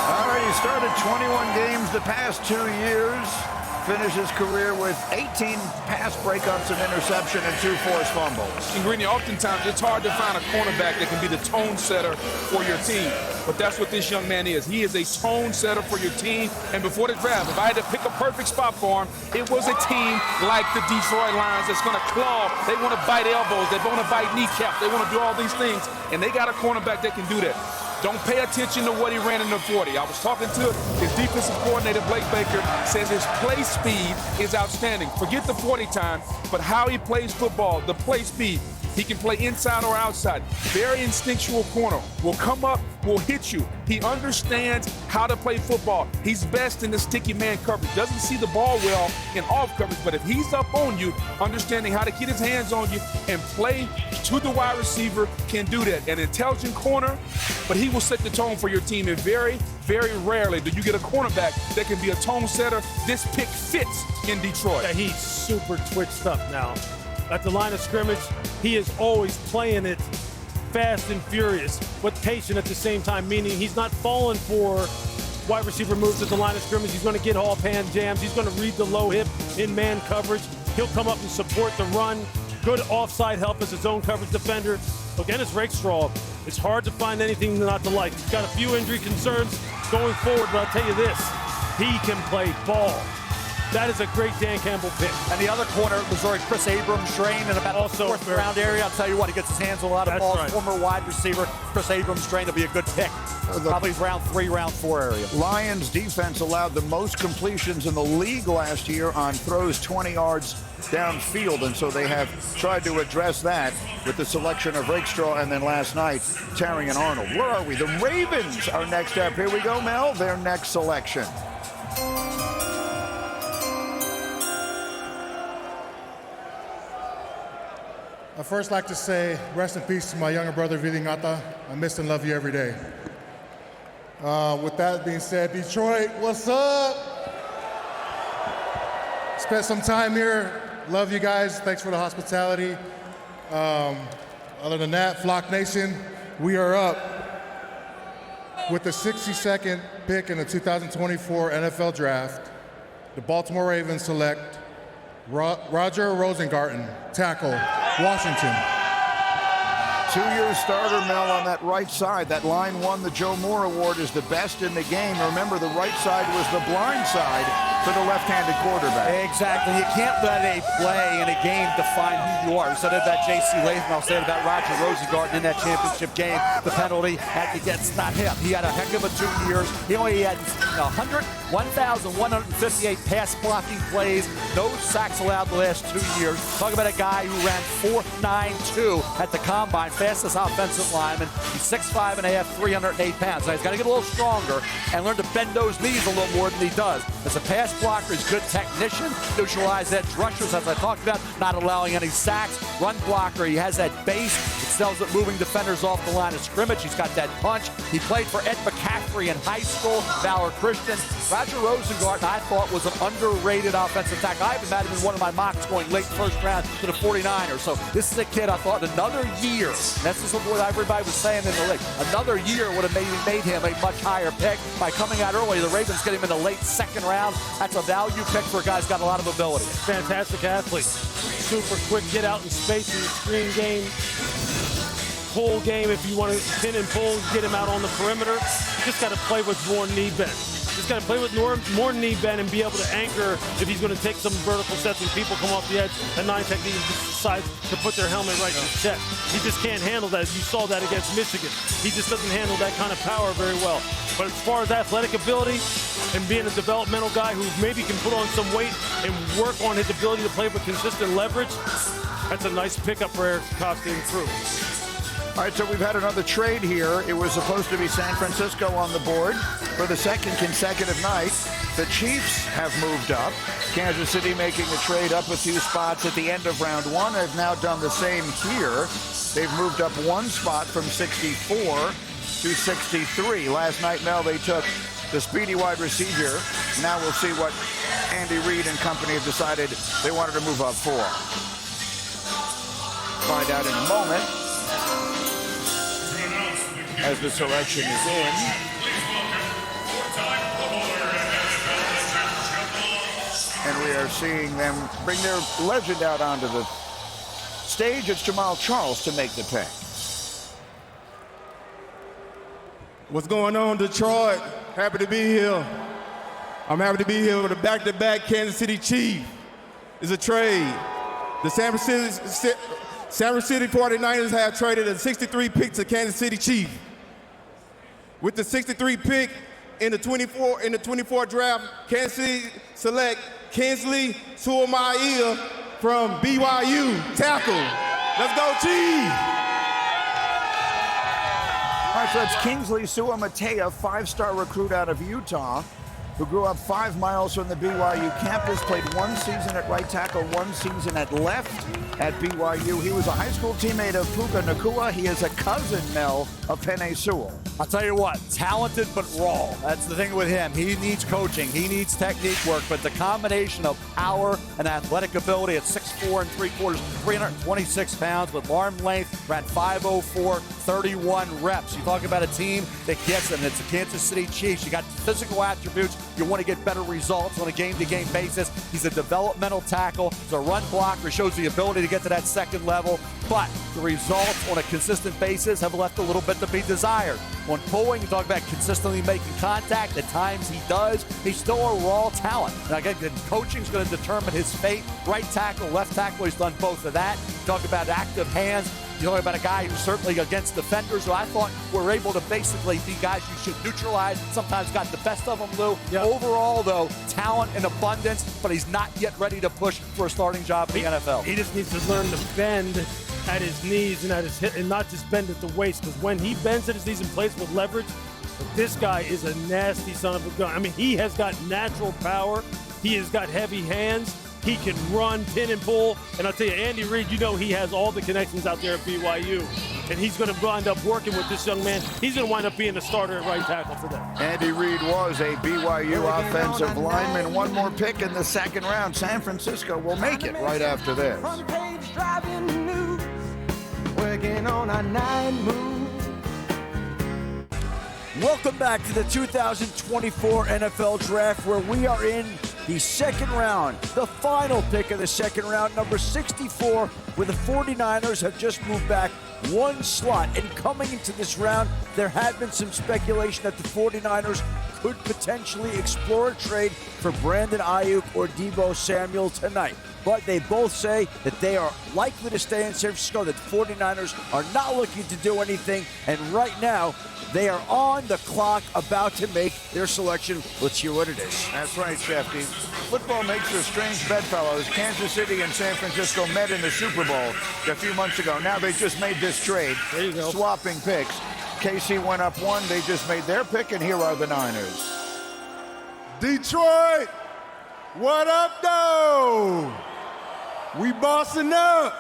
All right, he started 21 games the past 2 years. Finished his career with 18 pass breakups, an interception, and 2 forced fumbles. And Greeny, oftentimes it's hard to find a cornerback that can be the tone setter for your team. But that's what this young man is. He is a tone setter for your team. And before the draft, if I had to pick a perfect spot for him, it was a team like the Detroit Lions that's going to claw. They want to bite elbows. They want to bite kneecaps. They want to do all these things. And they got a cornerback that can do that. Don't pay attention to what he ran in the 40. I was talking to his defensive coordinator, Blake Baker, says his play speed is outstanding. Forget the 40 time, but how he plays football, the play speed. He can play inside or outside. Very instinctual corner. Will come up, will hit you. He understands how to play football. He's best in the sticky man coverage. Doesn't see the ball well in off coverage, but if he's up on you, understanding how to get his hands on you and play to the wide receiver, can do that. An intelligent corner, but he will set the tone for your team. And very, very rarely do you get a cornerback that can be a tone setter. This pick fits in Detroit. Yeah, he's super twitched up now. At the line of scrimmage, he is always playing it fast and furious, but patient at the same time, meaning he's not falling for wide receiver moves at the line of scrimmage. He's going to get all-pan jams. He's going to read the low hip in man coverage. He'll come up and support the run. Good offside help as a zone coverage defender. Look, Ennis Rakestraw, it's hard to find anything not to like. He's got a few injury concerns going forward, but I'll tell you this, he can play ball. That is a great Dan Campbell pick. And the other corner, Missouri, Chris Abrams, trained in about also the fourth-round area. I'll tell you what, he gets his hands on a lot of balls. Right. Former wide receiver, Chris Abrams, trained to be a good pick. Probably round 3, round 4 area. Lions defense allowed the most completions in the league last year on throws 20 yards downfield, and so they have tried to address that with the selection of Rakestraw and then last night, Terrion Arnold. Where are we? The Ravens are next up. Here we go, Mel, their next selection. I'd first like to say rest in peace to my younger brother, Vili Ngata. I miss and love you every day. With that being said, Detroit, what's up? Spent some time here. Love you guys. Thanks for the hospitality. Other than that, Flock Nation, we are up with the 62nd pick in the 2024 NFL Draft. The Baltimore Ravens select Roger Rosengarten, tackle, Washington. 2-year starter, Mel, on that right side. That line won the Joe Moore Award as the best in the game. Remember, the right side was the blind side for the left-handed quarterback. Exactly. You can't let a play in a game define who you are. We said it about J.C. Latham. I'll say it about Roger Rosengarten in that championship game. The penalty had to get, not him. He had a heck of a 2 years. He only had 1,158 pass blocking plays. No sacks allowed the last 2 years. Talk about a guy who ran 4.92 at the combine, fastest offensive lineman. He's 6'5.5", 308 pounds. Now he's got to get a little stronger and learn to bend those knees a little more than he does. As a pass blocker, he's a good technician. Neutralize edge rushers, as I talked about, not allowing any sacks. Run blocker, he has that base. Excels at moving defenders off the line of scrimmage. He's got that punch. He played for Ed McCaffrey in high school, Valor Christian. Roger Rosengarten, I thought, was an underrated offensive tackle. I even had him in one of my mocks going late first round to the 49ers. So this is a kid I thought another year, and that's just what everybody was saying in the league, another year would have made him a much higher pick. By coming out early, the Ravens get him in the late second round. That's a value pick for a guy who's got a lot of ability. Fantastic athlete. Super quick, get out in space in the screen game. Pull game, if you want to pin and pull, get him out on the perimeter. Just got to play with more knee bend. Just got to play with more knee bend and be able to anchor if he's going to take some vertical sets when people come off the edge. A 9 technique decides to put their helmet right in his chest. He just can't handle that. You saw that against Michigan. He just doesn't handle that kind of power very well. But as far as athletic ability and being a developmental guy who maybe can put on some weight and work on his ability to play with consistent leverage, that's a nice pickup for Eric Costa and crew. All right, so we've had another trade here. It was supposed to be San Francisco on the board for the second consecutive night. The Chiefs have moved up. Kansas City making a trade up a few spots at the end of round one. They've now done the same here. They've moved up one spot from 64 to 63. Last night, Mel, they took the speedy wide receiver. Now we'll see what Andy Reid and company have decided they wanted to move up for. Find out in a moment as the selection is in. And we are seeing them bring their legend out onto the stage. It's Jamal Charles to make the pick. What's going on, Detroit? Happy to be here. I'm happy to be here with a back-to-back Kansas City Chief. It's a trade. The San Francisco 49ers have traded a 63 pick to Kansas City Chief. With the 63 pick in the 24 draft, Kansas City select Kingsley Suama'ia from BYU, tackle. Let's go, Chief! All right, so that's Kingsley Suama'ia, 5-star recruit out of Utah, who grew up 5 miles from the BYU campus, played 1 season at right tackle, 1 season at left at BYU. He was a high school teammate of Puka Nacua. He is a cousin, Mel, of Penei Sewell. I'll tell you what, talented but raw. That's the thing with him. He needs coaching. He needs technique work, but the combination of power and athletic ability at 6'4" and 3/4, 326 pounds with arm length, ran 5:04, 31 reps. You talk about a team that gets them. It's the Kansas City Chiefs. You got physical attributes. You want to get better results on a game-to-game basis. He's a developmental tackle. He's a run blocker. Shows the ability to get to that second level. But the results on a consistent basis have left a little bit to be desired. On pulling, you talk about consistently making contact. At times he does. He's still a raw talent. And again, the coaching's going to determine his fate. Right tackle, left tackle, he's done both of that. You talk about active hands. You talk about a guy who's certainly against defenders who I thought were able to basically be guys you should neutralize. Sometimes got the best of them, Lou. Yep. Overall, though, talent in abundance, but he's not yet ready to push for a starting job in the NFL. He just needs to learn to bend at his knees and at his hip, and not just bend at the waist. Because when he bends at his knees and plays with leverage, this guy is a nasty son of a gun. I mean, he has got natural power. He has got heavy hands. He can run, pin, and pull. And I'll tell you, Andy Reid, you know he has all the connections out there at BYU. And he's going to wind up working with this young man. He's going to wind up being the starter at right tackle for them. Andy Reid was a BYU offensive lineman. One more pick in the second round. San Francisco will make it right after this. Front page driving the news, working on a night move. Welcome back to the 2024 NFL Draft, where we are in the second round, the final pick of the second round, number 64, where the 49ers have just moved back one slot. And coming into this round, there had been some speculation that the 49ers could potentially explore a trade for Brandon Ayuk or Deebo Samuel tonight. But they both say that they are likely to stay in San Francisco, that the 49ers are not looking to do anything. And right now, they are on the clock, about to make their selection. Let's hear what it is. That's right, Shefty. Football makes for strange bedfellows. Kansas City and San Francisco met in the Super Bowl a few months ago. Now they just made this trade, swapping picks. KC went up one. They just made their pick, and here are the Niners. Detroit, what up, though? We bossing up.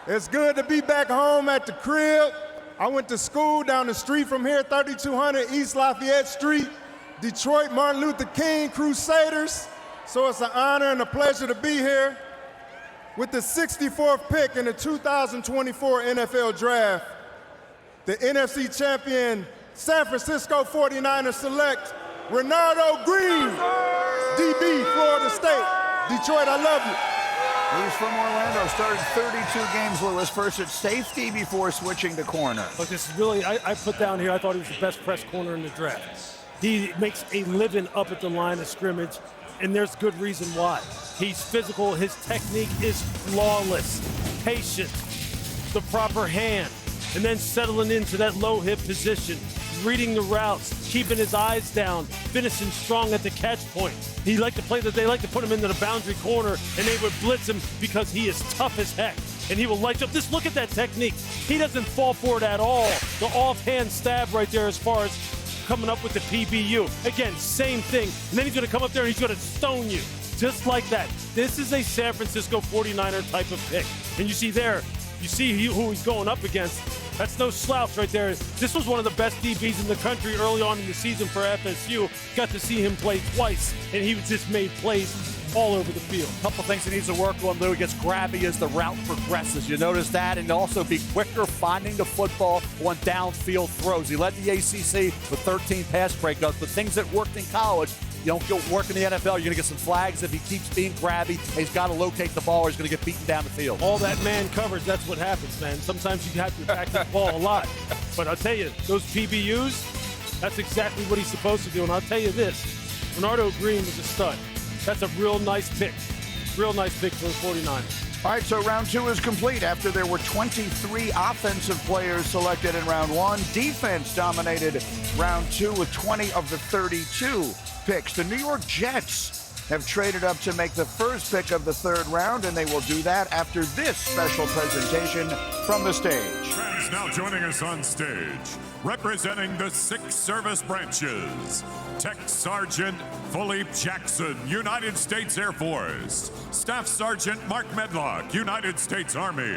It's good to be back home at the crib. I went to school down the street from here, 3200 East Lafayette Street, Detroit, Martin Luther King Crusaders. So it's an honor and a pleasure to be here. With the 64th pick in the 2024 NFL Draft, the NFC champion San Francisco 49ers select Renardo Green, DB, Florida State. Detroit, I love you. He's from Orlando, started 32 games, Lewis, first at safety before switching to corner. Look, this is really, I put down here, I thought he was the best press corner in the draft. He makes a living up at the line of scrimmage, and there's good reason why. He's physical. His technique is flawless. Patient, the proper hand, and then settling into that low hip position, reading the routes, keeping his eyes down, finishing strong at the catch point. They like to put him into the boundary corner, and they would blitz him because he is tough as heck. And he will light up. Just look at that technique. He doesn't fall for it at all. The offhand stab right there as far as coming up with the PBU. Again, same thing. And then he's going to come up there and he's going to stone you. Just like that. This is a San Francisco 49er type of pick. And you see there, you see who he's going up against. That's no slouch right there. This was one of the best DBs in the country early on in the season for FSU. Got to see him play twice, and he just made plays all over the field. A couple things he needs to work on, Lou. He gets grabby as the route progresses. You notice that, and also be quicker finding the football on downfield throws. He led the ACC with 13 pass breakups, but things that worked in college, you don't go work in the NFL, you're going to get some flags if he keeps being grabby. He's got to locate the ball or he's going to get beaten down the field. All that man coverage, that's what happens, man. Sometimes you have to back the ball a lot. But I'll tell you, those PBUs, that's exactly what he's supposed to do. And I'll tell you this, Bernardo Green was a stud. That's a real nice pick. Real nice pick for the 49ers. All right, so round two is complete after there were 23 offensive players selected in round one. Defense dominated round two with 20 of the 32 picks. The New York Jets have traded up to make the first pick of the third round, and they will do that after this special presentation from the stage. Friends, now joining us on stage, representing the 6 service branches, Tech Sergeant Philippe Jackson, United States Air Force. Staff Sergeant Mark Medlock, United States Army.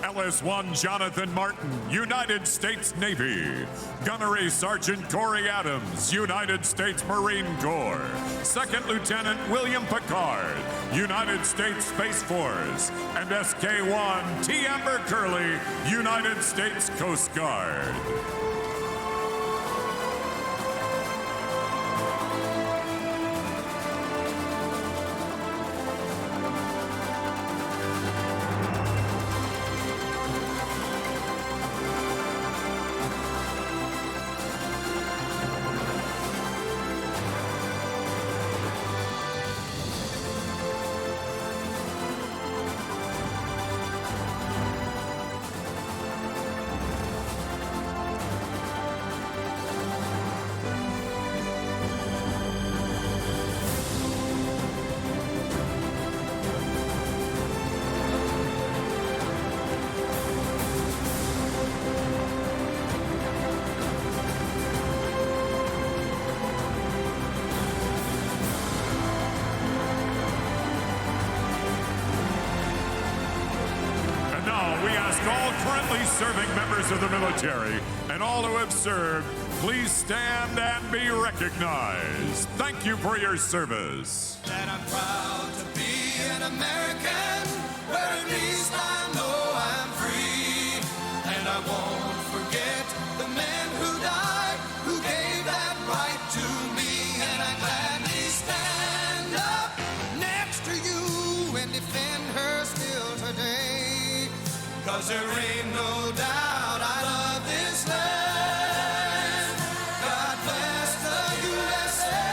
LS1 Jonathan Martin, United States Navy. Gunnery Sergeant Corey Adams, United States Marine Corps. Second Lieutenant William Picard, United States Space Force. And SK1 T. Amber Curley, United States Coast Guard. Serving members of the military and all who have served, please stand and be recognized. Thank you for your service. And I'm proud to be an American, where at least I know I'm free. And I won't forget the men who died, who gave that right to me. And I gladly stand up next to you and defend her still today. 'Cause there ain't no doubt I love this land. God bless the USA.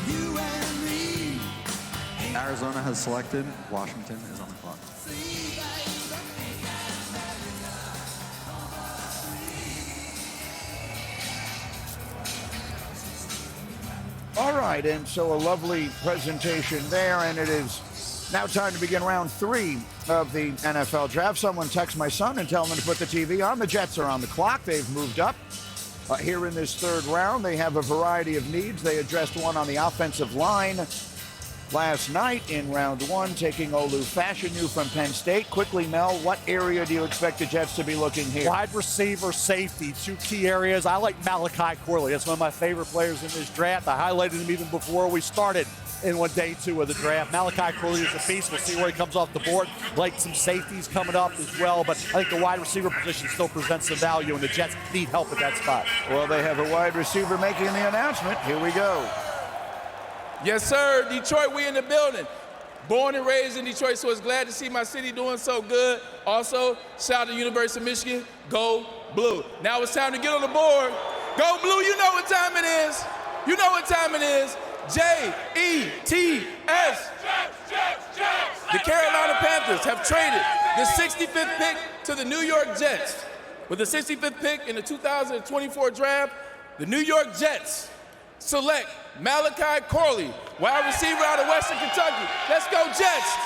You and me. Arizona has selected. Washington is on the clock. All right, and so a lovely presentation there, and it is now time to begin round 3 of the NFL draft. Someone text my son and tell him to put the TV on. The Jets are on the clock. They've moved up. Here in this third round, they have a variety of needs. They addressed one on the offensive line last night in round 1, taking Olu Fashanu from Penn State. Quickly, Mel, what area do you expect the Jets to be looking here? Wide receiver, safety, 2 key areas. I like Malachi Corley. That's one of my favorite players in this draft. I highlighted him even before we started in day 2 of the draft. Malachi Corley is a beast. We'll see where he comes off the board. Like some safeties coming up as well, but I think the wide receiver position still presents some value, and the Jets need help at that spot. Well, they have a wide receiver making the announcement. Here we go. Yes, sir. Detroit, we in the building. Born and raised in Detroit, so it's glad to see my city doing so good. Also, shout out to University of Michigan, go blue. Now it's time to get on the board. Go blue, you know what time it is. You know what time it is. J-E-T-S. The Carolina Panthers have traded the 65th pick to the New York Jets. With the 65th pick in the 2024 draft, the New York Jets select Malachi Corley, wide receiver out of Western Kentucky. Let's go, Jets!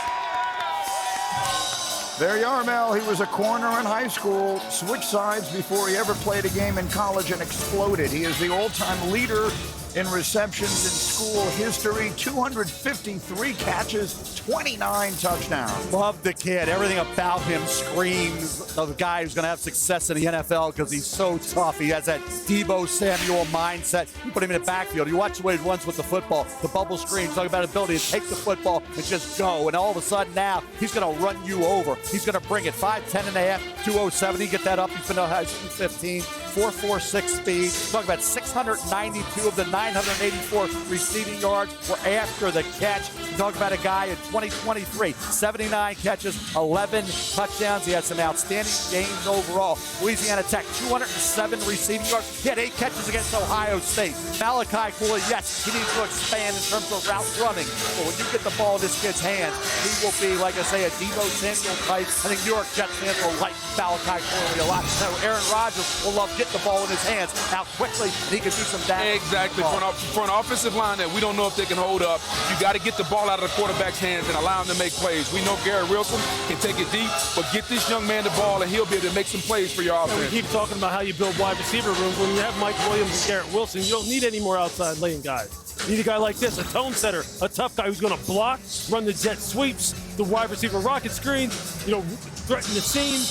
There you are, Mel. He was a corner in high school, switched sides before he ever played a game in college and exploded. He is the all-time leader in receptions in school history, 253 catches, 29 touchdowns. Love the kid. Everything about him screams of a guy who's going to have success in the NFL because he's so tough. He has that Deebo Samuel mindset. You put him in the backfield. You watch the way he runs with the football, the bubble screen, talking about ability to take the football and just go. And all of a sudden now, he's going to run you over. He's going to bring it 5'10 and a half, 207. He get that up. He's been high 215, 4.46 speed. Talk about 692 of the 984 receiving yards were after the catch. Talk about a guy in 2023, 79 catches, 11 touchdowns. He had some outstanding games overall. Louisiana Tech, 207 receiving yards. He had 8 catches against Ohio State. Malachi Corley, yes, he needs to expand in terms of route running. But when you get the ball in this kid's hands, he will be, like I say, a Deebo Samuel type. I think New York Jets fans will like Malachi Corley a lot. So Aaron Rodgers will love getting the ball in his hands out quickly, and he can do some damage. Exactly. For an offensive line that we don't know if they can hold up, you got to get the ball out of the quarterback's hands and allow him to make plays. We know Garrett Wilson can take it deep, but get this young man the ball and he'll be able to make some plays for your offense. And we keep talking about how you build wide receiver rooms. When you have Mike Williams and Garrett Wilson, you don't need any more outside lane guys. You need a guy like this, a tone setter, a tough guy who's going to block, run the jet sweeps, the wide receiver rocket screens, threaten the seam.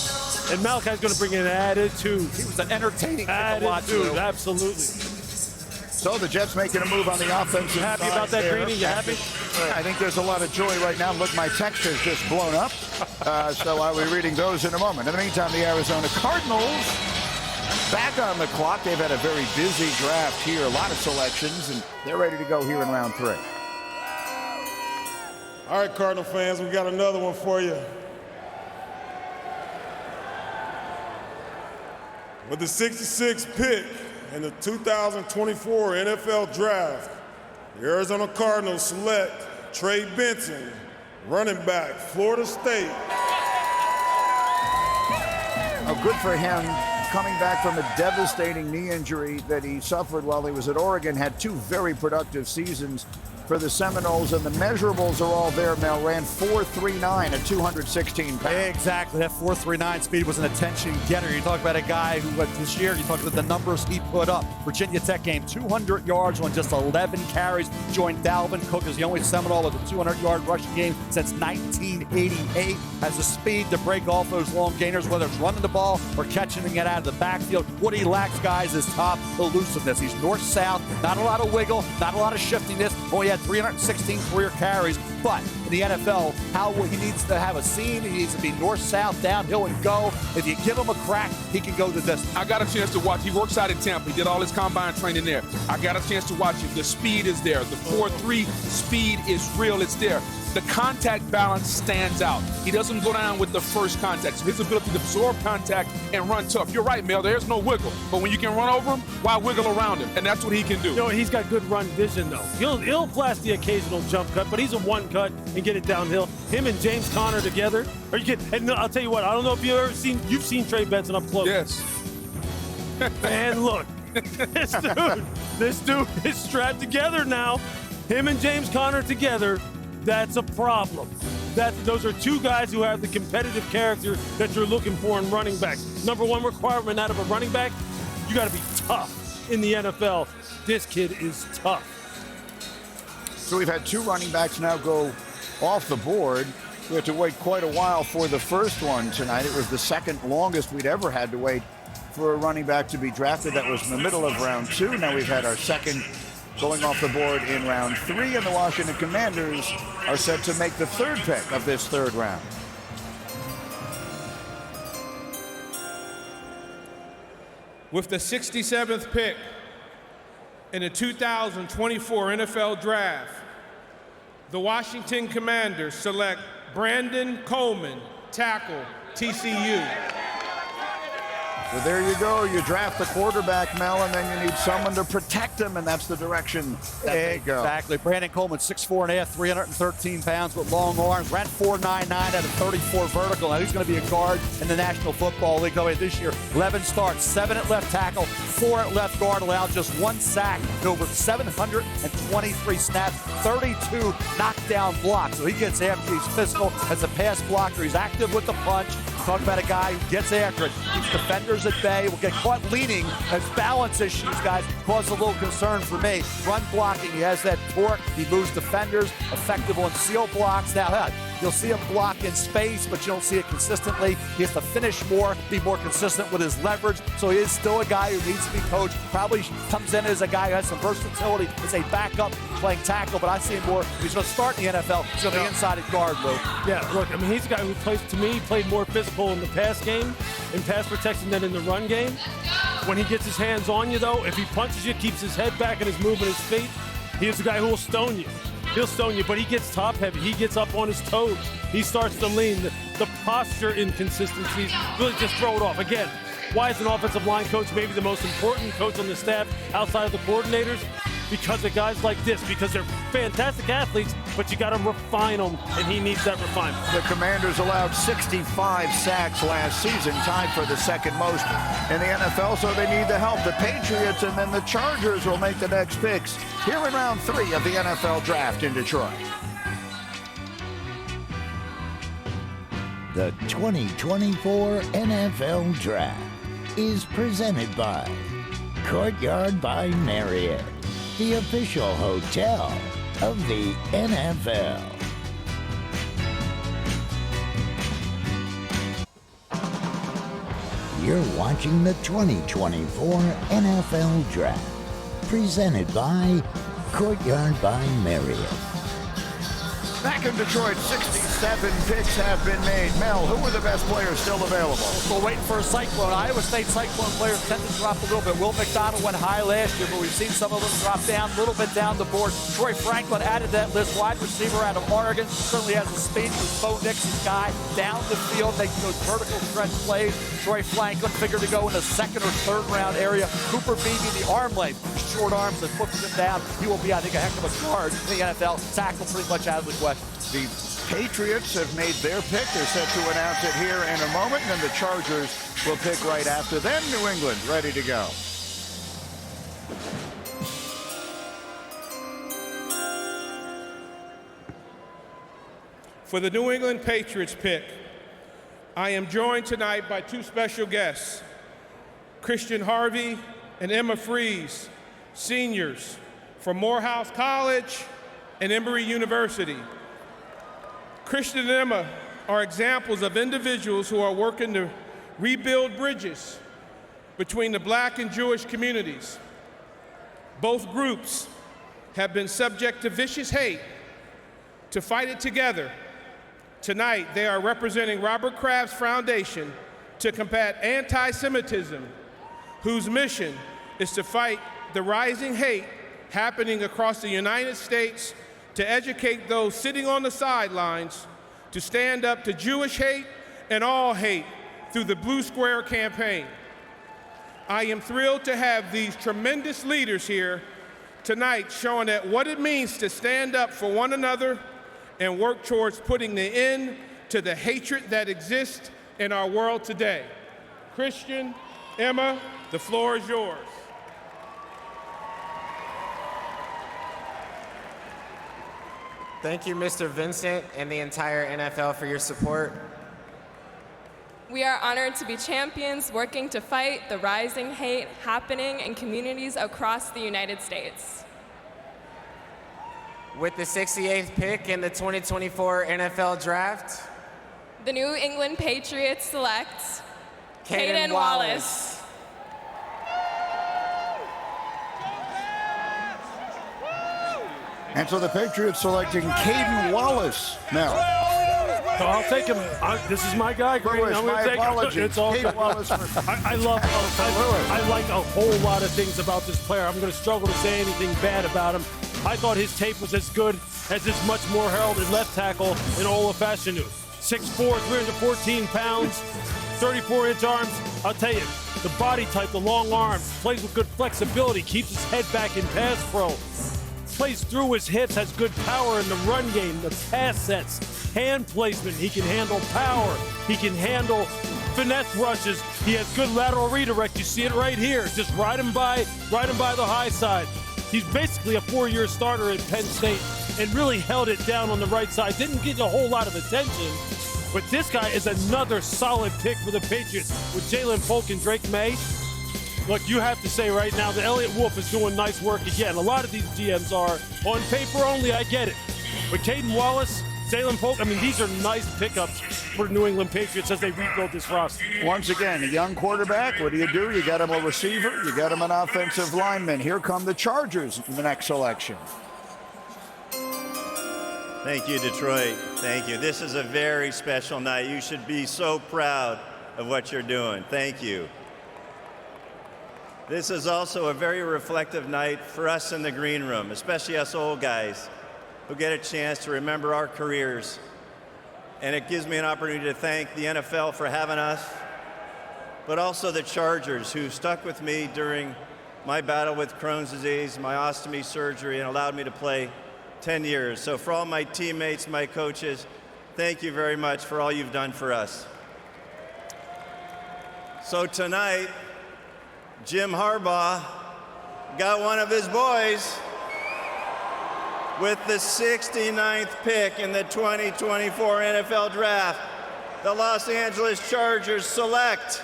And Malachi's going to bring in an attitude. He was an entertaining attitude, absolutely. So the Jets making a move on the offensive You happy side about that, there. Greeny? You happy? I think there's a lot of joy right now. Look, my text has just blown up. So I'll be reading those in a moment. In the meantime, the Arizona Cardinals back on the clock. They've had a very busy draft here, a lot of selections, and they're ready to go here in round 3. All right, Cardinal fans, we got another one for you. With the 66th pick in the 2024 NFL Draft, the Arizona Cardinals select Trey Benson, running back, Florida State. Oh, good for him. Coming back from a devastating knee injury that he suffered while he was at Oregon, had 2 very productive seasons for the Seminoles, and the measurables are all there. Mel ran 4.39 at 216 pounds. Exactly. That 4.39 speed was an attention getter. You talk about a guy who this year, you talk about the numbers he put up. Virginia Tech game, 200 yards on just 11 carries. Joined Dalvin Cook as the only Seminole with a 200-yard rushing game since 1988. Has the speed to break off those long gainers, whether it's running the ball or catching it out of the backfield. What he lacks, guys, is top elusiveness. He's north-south, not a lot of wiggle, not a lot of shiftiness. Only had 316 career carries, but in the NFL, he needs to have a seam. He needs to be north-south, downhill, and go. If you give him a crack, he can go the distance. I got a chance to watch. He works out at Tampa. He did all his combine training there. I got a chance to watch him. The speed is there. The 4.3 speed is real. It's there. The contact balance stands out. He doesn't go down with the first contact. So his ability to absorb contact and run tough. You're right, Mel. There's no wiggle. But when you can run over him, why wiggle around him? And that's what he can do. He's got good run vision, though. He'll flash the occasional jump cut, but he's a one cut and get it downhill. Him and James Conner together. Are you kidding? And I'll tell you what, I don't know if you've seen Trey Benson up close. Yes. And look, this dude is strapped together now. Him and James Conner together. That's a problem. Those are 2 guys who have the competitive character that you're looking for in running backs. Number 1 requirement out of a running back, you got to be tough in the NFL. This kid is tough. So we've had 2 running backs now go off the board. We had to wait quite a while for the first one tonight. It was the second longest we'd ever had to wait for a running back to be drafted. That was in the middle of round 2. Now we've had our second going off the board in round 3, and the Washington Commanders are set to make the 3rd pick of this 3rd round. With the 67th pick in the 2024 NFL Draft, the Washington Commanders select Brandon Coleman, tackle, TCU. So there you go. You draft the quarterback, Mel, and then you need someone to protect him, and that's the direction they go. Exactly. Brandon Coleman, 6'4.5", 313 pounds with long arms. Ran 4.99 at a 34 vertical. Now he's going to be a guard in the National Football League. This year, 11 starts, 7 at left tackle, 4 at left guard, allowed just 1 sack, over 723 snaps, 32 knockdown blocks. So he gets after. He's physical as a pass blocker. He's active with the punch. Talk about a guy who gets after it, keeps defenders at bay, will get caught leaning as balance issues, guys, cause a little concern for me. Run blocking, he has that torque, he moves defenders, effective on seal blocks. Now, you'll see him block in space, but you don't see it consistently. He has to finish more, be more consistent with his leverage. So he is still a guy who needs to be coached. Probably comes in as a guy who has some versatility as a backup playing tackle, but I see him more. He's going to start in the NFL. He's going to be inside at guard, Lou. Yeah, look, I mean, he's a guy who plays, to me, played more physical in the pass game, in pass protection than in the run game. When he gets his hands on you, though, if he punches you, keeps his head back and is moving his feet, he is a guy who will stone you. He'll stone you, but he gets top heavy. He gets up on his toes. He starts to lean. The posture inconsistencies really just throw it off. Again, why is an offensive line coach maybe the most important coach on the staff outside of the coordinators? Because of guys like this, because they're fantastic athletes, but you got to refine them, and he needs that refinement. The Commanders allowed 65 sacks last season, tied for the second most in the NFL, so they need the help. The Patriots and then the Chargers will make the next picks here in round 3 of the NFL Draft in Detroit. The 2024 NFL Draft is presented by Courtyard by Marriott, the official hotel of the NFL. You're watching the 2024 NFL Draft, presented by Courtyard by Marriott. Back in Detroit, 67 picks have been made. Mel, who are the best players still available? We're waiting for a Cyclone. Iowa State Cyclone players tend to drop a little bit. Will McDonald went high last year, but we've seen some of them drop down a little bit down the board. Troy Franklin added that list. Wide receiver out of Oregon. Certainly has the speed. He was Bo Nixon's guy. Down the field, making those vertical stretch plays. Troy Franklin figured to go in the second or third round area. Cooper Beebe, the arm length. Short arms that puts him down. He will be, I think, a heck of a guard in the NFL. Tackle pretty much out of the question. The Patriots have made their pick. They're set to announce it here in a moment, and then the Chargers will pick right after them. New England ready to go. For the New England Patriots pick, I am joined tonight by 2 special guests, Christian Harvey and Emma Fries, seniors from Morehouse College and Emory University. Christian and Emma are examples of individuals who are working to rebuild bridges between the Black and Jewish communities. Both groups have been subject to vicious hate. To fight it together, tonight they are representing Robert Kraft's Foundation to combat anti-Semitism, whose mission is to fight the rising hate happening across the United States, to educate those sitting on the sidelines to stand up to Jewish hate and all hate through the Blue Square campaign. I am thrilled to have these tremendous leaders here tonight showing that what it means to stand up for one another and work towards putting the end to the hatred that exists in our world today. Christian, Emma, the floor is yours. Thank you, Mr. Vincent and the entire NFL for your support. We are honored to be champions working to fight the rising hate happening in communities across the United States. With the 68th pick in the 2024 NFL Draft, the New England Patriots select Caden Wallace. And so the Patriots selecting Caden Wallace now. So I'll take him. This is my guy, Green. I'm going to take him. It's all good. I like a whole lot of things about this player. I'm going to struggle to say anything bad about him. I thought his tape was as good as his much more heralded left tackle in Ola Fashanu. 6'4", 314 pounds, 34-inch arms. I'll tell you, the body type, the long arms, plays with good flexibility, keeps his head back in pass pro, plays through his hips, has good power in the run game, the pass sets, hand placement. He can handle power. He can handle finesse rushes. He has good lateral redirect. You see it right here. Just ride him by the high side. He's basically a 4-year starter at Penn State and really held it down on the right side. Didn't get a whole lot of attention, but this guy is another solid pick for the Patriots with Jalen Polk and Drake May. Look, you have to say right now that Elliott Wolf is doing nice work again. A lot of these GMs are on paper only, I get it. But Caden Wallace, Jalen Polk, I mean, these are nice pickups for the New England Patriots as they rebuild this roster. Once again, a young quarterback, what do? You get him a receiver, you get him an offensive lineman. Here come the Chargers in the next selection. Thank you, Detroit. Thank you. This is a very special night. You should be so proud of what you're doing. Thank you. This is also a very reflective night for us in the green room, especially us old guys who get a chance to remember our careers. And it gives me an opportunity to thank the NFL for having us, but also the Chargers who stuck with me during my battle with Crohn's disease, my ostomy surgery, and allowed me to play 10 years. So for all my teammates, my coaches, thank you very much for all you've done for us. So tonight, Jim Harbaugh got one of his boys with the 69th pick in the 2024 NFL Draft. The Los Angeles Chargers select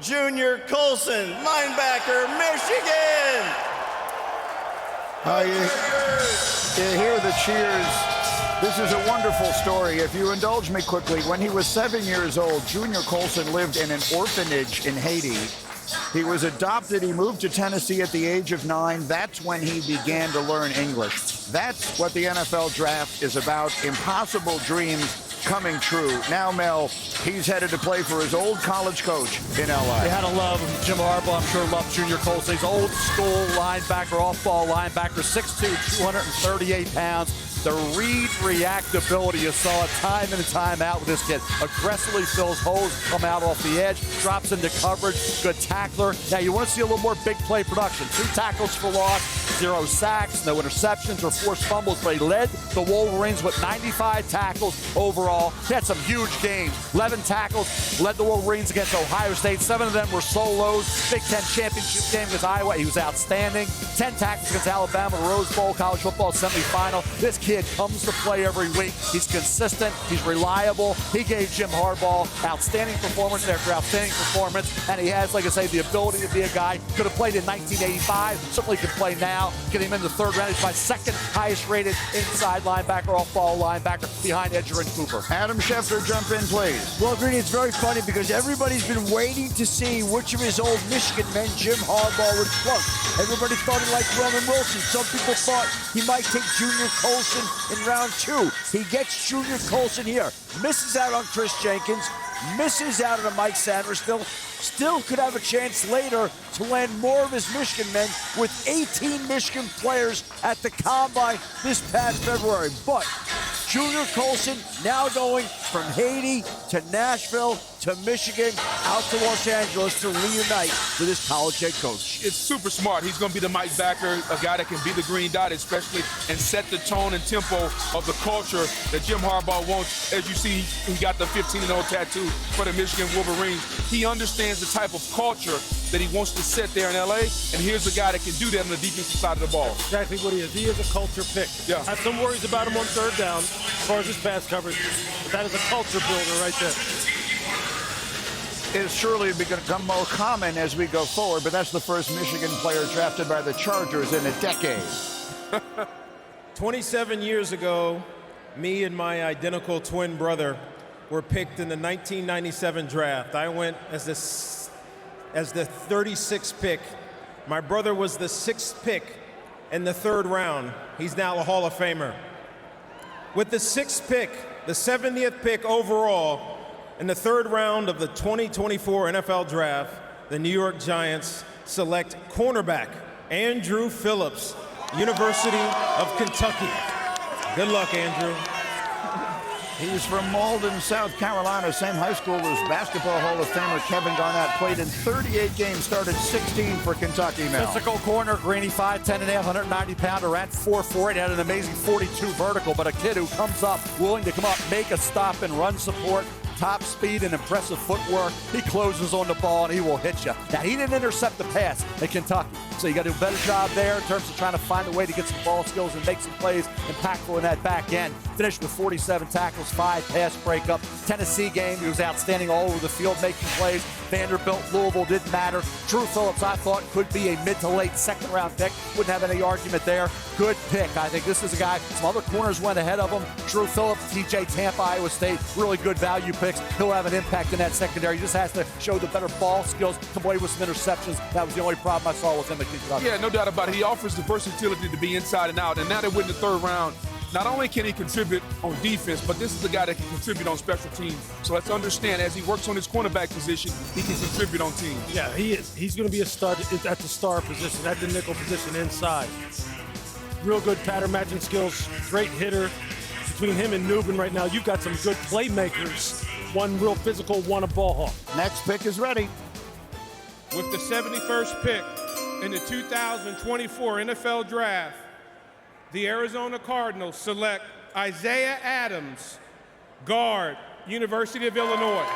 Junior Colson, linebacker, Michigan. You hear the cheers. This is a wonderful story. If you indulge me quickly, when he was 7 years old, Junior Colson lived in an orphanage in Haiti. He was adopted. He moved to Tennessee at the age of 9. That's when he began to learn English. That's what the NFL Draft is about. Impossible dreams coming true. Now, Mel, he's headed to play for his old college coach in L.A. You had to love him. Jim Harbaugh, I'm sure, loved Junior Colson. He's old school linebacker, off-ball linebacker, 6'2", 238 pounds. The read-react ability, you saw it time in and time out with this kid. Aggressively fills holes, come out off the edge, drops into coverage, good tackler. Now, you want to see a little more big play production. 2 tackles for loss, 0 sacks, no interceptions or forced fumbles, but he led the Wolverines with 95 tackles overall. He had some huge games. 11 tackles, led the Wolverines against Ohio State. 7 of them were solos. Big Ten championship game against Iowa, he was outstanding. 10 tackles against Alabama, the Rose Bowl college football semifinal. This kid comes to play every week. He's consistent. He's reliable. He gave Jim Harbaugh outstanding performance after outstanding performance, and he has, like I say, the ability to be a guy. Could have played in 1985. Certainly can play now. Get him in the 3rd round. He's my 2nd highest rated inside linebacker, off-ball linebacker, behind Edgerrin Cooper. Adam Schefter, jump in, please. Well, Greeny, it's very funny because everybody's been waiting to see which of his old Michigan men Jim Harbaugh would plug. Everybody thought he liked Roman Wilson. Some people thought he might take Junior Colson in round 2. He gets Junior Colson here. Misses out on Chris Jenkins. Misses out on a Mike Sandersville. Still could have a chance later to land more of his Michigan men with 18 Michigan players at the Combine this past February. But Junior Colson now going from Haiti to Nashville to Michigan, out to Los Angeles to reunite with his college head coach. It's super smart. He's going to be the Mike backer, a guy that can be the green dot especially, and set the tone and tempo of the culture that Jim Harbaugh wants. As you see, he got the 15-0 tattoo for the Michigan Wolverines. He understands the type of culture that he wants to set there in L.A., and here's a guy that can do that on the defensive side of the ball. Exactly what he is. He is a culture pick. Yeah. I have some worries about him on 3rd down as far as his pass coverage, but that is a culture builder right there. Is surely become more common as we go forward, but that's the first Michigan player drafted by the Chargers in a decade. 27 years ago, me and my identical twin brother were picked in the 1997 draft. I went as the 36th pick. My brother was the 6th pick in the 3rd round. He's now a Hall of Famer. With the 6th pick, the 70th pick overall, in the 3rd round of the 2024 NFL Draft, the New York Giants select cornerback Andrew Phillips, University of Kentucky. Good luck, Andrew. He's from Malden, South Carolina, same high school as Basketball Hall of Famer Kevin Garnett. Played in 38 games, started 16 for Kentucky now. Physical corner, Greeny, 5'10 and a half, 190-pounder, ran 4.48, had an amazing 42 vertical, but a kid who comes up, willing to come up, make a stop and run support, top speed and impressive footwork. He closes on the ball and he will hit you. Now, he didn't intercept the pass at Kentucky, so you got to do a better job there in terms of trying to find a way to get some ball skills and make some plays impactful in that back end. Finished with 47 tackles, 5 pass breakup. Tennessee game, he was outstanding all over the field making plays. Vanderbilt, Louisville, didn't matter. Drew Phillips, I thought, could be a mid to late second-round pick. Wouldn't have any argument there. Good pick. I think this is a guy, some other corners went ahead of him. Drew Phillips, TJ Tampa, Iowa State, really good value picks. He'll have an impact in that secondary. He just has to show the better ball skills, come away with some interceptions. That was the only problem I saw with him at Kentucky. Yeah, no doubt about it. He offers the versatility to be inside and out. And now that we're in the third round, not only can he contribute on defense, but this is a guy that can contribute on special teams. So let's understand, as he works on his cornerback position, he can contribute on teams. Yeah, he is. He's going to be a stud at the star position, at the nickel position inside. Real good pattern matching skills, great hitter. Between him and Nubin right now, you've got some good playmakers. One real physical, one a ball hawk. Next pick is ready. With the 71st pick in the 2024 NFL Draft, the Arizona Cardinals select Isaiah Adams, guard, University of Illinois.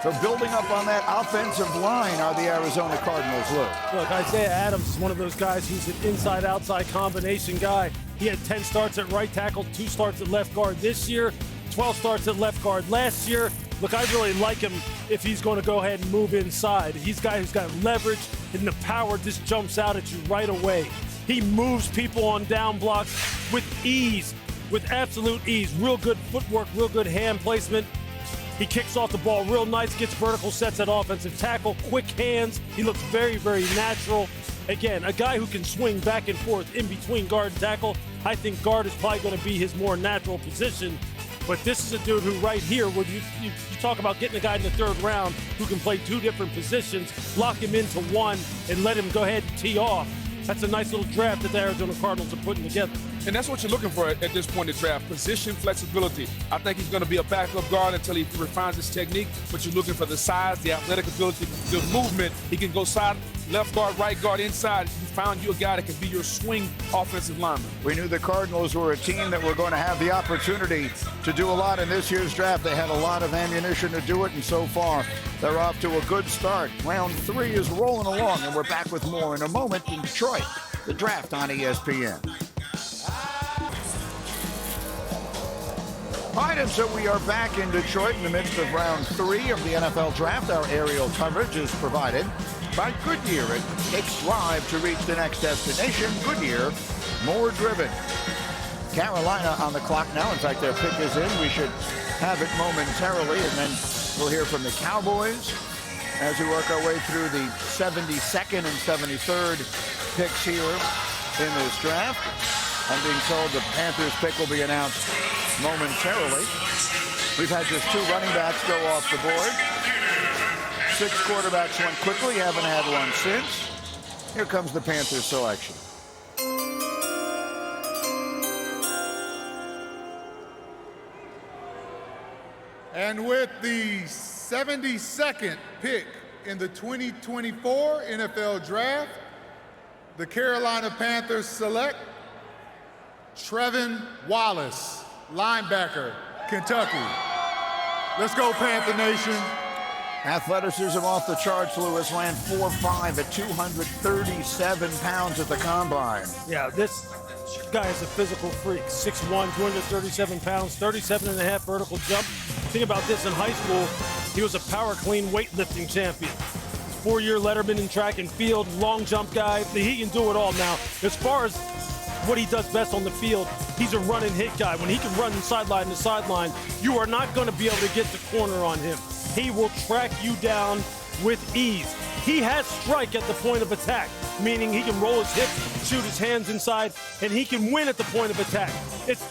So building up on that offensive line are the Arizona Cardinals. Look, Isaiah Adams is one of those guys who's an inside-outside combination guy. He had 10 starts at right tackle, 2 starts at left guard this year, 12 starts at left guard last year. Look, I really like him if he's going to go ahead and move inside. He's a guy who's got leverage, and the power just jumps out at you right away. He moves people on down blocks with ease, with absolute ease. Real good footwork, real good hand placement. He kicks off the ball real nice, gets vertical sets at offensive tackle, quick hands. He looks very, very natural. Again, a guy who can swing back and forth in between guard and tackle. I think guard is probably going to be his more natural position. But this is a dude who right here, when you talk about getting a guy in the third round who can play 2 different positions, lock him into one, and let him go ahead and tee off. That's a nice little draft that the Arizona Cardinals are putting together. And that's what you're looking for at this point in the draft, position flexibility. I think he's going to be a backup guard until he refines his technique, but you're looking for the size, the athletic ability, the movement. He can go side, left guard, right guard, inside. You found you a guy that can be your swing offensive lineman. We knew the Cardinals were a team that were going to have the opportunity to do a lot in this year's draft. They had a lot of ammunition to do it, and so far, they're off to a good start. Round 3 is rolling along, and we're back with more in a moment in Detroit. The draft on ESPN. All right, and so we are back in Detroit in the midst of round 3 of the NFL Draft. Our aerial coverage is provided by Goodyear. It takes drive to reach the next destination. Goodyear, more driven. Carolina on the clock now. In fact, their pick is in. We should have it momentarily, and then we'll hear from the Cowboys as we work our way through the 72nd and 73rd picks here in this draft. I'm being told the Panthers pick will be announced momentarily. We've had just 2 running backs go off the board. 6 quarterbacks went quickly, haven't had one since. Here comes the Panthers selection. And with the 72nd pick in the 2024 NFL Draft, the Carolina Panthers select Trevin Wallace, linebacker, Kentucky. Let's go, Panther Nation. Athleticism off the charts. Lewis ran 4.5 at 237 pounds at the combine. Yeah, this guy is a physical freak. 6'1", 237 pounds, 37.5 vertical jump. Think about this, in high school, he was a power clean weightlifting champion. 4-year letterman in track and field, long jump guy. He can do it all now. As far as what he does best on the field, he's a run and hit guy. When he can run sideline to sideline, you are not going to be able to get the corner on him. He will track you down with ease. He has strike at the point of attack, meaning he can roll his hips, shoot his hands inside, and he can win at the point of attack.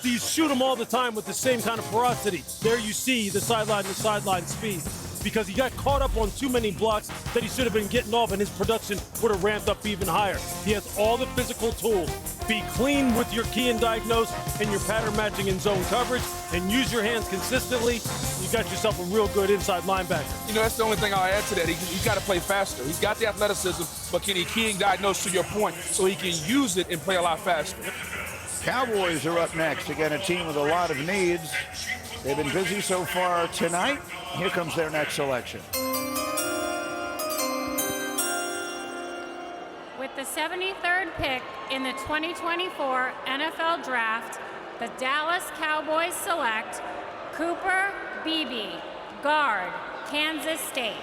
You shoot him all the time with the same kind of ferocity. There you see the sideline to sideline speed. because he got caught up on too many blocks that he should have been getting off, and his production would have ramped up even higher. He has all the physical tools. Be clean with your key and diagnose and your pattern matching and zone coverage, and use your hands consistently. You got yourself a real good inside linebacker. You know, that's the only thing I'll add to that. He's got to play faster. He's got the athleticism, but can he key and diagnose, to your point, so he can use it and play a lot faster? Cowboys are up next. Again, a team with a lot of needs. They've been busy so far tonight. Here comes their next selection. With the 73rd pick in the 2024 NFL Draft, the Dallas Cowboys select Cooper Beebe, guard, Kansas State.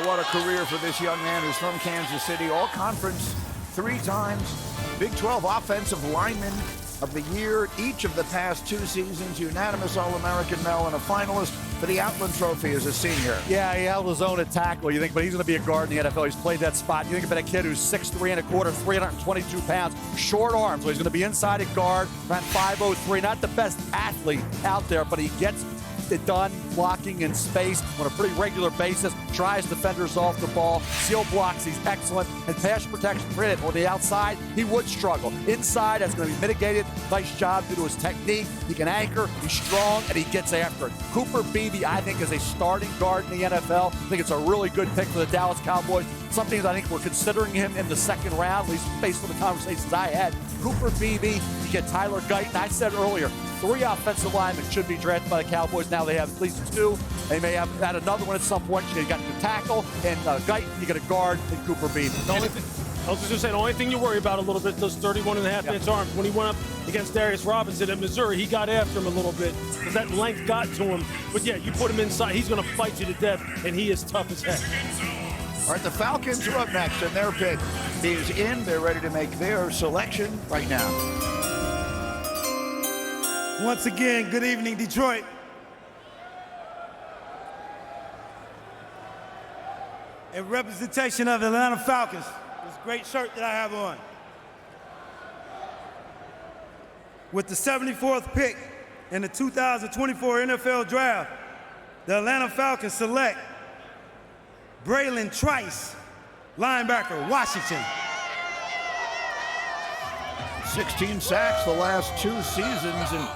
What a career for this young man who's from Kansas City. All-conference 3 times. Big 12 Offensive Lineman of the Year each of the past 2 seasons. Unanimous All-American Mel and a finalist for the Outland Trophy as a senior. Yeah, he held his own at tackle, you think, but he's going to be a guard in the NFL. He's played that spot. You think about a kid who's 6'3 1/4, 322 pounds, short arms, so he's going to be inside at guard, around 5'03". Not the best athlete out there, but he gets it done blocking in space on a pretty regular basis, tries defenders off the ball, seal blocks, he's excellent, and pass protection for it. On the outside, he would struggle. Inside, that's going to be mitigated. Nice job due to his technique. He can anchor, he's strong, and he gets after it. Cooper Beebe, I think, is a starting guard in the NFL. I think it's a really good pick for the Dallas Cowboys. Some teams, I think, were considering him in the second round, at least based on the conversations I had. Cooper Beebe, you get Tyler Guyton. I said earlier, 3 offensive linemen should be drafted by the Cowboys. Now they have at least 2. They may have add another one at some point. You got the tackle and Guyton. You got a guard and Cooper Beebe. I was just going to say, the only thing you worry about a little bit, those 31.5-inch arms. When he went up against Darius Robinson at Missouri, he got after him a little bit because that length got to him. But yeah, you put him inside, he's going to fight you to death, and he is tough as heck. All right, the Falcons are up next, and their pick is in. They're ready to make their selection right now. Once again, good evening, Detroit. In representation of the Atlanta Falcons, this great shirt that I have on. With the 74th pick in the 2024 NFL Draft, the Atlanta Falcons select Braylon Trice, linebacker, Washington. 16 sacks the last 2 seasons, and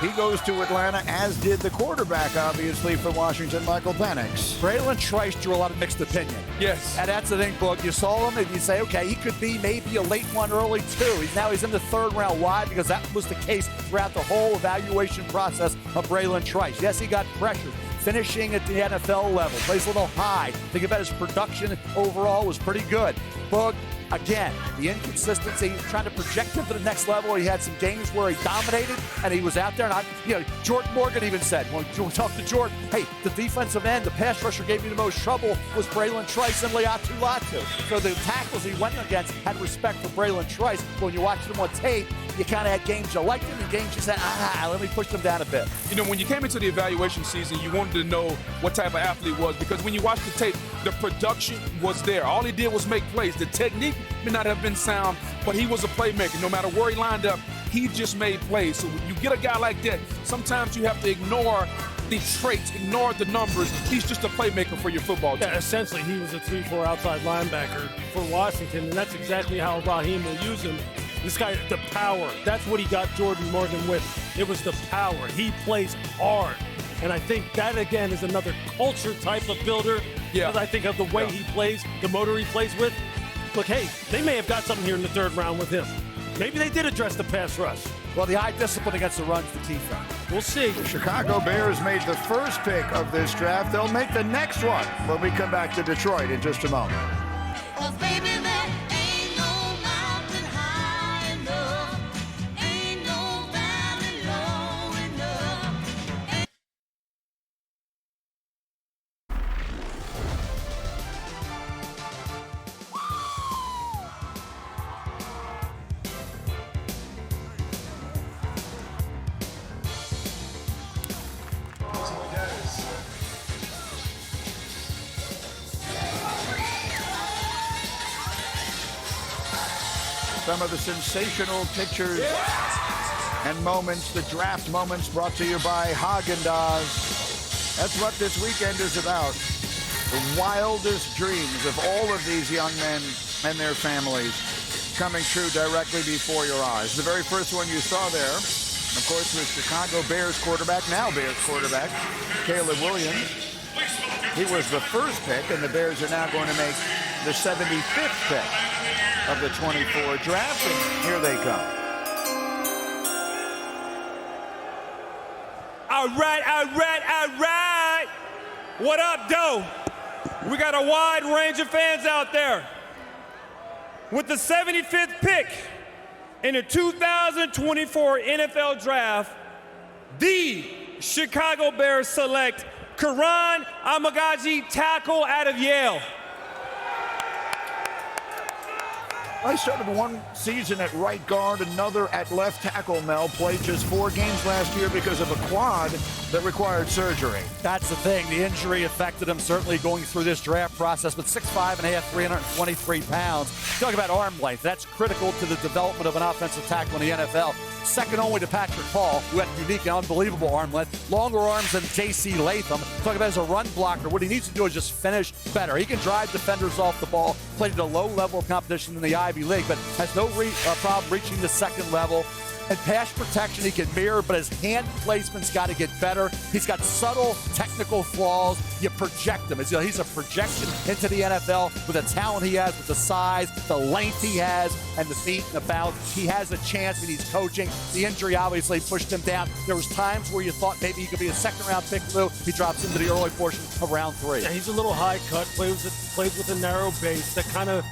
he goes to Atlanta, as did the quarterback, obviously, for Washington, Michael Penix. Braylon Trice drew a lot of mixed opinion. Yes. And that's the thing, Boog. You saw him and you say, okay, he could be maybe a late one, early 2. He's in the 3rd round. Why? Because that was the case throughout the whole evaluation process of Braylon Trice. Yes, he got pressured. Finishing at the NFL level, plays a little high. Think about his production overall was pretty good. Boog, again, the inconsistency, trying to project him to the next level. He had some games where he dominated, and he was out there. And Jordan Morgan even said, when we talked to Jordan, hey, the defensive end, the pass rusher gave me the most trouble was Braylon Trice and Laiatu Latu. So the tackles he went against had respect for Braylon Trice. When you watched him on tape, you kind of had games you liked him and games you said, let me push him down a bit. You know, when you came into the evaluation season, you wanted to know what type of athlete he was, because when you watch the tape, the production was there. All he did was make plays. The technique may not have been sound, but he was a playmaker. No matter where he lined up, he just made plays. So when you get a guy like that, sometimes you have to ignore the traits, ignore the numbers. He's just a playmaker for your football team. Yeah, essentially, he was a 3-4 outside linebacker for Washington, and that's exactly how Raheem will use him. This guy, the power, that's what he got Jordan Morgan with. It was the power. He plays hard. And I think that, again, is another culture type of builder. Yeah. Because I think of the way he plays, the motor he plays with. Look, hey, they may have got something here in the 3rd round with him. Maybe they did address the pass rush. Well, the high discipline against the run's the key factor. We'll see. The Chicago Bears made the 1st pick of this draft. They'll make the next one when we come back to Detroit in just a moment. Some of the sensational pictures and moments, the draft moments, brought to you by Haagen-Dazs. That's what this weekend is about. The wildest dreams of all of these young men and their families coming true directly before your eyes. The very first one you saw there, of course, was Chicago Bears quarterback, now Bears quarterback, Caleb Williams. He was the first pick, and the Bears are now going to make the 75th pick of the 24 draft, and here they come. All right. What up, Doe? We got a wide range of fans out there. With the 75th pick in the 2024 NFL Draft, the Chicago Bears select Karan Amagaji, tackle out of Yale. I started one season at right guard, another at left tackle, Mel. Played just 4 games last year because of a quad that required surgery. That's the thing. The injury affected him, certainly going through this draft process. But 6'5.5", 323 pounds. Talk about arm length. That's critical to the development of an offensive tackle in the NFL. Second only to Patrick Paul, who had unique and unbelievable arm length. Longer arms than J.C. Latham. Talk about as a run blocker, what he needs to do is just finish better. He can drive defenders off the ball, played at a low level of competition in the Ivy League, but has no problem reaching the second level. And pass protection, he can mirror, but his hand placement's got to get better. He's got subtle technical flaws. You project him. He's a projection into the NFL with the talent he has, with the size, the length he has, and the feet and the bounce. He has a chance and he's coaching. The injury obviously pushed him down. There was times where you thought maybe he could be a second-round pick, Lou. He drops into the early portion of round 3. Yeah, he's a little high cut, plays with a narrow base. That kind of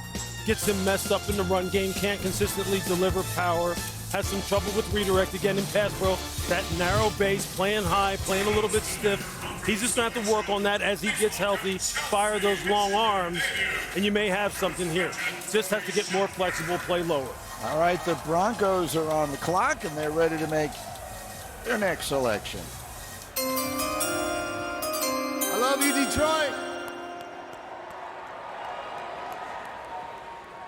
gets him messed up in the run game, can't consistently deliver power. Has some trouble with redirect again in pass pro. That narrow base, playing high, playing a little bit stiff. He's just going to have to work on that as he gets healthy, fire those long arms, and you may have something here. Just have to get more flexible, play lower. All right, the Broncos are on the clock, and they're ready to make their next selection. I love you, Detroit.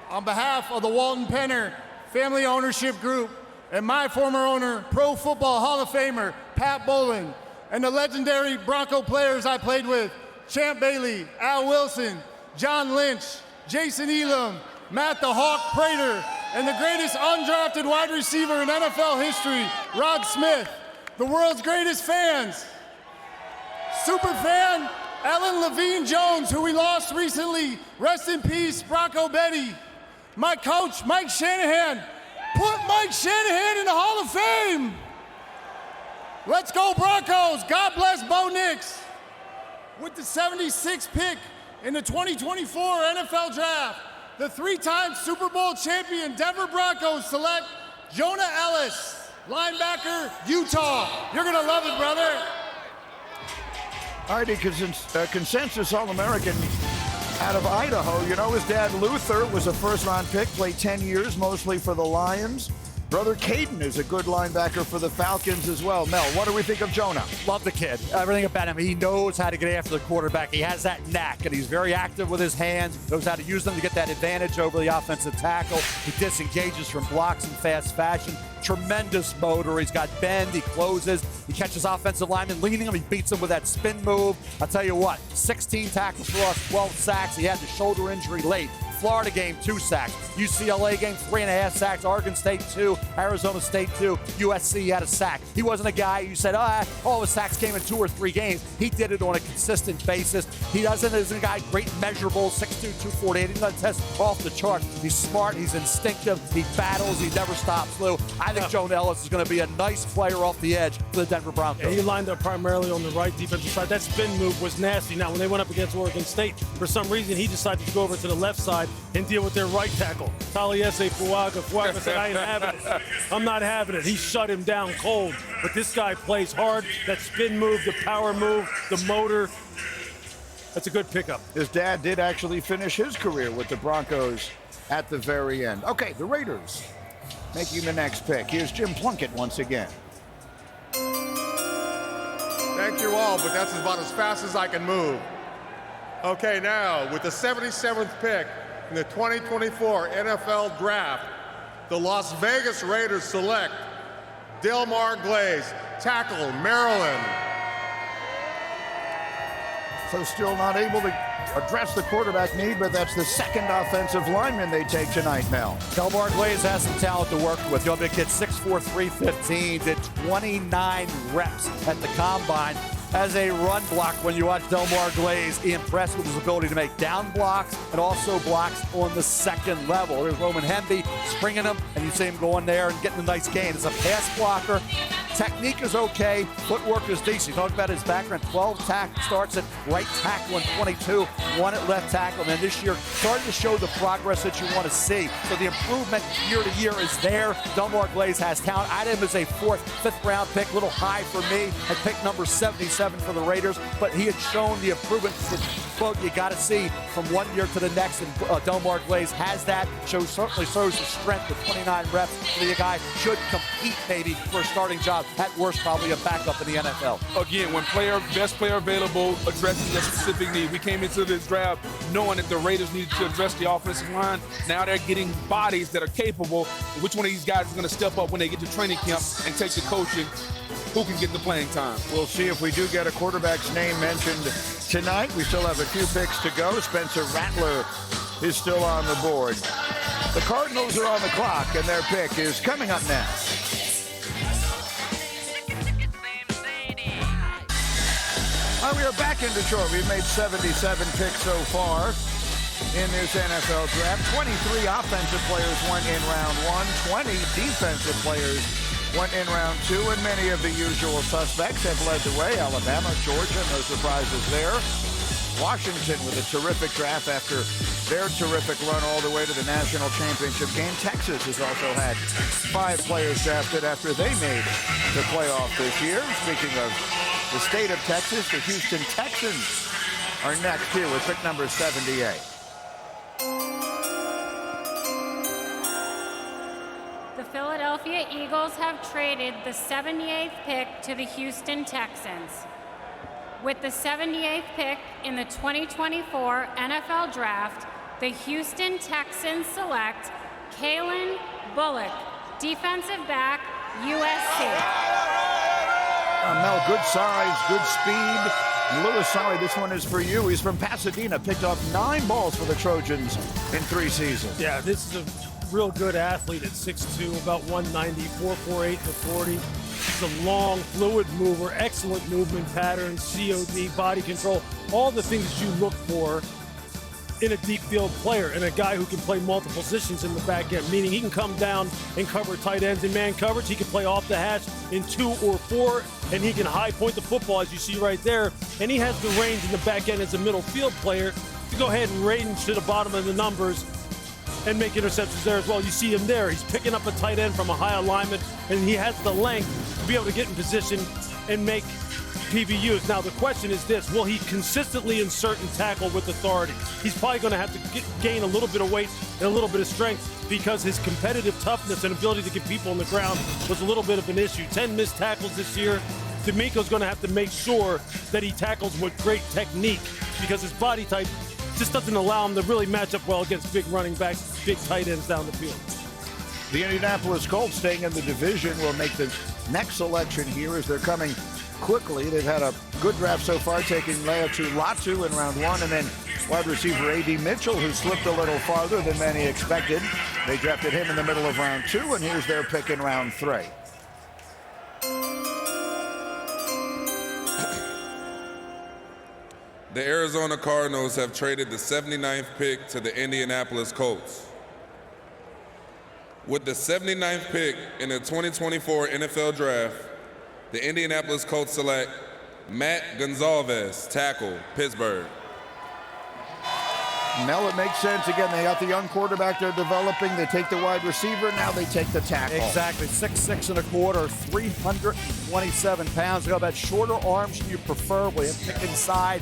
On behalf of the Walton Penner Family Ownership Group and my former owner, Pro Football Hall of Famer Pat Bowlen, and the legendary Bronco players I played with, Champ Bailey, Al Wilson, John Lynch, Jason Elam, Matt the Hawk Prater, and the greatest undrafted wide receiver in NFL history, Rod Smith, the world's greatest fans. Super fan, Alan Levine Jones, who we lost recently. Rest in peace, Bronco Betty. My coach, Mike Shanahan. Put Mike Shanahan in the Hall of Fame. Let's go Broncos. God bless Bo Nix. With the 76th pick in the 2024 NFL Draft, the 3-time Super Bowl champion Denver Broncos select Jonah Ellis, linebacker, Utah. You're going to love it, brother. All right, consensus All-American out of Idaho. You know, his dad, Luther, was a first-round pick, played 10 years, mostly for the Lions. Brother Caden is a good linebacker for the Falcons as well. Mel, what do we think of Jonah? Love the kid. Everything about him. He knows how to get after the quarterback. He has that knack, and he's very active with his hands, knows how to use them to get that advantage over the offensive tackle. He disengages from blocks in fast fashion. Tremendous motor. He's got bend. He closes. He catches offensive linemen leaning him. He beats them with that spin move. I'll tell you what, 16 tackles for loss, 12 sacks. He had the shoulder injury late. Florida game, 2 sacks. UCLA game, 3.5 sacks. Oregon State, 2. Arizona State, 2. USC had a sack. He wasn't a guy you said, all the sacks came in 2 or 3 games. He did it on a consistent basis. He isn't a guy great measurable, 6'2", 248. He doesn't test off the chart. He's smart. He's instinctive. He battles. He never stops, Lou. I think Jonah Ellis is going to be a nice player off the edge for the Denver Broncos. Yeah, he lined up primarily on the right defensive side. That spin move was nasty. Now, when they went up against Oregon State, for some reason, he decided to go over to the left side and deal with their right tackle. Taliese Fuaga. Fuaga said, I ain't having it. I'm not having it. He shut him down cold. But this guy plays hard. That spin move, the power move, the motor. That's a good pickup. His dad did actually finish his career with the Broncos at the very end. Okay, the Raiders making the next pick. Here's Jim Plunkett once again. Thank you all, but that's about as fast as I can move. Okay, now with the 77th pick in the 2024 NFL Draft, the Las Vegas Raiders select Delmar Glaze, tackle, Maryland. So still not able to address the quarterback need, but that's the second offensive lineman they take tonight, Mel. Delmar Glaze has some talent to work with. You'll be a kid 6'4", 315, did 29 reps at the combine. As a run block, when you watch Delmar Glaze, he impressed with his ability to make down blocks and also blocks on the second level. There's Roman Hemby springing him, and you see him going there and getting a nice gain. It's a pass blocker. Technique is okay. Footwork is decent. You talk about his background. 12 starts at right tackle in 22, 1 at left tackle. And then this year, starting to show the progress that you want to see. So the improvement year to year is there. Delmar Glaze has talent. I had him as a 4th, 5th round pick. A little high for me. I picked number 77 for the Raiders, but he had shown the improvement that, quote, you got to see from one year to the next. And Delmar Glaze has that. Certainly shows the strength with 29 reps. The guy should compete maybe for a starting job. At worst, probably a backup in the NFL. Again, when best player available addresses a specific need. We came into this draft knowing that the Raiders needed to address the offensive line. Now they're getting bodies that are capable. Which one of these guys is going to step up when they get to training camp and take the coaching? Who can get the playing time? We'll see if we do get a quarterback's name mentioned tonight. We still have a few picks to go. Spencer Rattler is still on the board. The Cardinals are on the clock, and their pick is coming up next. We are back in Detroit. We've made 77 picks so far in this NFL draft. 23 offensive players went in round 1. 20 defensive players went in round 2. And many of the usual suspects have led the way. Alabama, Georgia, no surprises there. Washington with a terrific draft after their terrific run all the way to the national championship game. Texas has also had 5 players drafted after they made the playoff this year. Speaking of the state of Texas, the Houston Texans are next here with pick number 78. The Philadelphia Eagles have traded the 78th pick to the Houston Texans. With the 78th pick in the 2024 NFL Draft, the Houston Texans select Kalen Bullock, defensive back, USC. Mel, good size, good speed. Louis, sorry, this one is for you. He's from Pasadena, picked up 9 balls for the Trojans in 3 seasons. Yeah, this is a real good athlete at 6'2", about 190, 4'8" to 40. He's a long, fluid mover, excellent movement patterns, COD, body control, all the things that you look for in a deep field player and a guy who can play multiple positions in the back end, meaning he can come down and cover tight ends in man coverage. He can play off the hash in 2 or 4, and he can high point the football, as you see right there. And he has the range in the back end as a middle field player to go ahead and range to the bottom of the numbers and make interceptions there as well. You see him there. He's picking up a tight end from a high alignment, and he has the length to be able to get in position and make PBUs. Now, the question is this: will he consistently insert and tackle with authority? He's probably going to have to gain a little bit of weight and a little bit of strength because his competitive toughness and ability to get people on the ground was a little bit of an issue. 10 missed tackles this year. D'Amico's going to have to make sure that he tackles with great technique because his body type just doesn't allow him to really match up well against big running backs, big tight ends down the field. The Indianapolis Colts, staying in the division, will make the next selection here as they're coming quickly. They've had a good draft so far, taking Laiatu Latu in round 1, and then wide receiver A.D. Mitchell, who slipped a little farther than many expected. They drafted him in the middle of round 2, and here's their pick in round 3. The Arizona Cardinals have traded the 79th pick to the Indianapolis Colts. With the 79th pick in the 2024 NFL Draft, the Indianapolis Colts select Matt Gonzalez, tackle, Pittsburgh. Mel, it makes sense. Again, they got the young quarterback they're developing. They take the wide receiver. Now they take the tackle. Exactly. 6'6" and a quarter, 327 pounds. They got that shorter arms than you prefer. We pick inside.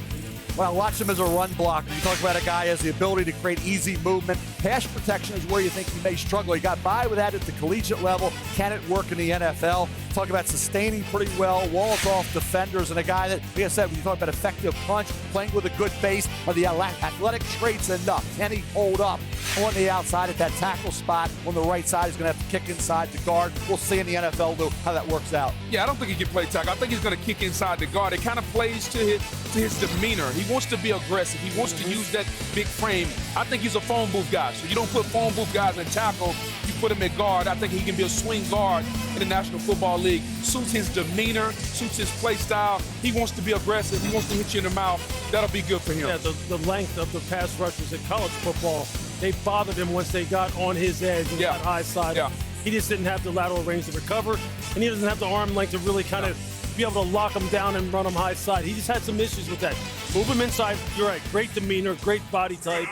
Well, watch him as a run blocker. You talk about a guy who has the ability to create easy movement. Pass protection is where you think he may struggle. He got by with that at the collegiate level. Can it work in the NFL? Talk about sustaining pretty well, walls off defenders, and a guy that, like I said, when you talk about effective punch, playing with a good base, are the athletic traits enough? Can he hold up on the outside at that tackle spot on the right side. He's going to have to kick inside the guard. We'll see in the NFL how that works out. Yeah, I don't think he can play tackle. I think he's going to kick inside the guard. It kind of plays to his demeanor. He wants to be aggressive. He wants to use that big frame. I think he's a phone booth guy. So you don't put phone booth guys in tackle. You put him at guard. I think he can be a swing guard in the National Football League. Suits his demeanor, suits his play style. He wants to be aggressive. He wants to hit you in the mouth. That'll be good for him. Yeah, the length of the pass rushers in college football, they bothered him once they got on his edge and got high side. Yeah. He just didn't have the lateral range to recover, and he doesn't have the arm length to really kind of be able to lock him down and run him high side. He just had some issues with that. Move him inside. You're right. Great demeanor, great body type.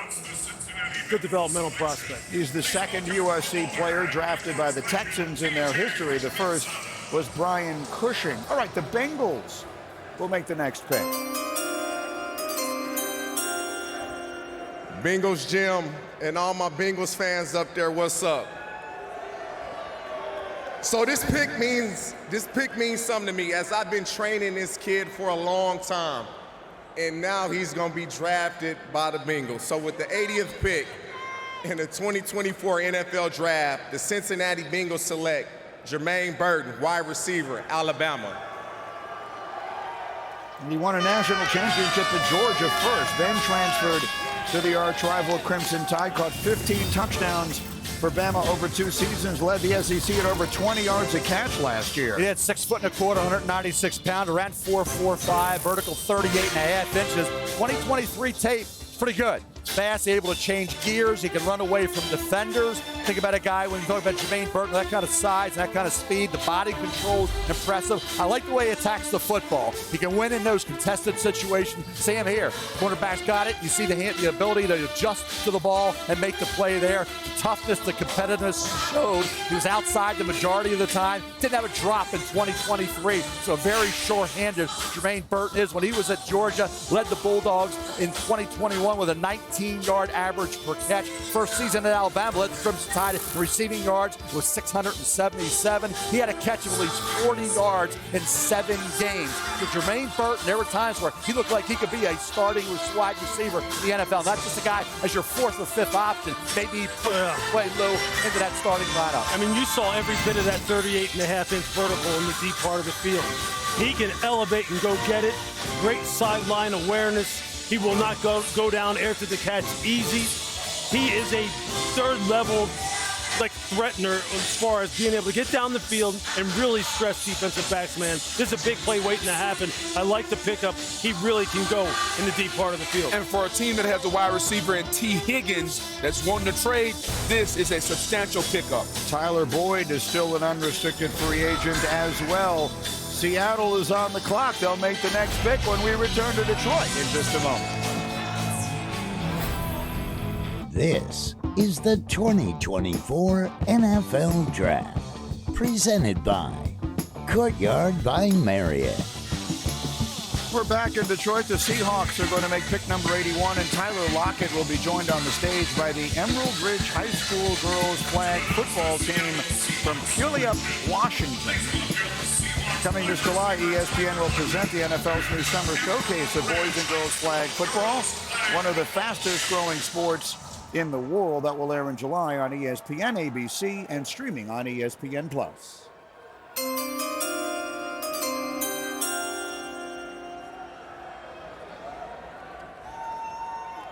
Good developmental prospect. He's the second USC player drafted by the Texans in their history. The first was Brian Cushing. All right, the Bengals will make the next pick. Bengals Jim and all my Bengals fans up there, what's up? So this pick means something to me, as I've been training this kid for a long time, and now he's gonna be drafted by the Bengals. So with the 80th pick in the 2024 NFL Draft, the Cincinnati Bengals select Jermaine Burton, wide receiver, Alabama. He won a national championship at Georgia first, then transferred to the arch-rival Crimson Tide, caught 15 touchdowns for Bama over 2 seasons, led the SEC at over 20 yards a catch last year. He had 6 foot and a quarter, 196 pounds, ran 4.45, vertical 38.5 inches. 2023 tape, pretty good. Fast, able to change gears. He can run away from defenders. Think about a guy, when you talk about Jermaine Burton, that kind of size, and that kind of speed, the body control, impressive. I like the way he attacks the football. He can win in those contested situations. Same here. Quarterback's got it. You see the ability to adjust to the ball and make the play there. The toughness, the competitiveness showed. He was outside the majority of the time. Didn't have a drop in 2023. So very sure-handed Jermaine Burton is. When he was at Georgia, led the Bulldogs in 2021 with a 19-yard average per catch. First season at Alabama, led the Crimson Tide in receiving yards with 677. He had a catch of at least 40 yards in 7 games. For Jermaine Burton, there were times where he looked like he could be a starting wide receiver in the NFL. Not just a guy as your 4th or 5th option. Maybe he play low into that starting lineup. I mean, you saw every bit of that 38.5-inch vertical in the deep part of the field. He can elevate and go get it. Great sideline awareness. He will not go down after the catch easy. He is a third-level threatener as far as being able to get down the field and really stress defensive backs, man. This is a big play waiting to happen. I like the pickup. He really can go in the deep part of the field. And for a team that has a wide receiver in T. Higgins that's wanting to trade, this is a substantial pickup. Tyler Boyd is still an unrestricted free agent as well. Seattle is on the clock. They'll make the next pick when we return to Detroit in just a moment. This is the 2024 NFL Draft, presented by Courtyard by Marriott. We're back in Detroit. The Seahawks are going to make pick number 81, and Tyler Lockett will be joined on the stage by the Emerald Ridge High School girls flag football team from Puyallup, Washington. Coming this July, ESPN will present the NFL's new summer showcase of boys and girls flag football, one of the fastest growing sports in the world. That will air in July on ESPN, ABC, and streaming on ESPN+.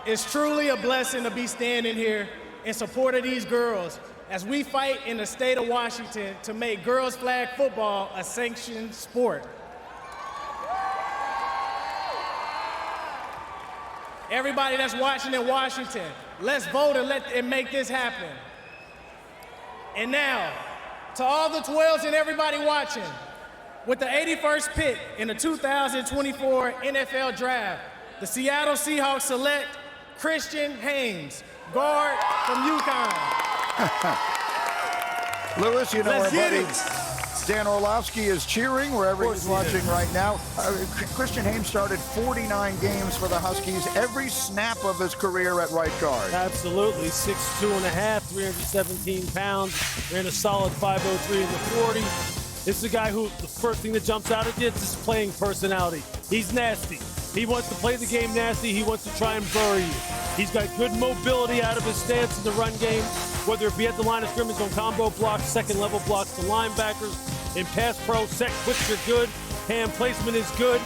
It's truly a blessing to be standing here in support of these girls as we fight in the state of Washington to make girls flag football a sanctioned sport. Everybody that's watching in Washington, let's vote and make this happen. And now, to all the 12s and everybody watching, with the 81st pick in the 2024 NFL Draft, the Seattle Seahawks select Christian Haynes, guard from UConn. Lewis, you know our buddy Dan Orlovsky is cheering wherever he's watching right now. Christian Haynes started 49 games for the Huskies, every snap of his career at right guard. Absolutely, 6'2.5", 317 pounds, ran a solid 5.03 in the 40. This is a guy who, the first thing that jumps out at you is his playing personality. He's nasty. He wants to play the game nasty. He wants to try and bury you. He's got good mobility out of his stance in the run game, whether it be at the line of scrimmage on combo blocks, second level blocks to linebackers. In pass pro, set quicks are good, hand placement is good,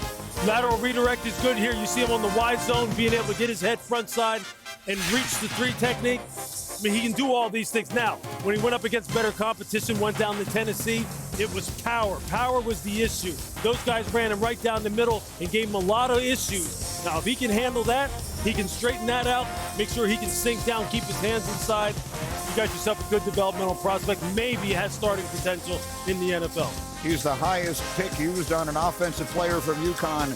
lateral redirect is good here. You see him on the wide zone, being able to get his head front side and reach the 3 technique. I mean, he can do all these things. Now, when he went up against better competition, went down to Tennessee, it was power. Power was the issue. Those guys ran him right down the middle and gave him a lot of issues. Now, if he can handle that, he can straighten that out, make sure he can sink down, keep his hands inside. You got yourself a good developmental prospect. Maybe has starting potential in the NFL. He's the highest pick used on an offensive player from UConn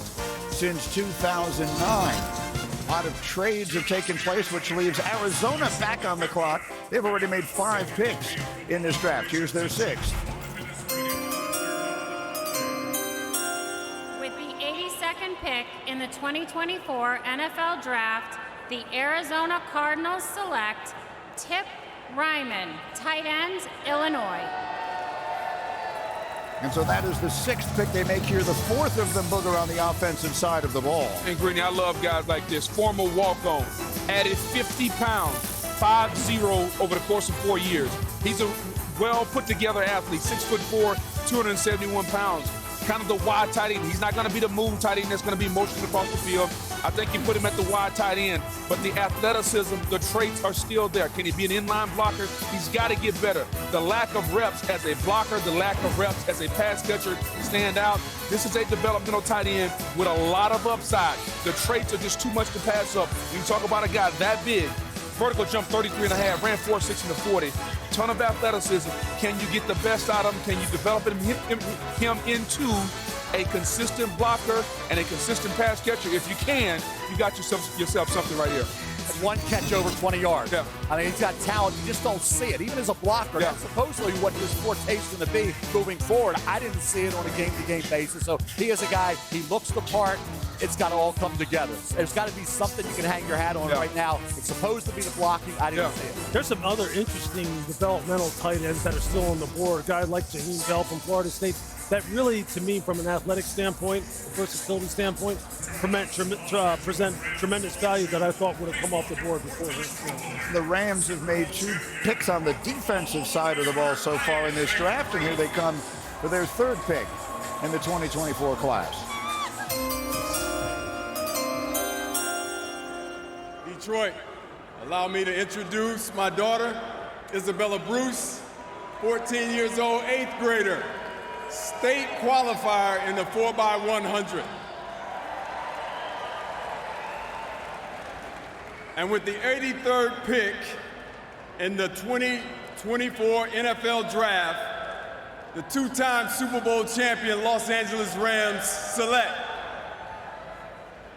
since 2009. A lot of trades have taken place, which leaves Arizona back on the clock. They've already made 5 picks in this draft. Here's their 6th. With the 82nd pick in the 2024 NFL Draft, the Arizona Cardinals select Tip Ryman, tight end, Illinois. And so that is the 6th pick they make here, the 4th of them, Booger, on the offensive side of the ball. And Greeny, I love guys like this. Former walk-on, added 50 pounds, 5-0 over the course of 4 years. He's a well put-together athlete, 6'4", 271 pounds. Kind of the wide tight end. He's not going to be the move tight end that's going to be motioned across the field. I think you put him at the wide tight end, but the athleticism, the traits are still there. Can he be an inline blocker? He's got to get better. The lack of reps as a blocker, the lack of reps as a pass catcher stand out. This is a developmental tight end with a lot of upside. The traits are just too much to pass up. When you talk about a guy that big, vertical jump 33.5, ran 4.6 in the 40. Ton of athleticism. Can you get the best out of him? Can you develop him into a consistent blocker and a consistent pass catcher? If you can, you got yourself something right here. One catch over 20 yards. Yeah. I mean, he's got talent. You just don't see it. Even as a blocker, that's supposedly what his forte is going to be moving forward. I didn't see it on a game-to-game basis. So he is a guy, he looks the part. It's got to all come together. There's got to be something you can hang your hat on right now. It's supposed to be the blocking. I didn't see it. There's some other interesting developmental tight ends that are still on the board. A guy like Jaheim Bell from Florida State that really, to me, from an athletic standpoint, versatility standpoint, present tremendous value that I thought would have come off the board before this. The Rams have made 2 picks on the defensive side of the ball so far in this draft, and here they come for their 3rd pick in the 2024 class. Detroit, allow me to introduce my daughter, Isabella Bruce, 14 years old, 8th grader, state qualifier in the 4x100. And with the 83rd pick in the 2024 NFL Draft, the 2-time Super Bowl champion Los Angeles Rams select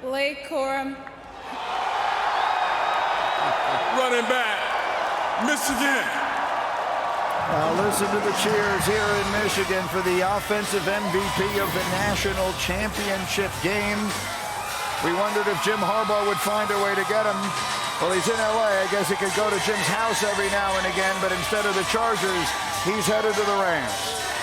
Blake Corum, running back, Michigan. Listen to the cheers here in Michigan for the offensive MVP of the national championship game. We wondered if Jim Harbaugh would find a way to get him. Well, he's in L.A. I guess he could go to Jim's house every now and again, but instead of the Chargers, he's headed to the Rams.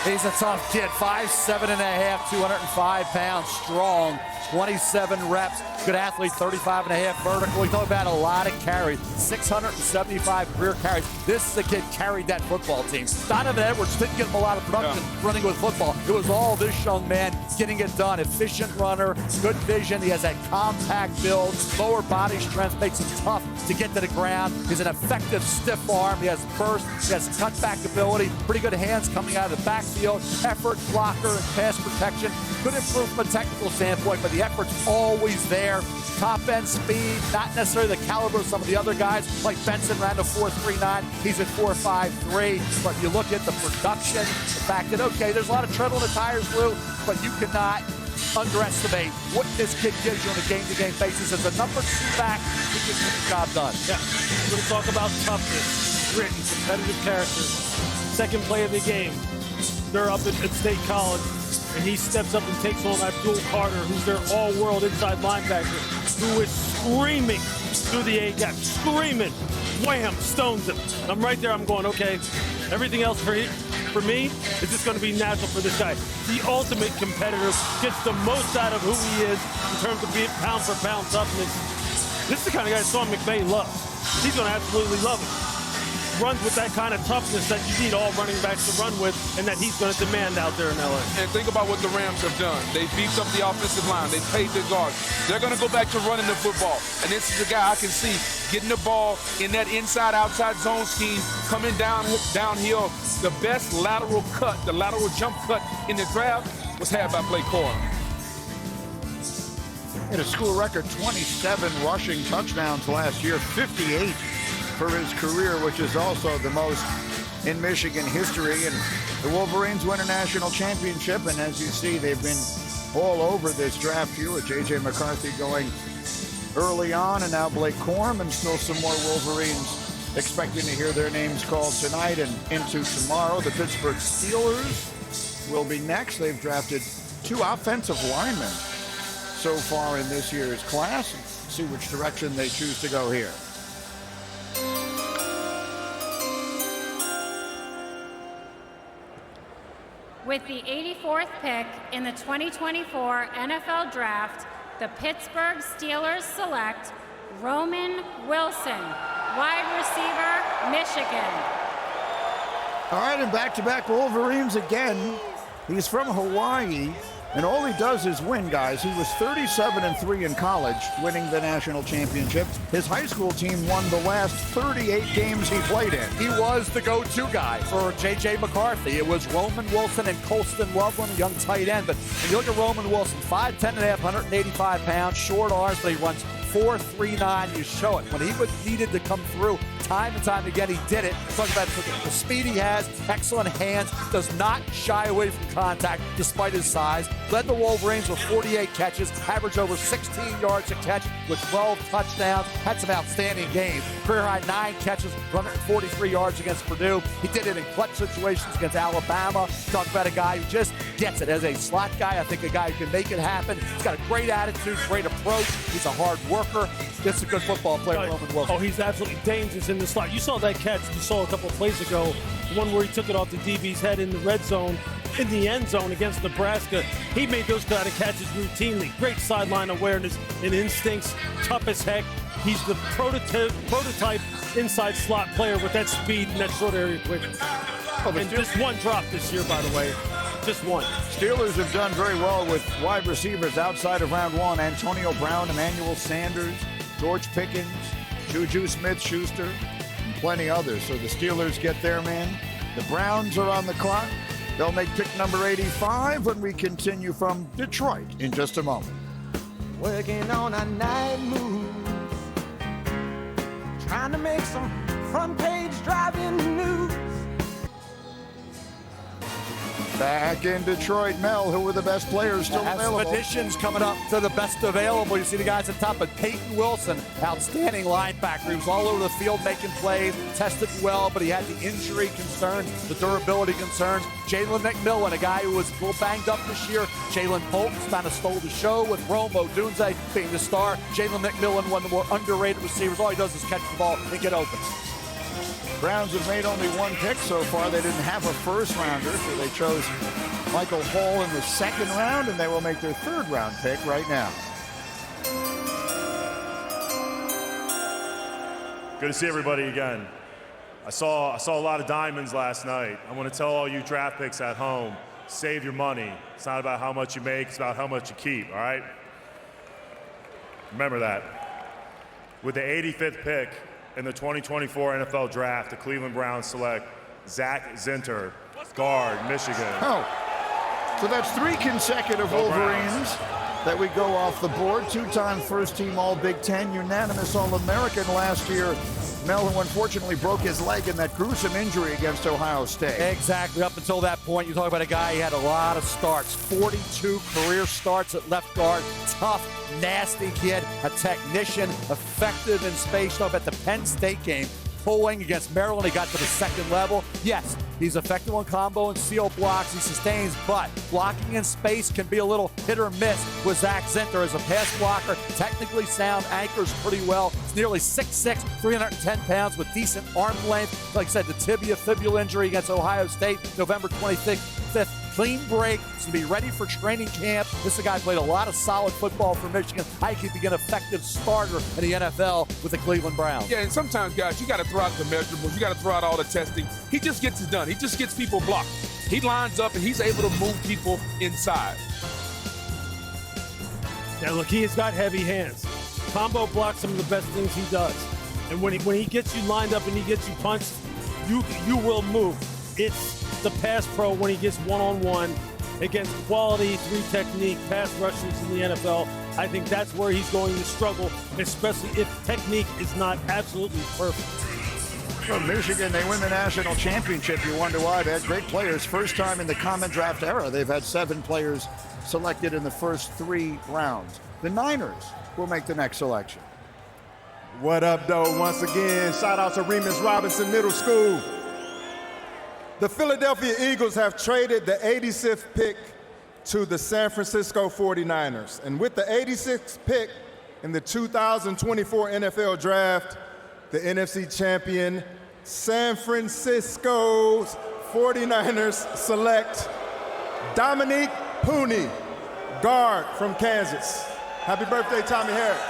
He's a tough kid, 5'7.5", 205 pounds, strong, 27 reps, good athlete, 35.5 vertical. We talk about a lot of carries, 675 career carries. This is a kid carried that football team. Donovan Edwards didn't get him a lot of production running with football. It was all this young man getting it done. Efficient runner, good vision. He has that compact build, lower body strength, makes him tough to get to the ground. He's an effective stiff arm. He has burst. He has cutback ability. Pretty good hands coming out of the backfield. Effort, blocker, and pass protection. Could improve from a technical standpoint, but the effort's always there. Top end speed, not necessarily the caliber of some of the other guys, like Benson ran a 4.39. He's at 4.53. But you look at the production, the fact that, okay, there's a lot of tread on the tires, Lou, but you cannot underestimate what this kid gives you on a game-to-game basis. As a number 2 back, he can get the job done. Yeah, we're going to talk about toughness, grit, competitive character. Second play of the game, they're up at State College, and he steps up and takes on Abdul Carter, who's their all-world inside linebacker, who is screaming through the A-gap, screaming, wham, stones him. I'm right there, I'm going, okay, everything else for me is just going to be natural for this guy. The ultimate competitor, gets the most out of who he is in terms of being pound-for-pound toughness. This is the kind of guy Sean McVay loves. He's going to absolutely love it. Runs with that kind of toughness that you need all running backs to run with, and that he's going to demand out there in L.A. And think about what the Rams have done. They beefed up the offensive line. They paid their guards. They're going to go back to running the football. And this is a guy I can see getting the ball in that inside-outside zone scheme, coming downhill. The best lateral cut, the lateral jump cut in the draft was had by Blake Corum. Had a school record 27 rushing touchdowns last year, 58 for his career, which is also the most in Michigan history. And the Wolverines win a national championship, and as you see, they've been all over this draft here with J.J. McCarthy going early on, and now Blake Corum, and still some more Wolverines expecting to hear their names called tonight and into tomorrow. The Pittsburgh Steelers will be next. They've drafted 2 offensive linemen so far in this year's class. See which direction they choose to go here. With the 84th pick in the 2024 NFL Draft, the Pittsburgh Steelers select Roman Wilson, wide receiver, Michigan. All right, and back-to-back Wolverines again. He's from Hawaii, and all he does is win, guys. He was 37-3 in college, winning the national championship. His high school team won the last 38 games he played in. He was the go-to guy for J.J. McCarthy. It was Roman Wilson and Colston Loveland, a young tight end. But when you look at Roman Wilson, 5'10 and a half, 185 pounds, short arms, but he runs 4.39. You show it. When he was needed to come through, time and time again, he did it. Talk about the speed he has, excellent hands, does not shy away from contact despite his size. Led the Wolverines with 48 catches, averaged over 16 yards a catch with 12 touchdowns. Had some outstanding games. Career high 9 catches, 143 yards against Purdue. He did it in clutch situations against Alabama. Talk about a guy who just gets it. As a slot guy, I think a guy who can make it happen. He's got a great attitude, great approach. He's a hard worker. Just a good football player, Roman Wilson. Oh, he's absolutely dangerous in the slot. You saw that catch you saw a couple of plays ago, the one where he took it off the DB's head in the red zone, in the end zone against Nebraska. He made those kind of catches routinely. Great sideline awareness and instincts, tough as heck. He's the prototype inside slot player with that speed and that short area quickness. Oh, and just one drop this year, by the way. Just one. Steelers have done very well with wide receivers outside of round 1. Antonio Brown, Emmanuel Sanders, George Pickens, Juju Smith-Schuster, and plenty others. So the Steelers get their man. The Browns are on the clock. They'll make pick number 85 when we continue from Detroit in just a moment. Working on a night move, trying to make some front page driving news. Back in Detroit, Mel, who were the best players still available? Additions coming up to the best available. You see the guys at top, but Peyton Wilson, outstanding linebacker. He was all over the field making plays, tested well, but he had the injury concerns, the durability concerns. Jalen McMillan, a guy who was a little banged up this year. Jalen Polk kind of stole the show with Rome Odunze being the star. Jalen McMillan, one of the more underrated receivers. All he does is catch the ball and get open. Browns have made only 1 pick so far. They didn't have a first rounder, so they chose Michael Hall in the 2nd round, and they will make their 3rd round pick right now. Good to see everybody again. I saw a lot of diamonds last night. I want to tell all you draft picks at home, save your money. It's not about how much you make, it's about how much you keep, all right? Remember that. With the 85th pick in the 2024 NFL Draft, the Cleveland Browns select Zach Zinter, guard, Michigan. Oh, so that's 3 consecutive Wolverines that we go off the board. 2-time first-team All-Big Ten, unanimous All-American last year. Mel, who unfortunately broke his leg in that gruesome injury against Ohio State. Exactly. Up until that point, you talk about a guy, he had a lot of starts. 42 career starts at left guard. Tough, nasty kid, a technician, effective in space. Talk about the Penn State game. Pulling against Maryland, he got to the 2nd level. Yes, he's effective on combo and seal blocks. He sustains, but blocking in space can be a little hit or miss with Zach Zinter as a pass blocker. Technically sound, anchors pretty well. He's nearly 6'6", 310 pounds with decent arm length. Like I said, the tibia fibula injury against Ohio State, November 25th. clean break to be ready for training camp. This is a guy who played a lot of solid football for Michigan. I think he'd be an effective starter in the NFL with the Cleveland Browns. Yeah, and sometimes, guys, you got to throw out the measurables. You got to throw out all the testing. He just gets it done. He just gets people blocked. He lines up, and he's able to move people inside. Yeah, look, he has got heavy hands. Combo blocks some of the best things he does. And when he gets you lined up and he gets you punched, you will move. It's the pass pro when he gets one-on-one against quality 3 technique pass rushers in the NFL. I think that's where he's going to struggle, especially if technique is not absolutely perfect. From Michigan, they win the national championship. You wonder why. They had great players. First time in the common draft era, they've had 7 players selected in the first 3 rounds. The Niners will make the next selection. What up, though? Once again, shout out to Remus Robinson Middle School. The Philadelphia Eagles have traded the 86th pick to the San Francisco 49ers. And with the 86th pick in the 2024 NFL Draft, the NFC champion San Francisco 49ers select Dominique Pooney, guard from Kansas. Happy birthday, Tommy Harris.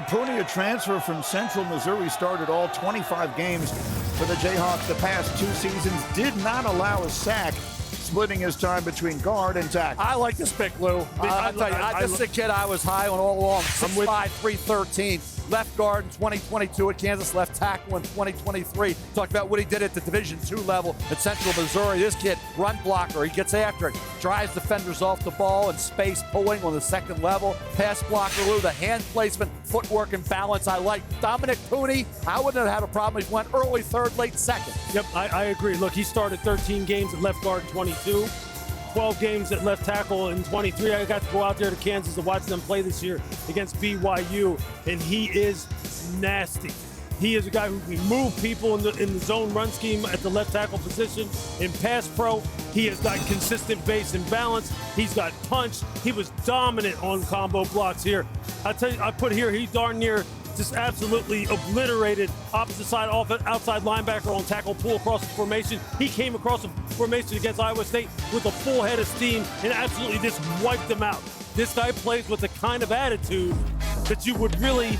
Pooney, a transfer from Central Missouri, started all 25 games for the Jayhawks the past 2 seasons, did not allow a sack, splitting his time between guard and tackle. I like this pick, Lou. I'll tell you, this is a kid I was high on all along. 6'5", 313. Left guard in 2022 at Kansas, left tackle in 2023. Talked about what he did at the Division II level at Central Missouri. This kid, run blocker, he gets after it, drives defenders off the ball and space pulling on the second level. Pass blocker, Lou, the hand placement, footwork, and balance I like. Dominic Pooney, I wouldn't have had a problem if he went early third, late second. Yep, I agree. Look, he started 13 games at left guard in 22. 12 games at left tackle in 23. I got to go out there to Kansas to watch them play this year against BYU, and he is nasty. He is a guy who can move people in the zone run scheme at the left tackle position. In pass pro, he has got consistent base and balance. He's got punch. He was dominant on combo blocks here. I tell you, I put here, he darn near just absolutely obliterated opposite side outside linebacker on tackle pull across the formation. He came across the formation against Iowa State with a full head of steam and absolutely just wiped them out. This guy plays with the kind of attitude that you would really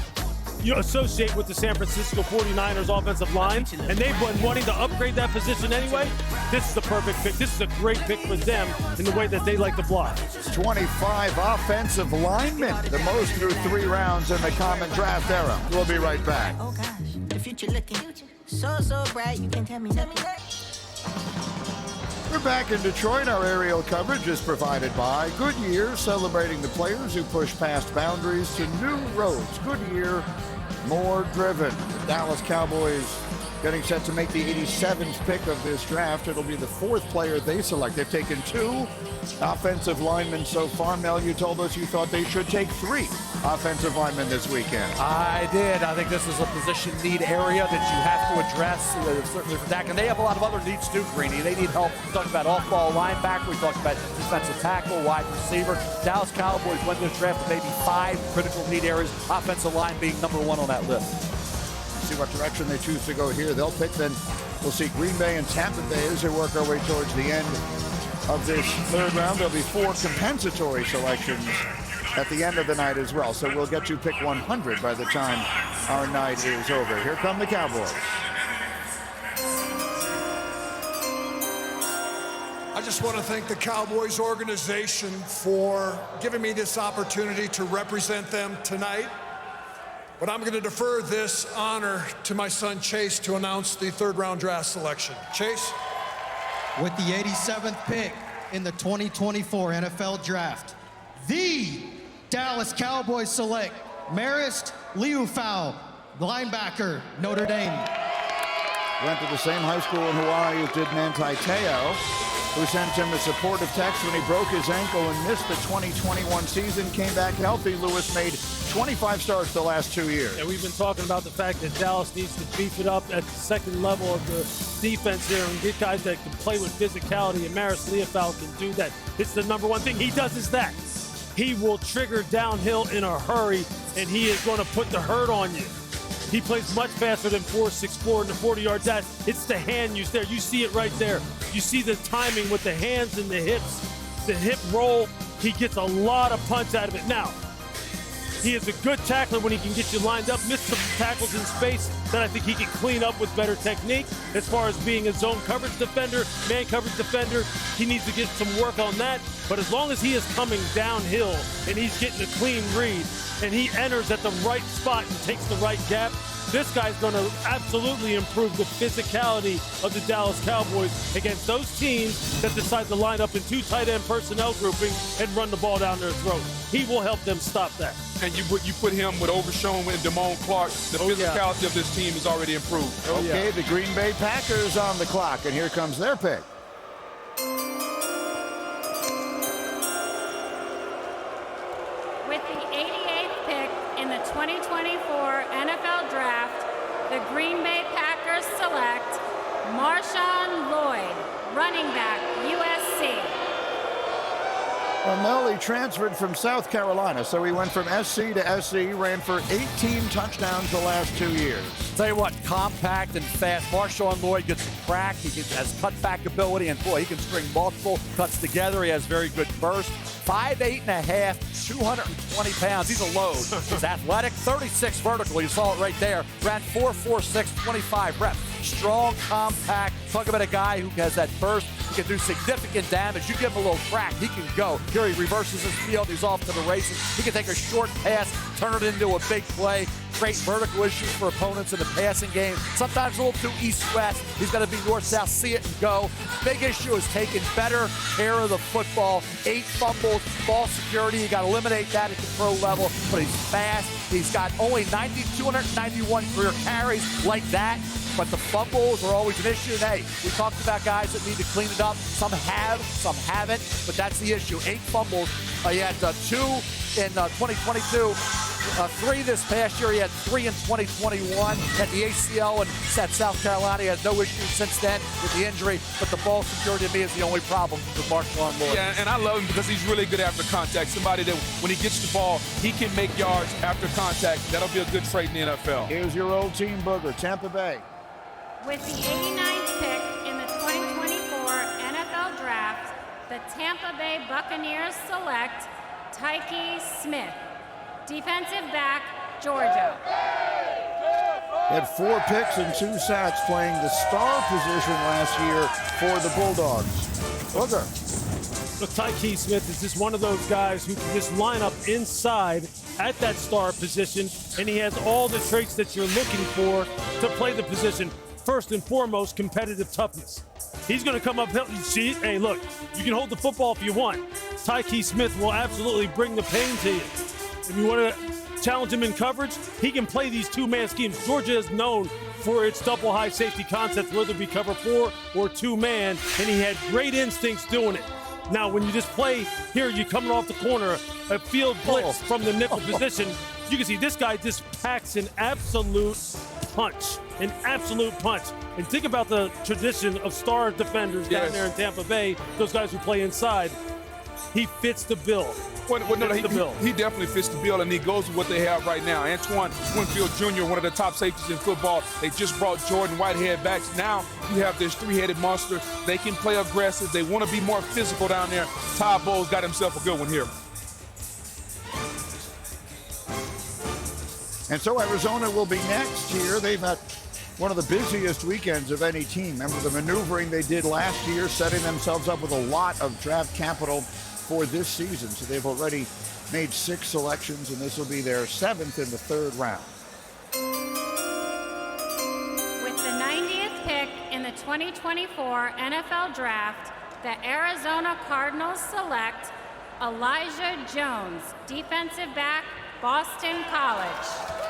associate with the San Francisco 49ers offensive line, and they've been wanting to upgrade that position anyway. This is the perfect pick. This is a great pick for them in the way that they like to block. 25 offensive linemen, the most through 3 rounds in the common draft era. We'll be right back. Oh gosh, the future looking so bright, you can tell me nothing. We're back in Detroit. Our aerial coverage is provided by Goodyear, celebrating the players who push past boundaries to new roads. Goodyear, more driven. The Dallas Cowboys getting set to make the 87th pick of this draft. It'll be the 4th player they select. They've taken 2 offensive linemen so far. Mel, you told us you thought they should take 3 offensive linemen this weekend. I did. I think this is a position need area that you have to address. Certainly for Dak, and they have a lot of other needs too, Greeny. They need help. We talked about off-ball linebacker. We talked about defensive tackle, wide receiver. Dallas Cowboys won this draft with maybe 5 critical need areas. Offensive line being number 1 on that list. See what direction they choose to go here. They'll pick, then we'll see Green Bay and Tampa Bay as they work our way towards the end of this 3rd round. There'll be 4 compensatory selections at the end of the night as well. So we'll get you pick 100 by the time our night is over. Here come the Cowboys. I just want to thank the Cowboys organization for giving me this opportunity to represent them tonight. But I'm going to defer this honor to my son Chase to announce the 3rd round draft selection. Chase? With the 87th pick in the 2024 NFL Draft, the Dallas Cowboys select Marist Liufau, linebacker, Notre Dame. Went to the same high school in Hawaii as did Manti Te'o, who sent him a supportive text when he broke his ankle and missed the 2021 season. Came back healthy. Lewis made 25 starts the last 2 years. And we've been talking about the fact that Dallas needs to beef it up at the second level of the defense here and get guys that can play with physicality, and Marist Liufau can do that. It's the number 1 thing he does is that. He will trigger downhill in a hurry, and he is going to put the hurt on you. He plays much faster than 4.64 in the 40-yard dash. It's the hand use there. You see it right there. You see the timing with the hands and the hips, the hip roll. He gets a lot of punch out of it. Now, he is a good tackler when he can get you lined up, miss some tackles in space that I think he can clean up with better technique. As far as being a zone coverage defender, man coverage defender, he needs to get some work on that. But as long as he is coming downhill and he's getting a clean read and he enters at the right spot and takes the right gap, this guy's going to absolutely improve the physicality of the Dallas Cowboys against those teams that decide to line up in two tight end personnel groupings and run the ball down their throat. He will help them stop that. And you put him with Overshown and Damone Clark, the physicality of this team is already improved. Okay, the Green Bay Packers on the clock, and here comes their pick. With the 88th pick in the 2024 NFL Draft, the Green Bay Packers select Marshawn Lloyd, running back, USC. Well, Mel, he transferred from South Carolina, so he went from SC to SC, ran for 18 touchdowns the last 2 years. Tell you what, compact and fast. Marshawn Lloyd gets crack. He has cutback ability, and boy, he can string multiple cuts together. He has very good burst. 5'8.5", 220 pounds. He's a load. He's athletic, 36 vertical. You saw it right there. Ran 4.46, 25 reps. Strong, compact. Talk about a guy who has that burst. He can do significant damage. You give him a little crack, he can go. Here he reverses his field. He's off to the races. He can take a short pass, turn it into a big play. Great vertical issues for opponents in the passing game. Sometimes a little too east-west. He's got to be north-south, see it and go. Big issue is taking better care of the football. 8 fumbles, ball security. You got to eliminate that at the pro level, but he's fast. He's got only 291 career carries like that. But the fumbles are always an issue. And hey, we talked about guys that need to clean it up. Some have, some haven't, but that's the issue. 8 fumbles. He had 2 in 2022. 3 this past year. He had 3 in 2021 at the ACL and at South Carolina. He had no issues since then with the injury, but the ball security to me is the only problem with Marshawn Lloyd. Yeah, and I love him because he's really good after contact. Somebody that when he gets the ball, he can make yards after contact. That'll be a good trade in the NFL. Here's your old team, Booger, Tampa Bay. With the 89th pick in the 2024 NFL Draft, the Tampa Bay Buccaneers select Tyke Smith, defensive back, Georgia. He had 4 picks and 2 sacks playing the star position last year for the Bulldogs. Booger. Look, Tyke Smith is just one of those guys who can just line up inside at that star position, and he has all the traits that you're looking for to play the position. First and foremost, competitive toughness. He's going to come up, see, hey, look, you can hold the football if you want. Tyke Smith will absolutely bring the pain to you. If you want to challenge him in coverage, he can play these 2-man schemes. Georgia is known for its double high safety concept, whether it be cover 4 or 2-man, and he had great instincts doing it. Now, when you just play here, you're coming off the corner, a field blitz from the nickel position, you can see this guy just packs an absolute punch. An absolute punch. And think about the tradition of star defenders down there in Tampa Bay, those guys who play inside. He fits the bill. He definitely fits the bill, and he goes with what they have right now. Antoine Winfield Jr., one of the top safeties in football. They just brought Jordan Whitehead back. Now you have this 3-headed monster. They can play aggressive. They want to be more physical down there. Todd Bowles got himself a good one here. And so Arizona will be next here. They've had one of the busiest weekends of any team. Remember the maneuvering they did last year, setting themselves up with a lot of draft capital for this season. So they've already made 6 selections, and this will be their 7th in the 3rd round. With the 90th pick in the 2024 NFL Draft, the Arizona Cardinals select Elijah Jones, defensive back, Boston College.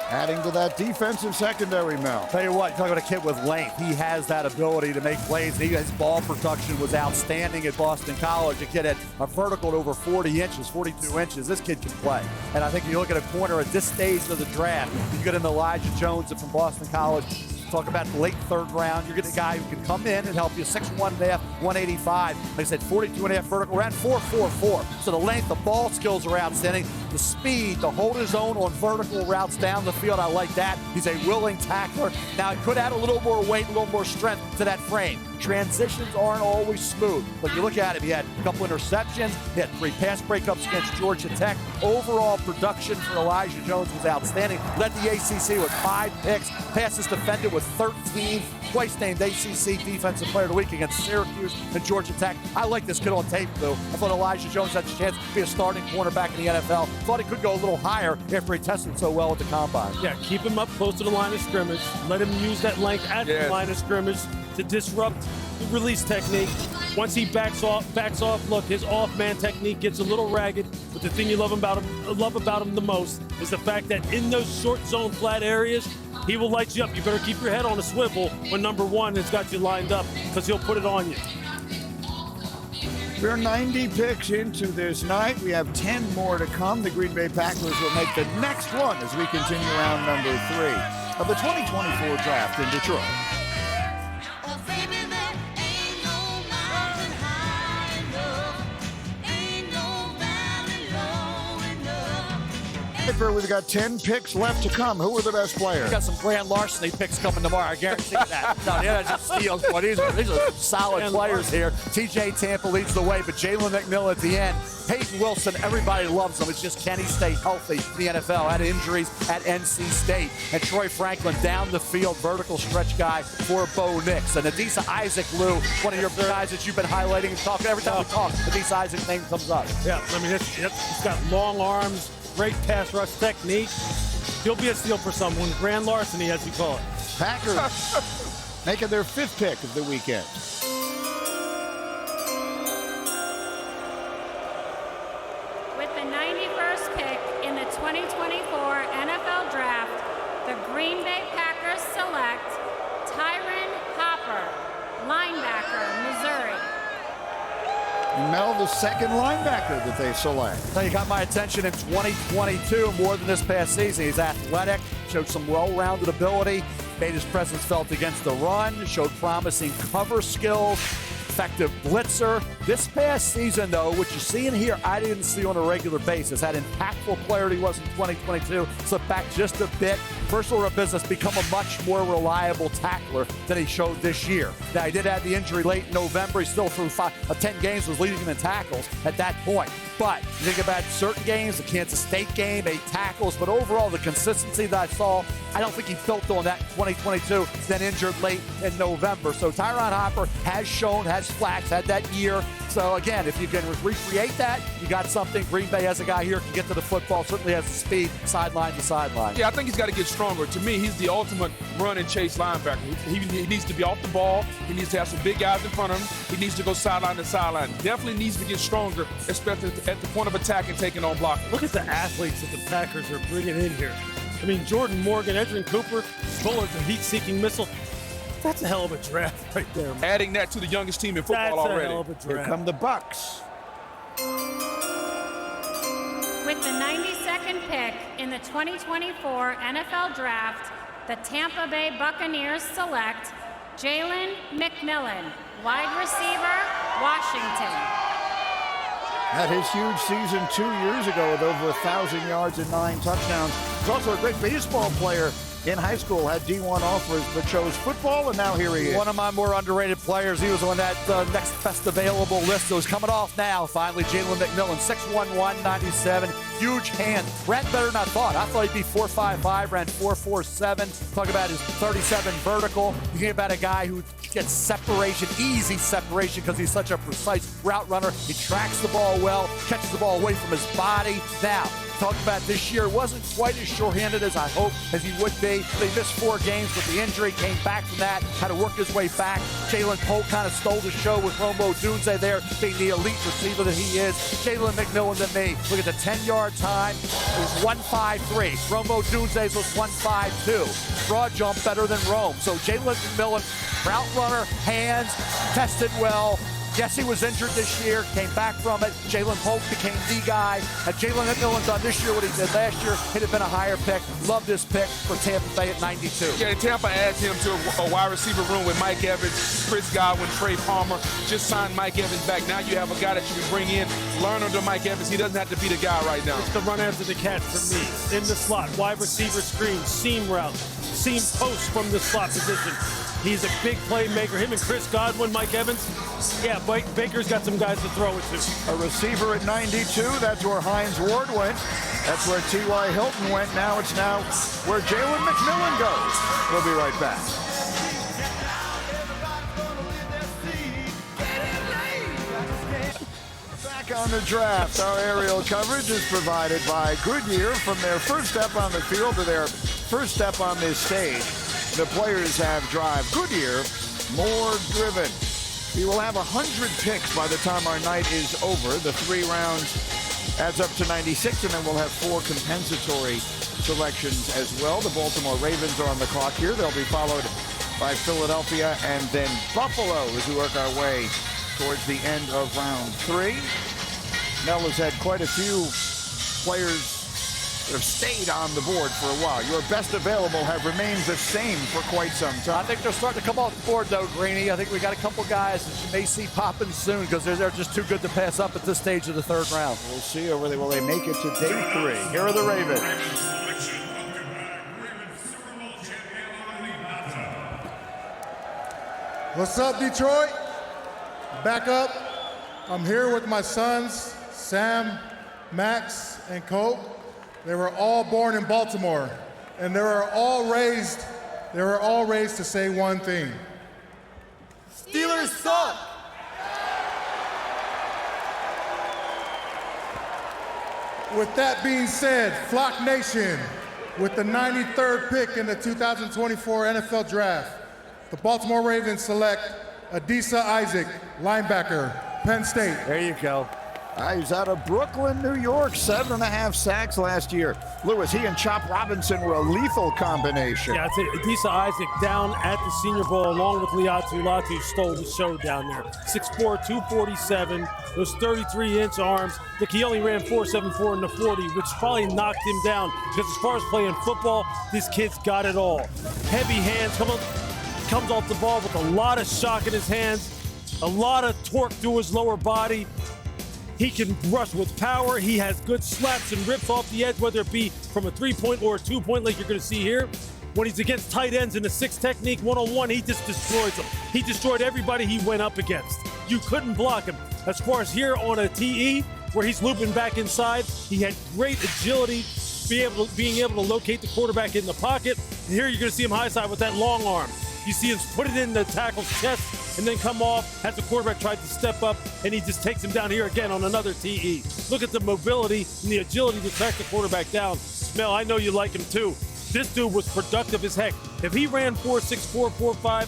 Adding to that defensive secondary, Mel. Tell you what, you talk about a kid with length. He has that ability to make plays. His ball production was outstanding at Boston College. A kid had a vertical at over 40 inches, 42 inches. This kid can play. And I think you look at a corner at this stage of the draft, you get an Elijah Jones from Boston College. Talk about the late 3rd round. You're getting a guy who can come in and help you. 6'1.5", 185. Like I said, 42.5 vertical, ran 4.44. So the length, the ball skills are outstanding. the speed to hold his own on vertical routes down the field. I like that. He's a willing tackler. Now, he could add a little more weight, a little more strength to that frame. Transitions aren't always smooth, but you look at him, he had a couple interceptions, he had 3 pass breakups against Georgia Tech. Overall production for Elijah Jones was outstanding. Led the ACC with 5 picks, passes defended with 13, twice named ACC Defensive Player of the Week against Syracuse and Georgia Tech. I like this kid on tape, though. I thought Elijah Jones had a chance to be a starting cornerback in the NFL. Thought he could go a little higher after he tested so well at the Combine. Yeah, keep him up close to the line of scrimmage. Let him use that length at the line of scrimmage to disrupt the release technique. Once he backs off, look, his off-man technique gets a little ragged, but the thing you love about him the most is the fact that in those short zone flat areas, he will light you up. You better keep your head on a swivel when number 1 has got you lined up, because he'll put it on you. We're 90 picks into this night. We have 10 more to come. The Green Bay Packers will make the next one as we continue round number 3 of the 2024 draft in Detroit. We've got 10 picks left to come. Who are the best players? Got some grand larceny picks coming tomorrow. I guarantee that. No, yeah, just steals. But these are solid players here. TJ Tampa leads the way, but Jalen McMillan at the end. Peyton Wilson, everybody loves him. It's just, can he stay healthy in the NFL? Had injuries at NC State. And Troy Franklin down the field, vertical stretch guy for Bo Nix. And Adisa Isaac, Lou, one of your guys that you've been highlighting and talking. Every time we talk, Adisa Isaac name comes up. Yeah, I mean, he's got long arms, great pass rush technique. He'll be a steal for someone. Grand larceny, as you call it. Packers making their 5th pick of the weekend. With the 91st pick in the 2024 NFL Draft, the Green Bay Packers select Tyron Hopper, linebacker, Missouri. Mel, the second linebacker that they select. Now, you got my attention in 2022 more than this past season. He's athletic, showed some well-rounded ability, made his presence felt against the run, showed promising cover skills, effective blitzer. This past season, though, what you're seeing here, I didn't see on a regular basis. That impactful player he was in 2022 slipped back just a bit. First order of business, become a much more reliable tackler than he showed this year. Now, he did have the injury late in November. He still threw 10 games, was leading him in tackles at that point. But you think about certain games, the Kansas State game, 8 tackles, but overall the consistency that I saw, I don't think he built on that in 2022, then injured late in November. So Tyron Hopper has shown, has flashed, had that year. So again, if you can recreate that, you got something. Green Bay has a guy here who can get to the football, certainly has the speed, sideline to sideline. Yeah, I think he's got to get stronger. To me, he's the ultimate run and chase linebacker. He needs to be off the ball. He needs to have some big guys in front of him. He needs to go sideline to sideline. Definitely needs to get stronger, especially at the point of attack and taking on blocking. Look at the athletes that the Packers are bringing in here. I mean, Jordan Morgan, Edgerrin Cooper, full of the heat-seeking missile. That's a hell of a draft right there, man. Adding that to the youngest team in football already. That's a hell of a draft. Here come the Bucks. With the 92nd pick in the 2024 NFL Draft, the Tampa Bay Buccaneers select Jalen McMillan, wide receiver, Washington. Had his huge season 2 years ago with over 1,000 yards and 9 touchdowns. He's also a great baseball player. In high school, had D1 offers, but chose football, and now here he is. One of my more underrated players. He was on that next best available list. So he's coming off now, finally. Jalen McMillan, 6'1", 197. Huge hand. Ran better than I thought. I thought he'd be 4.55, ran 4.47. Talk about his 37 vertical. You think about a guy who gets separation, easy separation, because he's such a precise route runner. He tracks the ball well, catches the ball away from his body. Now, talk about this year, wasn't quite as short-handed as I hoped as he would be. They missed 4 games with the injury, came back from that, had to work his way back. Jalen Pope kind of stole the show with Romo Dunze there, being the elite receiver that he is. Jalen McMillan to me, look at the 10-yard time, it was 1.53. Romo Dunze's was 1.52. Broad jump better than Rome. So Jalen McMillan, route runner, hands, tested well, Yes, he was injured this year, came back from it. Jalen Polk became the guy. Had Jalen Millen done this year what he did last year, it'd have been a higher pick. Love this pick for Tampa Bay at 92. Yeah, and Tampa adds him to a wide receiver room with Mike Evans, Chris Godwin, Trey Palmer. Just signed Mike Evans back. Now you have a guy that you can bring in, learn under Mike Evans. He doesn't have to be the guy right now. It's the run after the catch for me. In the slot, wide receiver screen, seam route, seam post from the slot position. He's a big playmaker. Him and Chris Godwin, Mike Evans. Yeah, Baker's got some guys to throw it to. A receiver at 92. That's where Hines Ward went. That's where T.Y. Hilton went. Now it's where Jalen McMillan goes. We'll be right back. Back on the draft, our aerial coverage is provided by Goodyear. From their first step on the field to their first step on this stage, the players have drive. Goodyear, more driven. We will have 100 picks by the time our night is over. The 3 rounds adds up to 96, and then we'll have 4 compensatory selections as well. The Baltimore Ravens are on the clock here. They'll be followed by Philadelphia and then Buffalo as we work our way towards the end of round 3. Mel has had quite a few players that have stayed on the board for a while. Your best available have remained the same for quite some time. I think they're starting to come off the board, though, Greeny. I think we got a couple guys that you may see popping soon because they're just too good to pass up at this stage of the 3rd round. We'll see. Will they make it to day 3? Here are the Ravens. What's up, Detroit? Back up. I'm here with my sons, Sam, Max, and Colt. They were all born in Baltimore, and they were all raised to say one thing. Steelers suck! With that being said, Flock Nation, with the 93rd pick in the 2024 NFL Draft, the Baltimore Ravens select Adisa Isaac, linebacker, Penn State. There you go. He's out of Brooklyn, New York. 7.5 sacks last year. Lewis, he and Chop Robinson were a lethal combination. Yeah, I'd say Adisa Isaac down at the Senior Bowl along with Liatu. Liatu stole the show down there. 6'4", 247, those 33-inch arms. Look, he only ran 4.74 in the 40, which probably knocked him down because as far as playing football, this kid's got it all. Heavy hands, comes off the ball with a lot of shock in his hands, a lot of torque through his lower body. He can rush with power. He has good slaps and rips off the edge, whether it be from a 3-point or a 2-point like you're going to see here. When he's against tight ends in the 6 technique, one-on-one, he just destroys them. He destroyed everybody he went up against. You couldn't block him. As far as here on a TE, where he's looping back inside, he had great agility, being able to locate the quarterback in the pocket. And here you're going to see him high side with that long arm. You see him put it in the tackle's chest and then come off as the quarterback tried to step up, and he just takes him down here again on another TE. Look at the mobility and the agility to track the quarterback down. Mel, I know you like him too. This dude was productive as heck. If he ran 4.64, 4.5,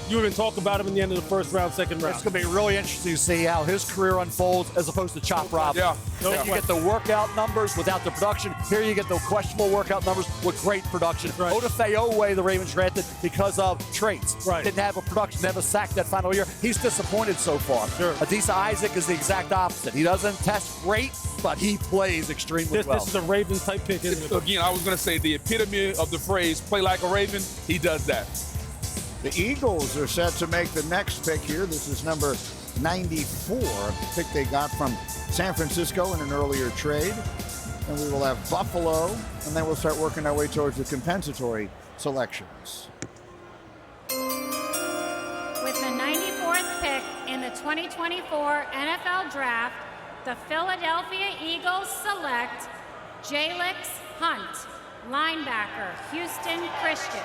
you would have been talking about him in the end of the 1st round, 2nd round. It's going to be really interesting to see how his career unfolds as opposed to Chop Robinson. Yeah. Then you get the workout numbers without the production. Here you get the questionable workout numbers with great production. Right. Odafe Oweh, the Ravens drafted because of traits. Right. Didn't have a production, never sacked that final year. He's disappointed so far. Sure. Adisa Isaac is the exact opposite. He doesn't test great, but he plays extremely well. This is a Ravens type pick, isn't it? Again, I was going to say the epitome of the phrase, play like a Raven, he does that. The Eagles are set to make the next pick here. This is number 94, a pick they got from San Francisco in an earlier trade. And we will have Buffalo, and then we'll start working our way towards the compensatory selections. With the 94th pick in the 2024 NFL Draft, the Philadelphia Eagles select Jalix Hunt, linebacker, Houston Christian.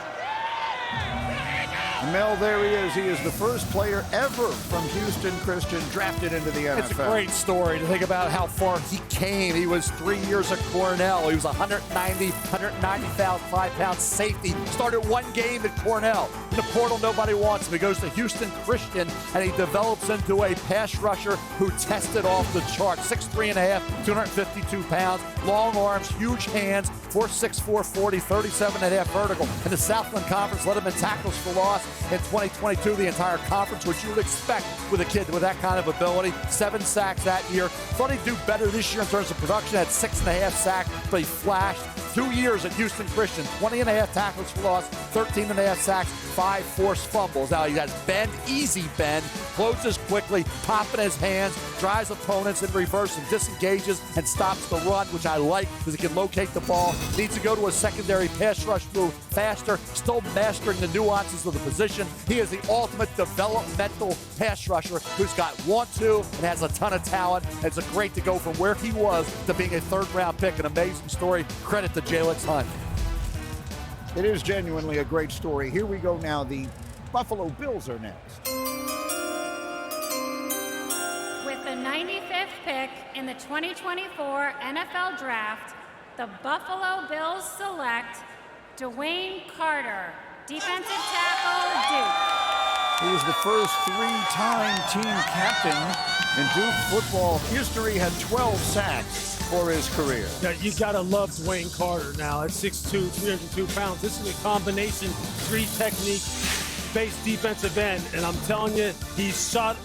Mel, there he is. He is the first player ever from Houston Christian drafted into the NFL. It's a great story to think about how far he came. He was 3 years at Cornell. He was 195-pound safety. Started 1 game at Cornell. In the portal, nobody wants him. He goes to Houston Christian, and he develops into a pass rusher who tested off the chart. 6'3.5", 252 pounds, long arms, huge hands, Forced 6'4", 40, 37.5 vertical. In the Southland Conference, led him in tackles for loss in 2022, the entire conference, which you would expect with a kid with that kind of ability. 7 sacks that year. Thought he'd do better this year in terms of production. Had 6.5 sacks, but he flashed. 2 years at Houston Christian, 20.5 tackles for loss, 13.5 sacks, 5 forced fumbles. Now he has bend, easy bend, closes quickly, popping his hands, drives opponents in reverse and disengages and stops the run, which I like because he can locate the ball. Needs to go to a secondary pass rush move faster, still mastering the nuances of the position. He is the ultimate developmental pass rusher who's got 1-2 and has a ton of talent. It's great to go from where he was to being a third-round pick. An amazing story. Credit to Jalix Hunt. It is genuinely a great story. Here we go now. The Buffalo Bills are next. With the 95th pick in the 2024 NFL Draft, the Buffalo Bills select Dwayne Carter, defensive tackle, Duke. He was the first 3-time team captain in Duke football history, had 12 sacks for his career. Yeah, you gotta love Dwayne Carter now at 6'2", 302 pounds. This is a combination 3 technique-based defensive end, and I'm telling you, he's shot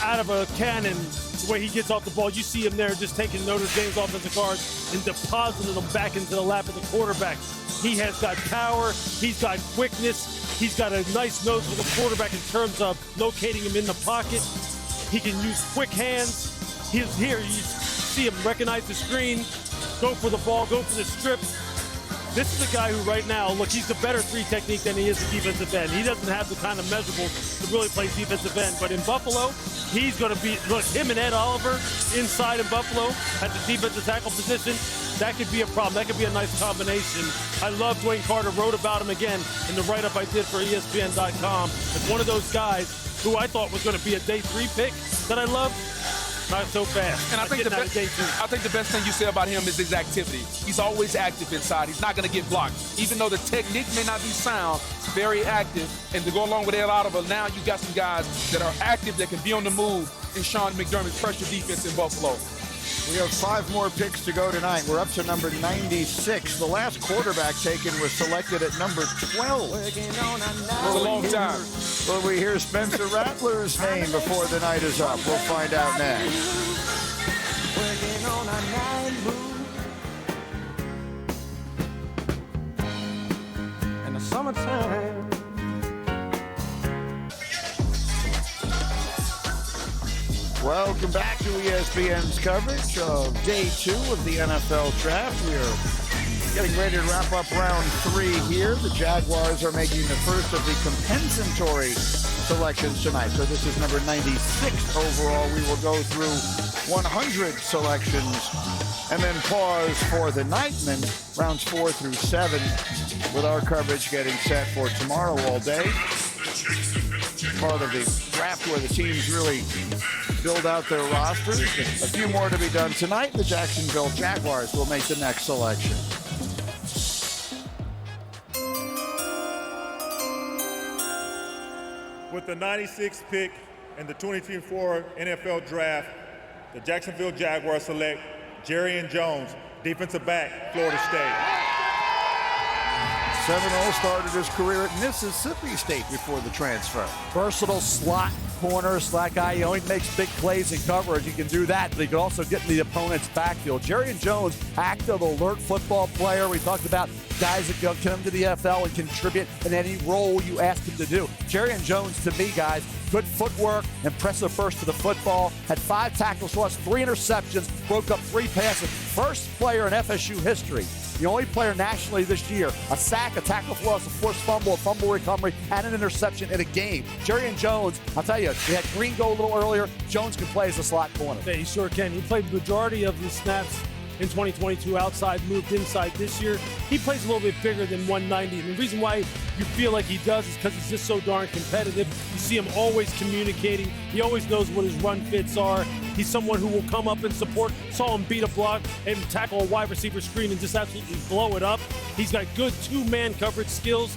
out of a cannon the way he gets off the ball. You see him there just taking Notre Dame's offensive guards and depositing them back into the lap of the quarterback. He has got power, he's got quickness, he's got a nice nose for the quarterback in terms of locating him in the pocket. He can use quick hands. He's here, you see him recognize the screen, go for the ball, go for the strip. This is a guy who right now, look, he's the better 3 technique than he is a defensive end. He doesn't have the kind of measurables to really play defensive end. But in Buffalo, he's going to be, look, him and Ed Oliver inside in Buffalo at the defensive tackle position, that could be a problem. That could be a nice combination. I love Dwayne Carter, wrote about him again in the write-up I did for ESPN.com. It's one of those guys who I thought was going to be a day 3 pick that I love. Not so fast. And I think the best thing you say about him is his activity. He's always active inside. He's not going to get blocked. Even though the technique may not be sound, he's very active. And to go along with Ed Oliver, now you got some guys that are active, that can be on the move in Sean McDermott's pressure defense in Buffalo. We have 5 more picks to go tonight. We're up to number 96. The last quarterback taken was selected at number 12. It's a long time. Will we hear Spencer Rattler's name before the night is up? We'll find out next. Working on a night move in the summertime. Welcome back to ESPN's coverage of Day 2 of the NFL Draft. We're getting ready to wrap up round 3 here. The Jaguars are making the first of the compensatory selections tonight. So this is number 96 overall. We will go through 100 selections and then pause for the night, and then rounds 4 through 7 with our coverage getting set for tomorrow all day. Part of the draft where the teams really build out their rosters. A few more to be done tonight. The Jacksonville Jaguars will make the next selection. With the 96th pick in the 2024 NFL Draft, the Jacksonville Jaguars select Jarrian Jones, defensive back, Florida State. Seminole started his career at Mississippi State before the transfer. Versatile slot corner, slot guy. He only makes big plays in coverage. He can do that, but he can also get in the opponent's backfield. Jarrian Jones, active, alert football player. We talked about guys that come to the NFL and contribute in any role you ask him to do. Jarrian Jones, to me, guys, good footwork, impressive first to the football, had 5 tackles, lost 3 interceptions, broke up 3 passes. First player in FSU history, the only player nationally this year, a sack, a tackle for loss, a forced fumble, a fumble recovery, and an interception in a game. Jarrian Jones, I'll tell you, we had Green go a little earlier. Jones can play as a slot corner. Yeah, he sure can. He played the majority of the snaps in 2022 outside, moved inside this year. He plays a little bit bigger than 190. And the reason why you feel like he does is because he's just so darn competitive. You see him always communicating. He always knows what his run fits are. He's someone who will come up and support. Saw him beat a block and tackle a wide receiver screen and just absolutely blow it up. He's got good 2-man coverage skills,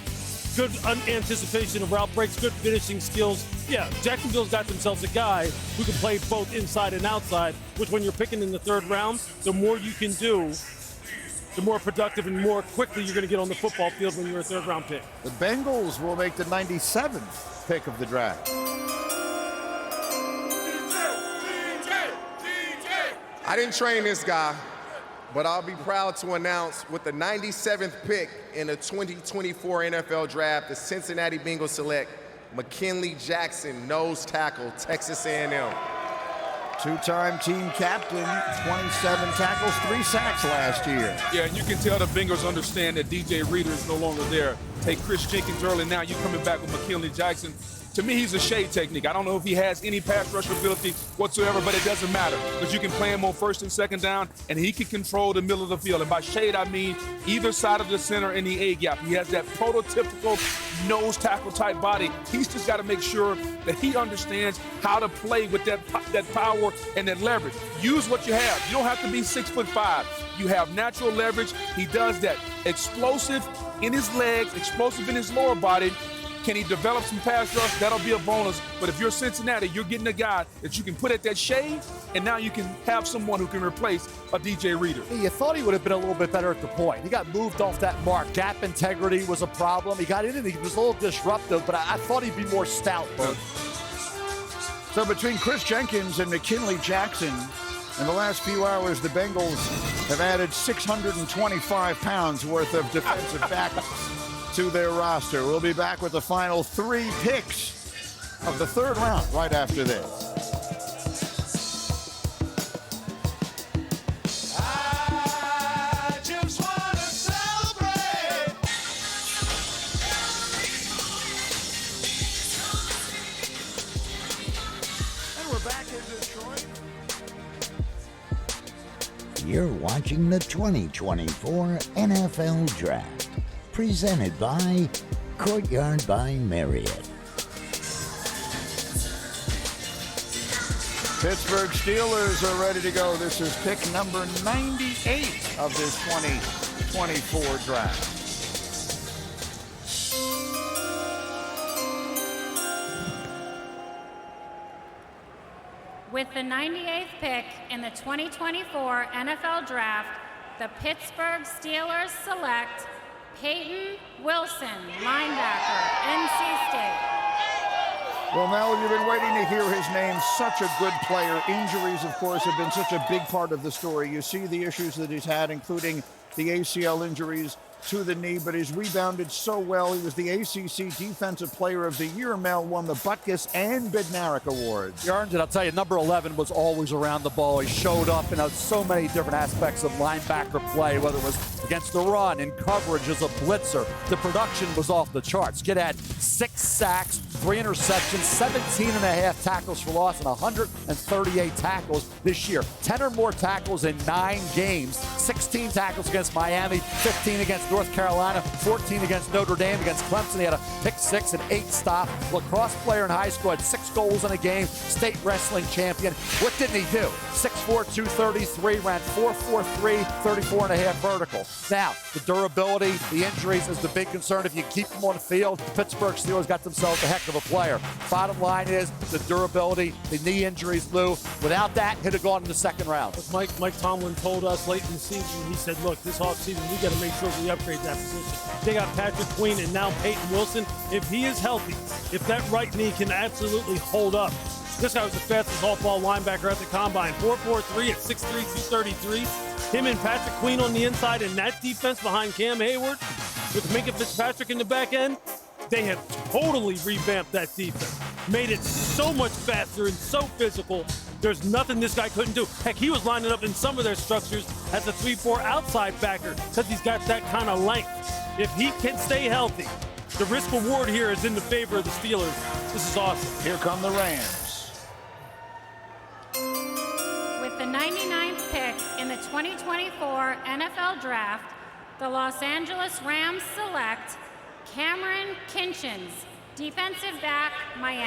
good anticipation of route breaks, good finishing skills. Yeah, Jacksonville's got themselves a guy who can play both inside and outside, which when you're picking in the 3rd round, the more you can do, the more productive and more quickly you're going to get on the football field when you're a third-round pick. The Bengals will make the 97th pick of the draft. I didn't train this guy, but I'll be proud to announce with the 97th pick in the 2024 NFL Draft, the Cincinnati Bengals select McKinley Jackson, nose tackle, Texas A&M. Two-time team captain, 27 tackles, 3 sacks last year. Yeah, and you can tell the Bengals understand that DJ Reader is no longer there. Take Chris Jenkins early, now you're coming back with McKinley Jackson. To me, he's a shade technique. I don't know if he has any pass rush ability whatsoever, but it doesn't matter because you can play him on first and second down, and he can control the middle of the field. And by shade, I mean either side of the center in the A-gap. He has that prototypical nose tackle type body. He's just got to make sure that he understands how to play with that power and that leverage. Use what you have. You don't have to be 6'5". You have natural leverage. He does that. Explosive in his legs, explosive in his lower body. Can he develop some pass rush? That'll be a bonus. But if you're Cincinnati, you're getting a guy that you can put at that shade, and now you can have someone who can replace a DJ Reader. You thought he would have been a little bit better at the point. He got moved off that mark. Gap integrity was a problem. He got in and he was a little disruptive, but I thought he'd be more stout. So between Chris Jenkins and McKinley Jackson, in the last few hours, the Bengals have added 625 pounds worth of defensive backups to their roster. We'll be back with the final 3 picks of the third round right after this. I just want to celebrate. And we're back in Detroit. You're watching the 2024 NFL Draft, presented by Courtyard by Marriott. Pittsburgh Steelers are ready to go. This is pick number 98 of this 2024 draft. With the 98th pick in the 2024 NFL Draft, the Pittsburgh Steelers select Peyton Wilson, linebacker, NC State. Well, Mel, you've been waiting to hear his name. Such a good player. Injuries, of course, have been such a big part of the story. You see the issues that he's had, including the ACL injuries to the knee, but he's rebounded so well. He was the ACC Defensive Player of the Year. Mel won the Butkus and Bednarik Awards. He earned it. I'll tell you, number 11 was always around the ball. He showed up in so many different aspects of linebacker play, whether it was against the run, in coverage as a blitzer. The production was off the charts. Kid had 6 sacks, 3 interceptions, 17 and a half tackles for loss, and 138 tackles this year. 10 or more tackles in 9 games. 16 tackles against Miami, 15 against North Carolina, 14 against Notre Dame, against Clemson. He had a pick 6 and 8 stop. Lacrosse player in high school, had 6 goals in a game. State wrestling champion. What didn't he do? 6'4", 233, ran 4.43, 34 and a half vertical. Now, the durability, the injuries is the big concern. If you keep him on the field, the Pittsburgh Steelers got themselves a heck of a player. Bottom line is the durability, the knee injuries, Lou. Without that, he'd have gone in the second round. Mike Tomlin told us late in the season, he said, look, this offseason, we got to make sure we upgrade that position. They got Patrick Queen and now Peyton Wilson. If he is healthy, if that right knee can absolutely hold up, this guy was the fastest off-ball linebacker at the combine. 4.43 at 6'3", 233. Him and Patrick Queen on the inside, and that defense behind Cam Hayward with Minkah Fitzpatrick in the back end, they have totally revamped that defense. Made it so much faster and so physical. There's nothing this guy couldn't do. Heck, he was lining up in some of their structures as a 3-4 outside backer because he's got that kind of length. If he can stay healthy, the risk reward here is in the favor of the Steelers. This is awesome. Here come the Rams. With the 99th pick in the 2024 NFL Draft, the Los Angeles Rams select Cameron Kinchens, defensive back, Miami.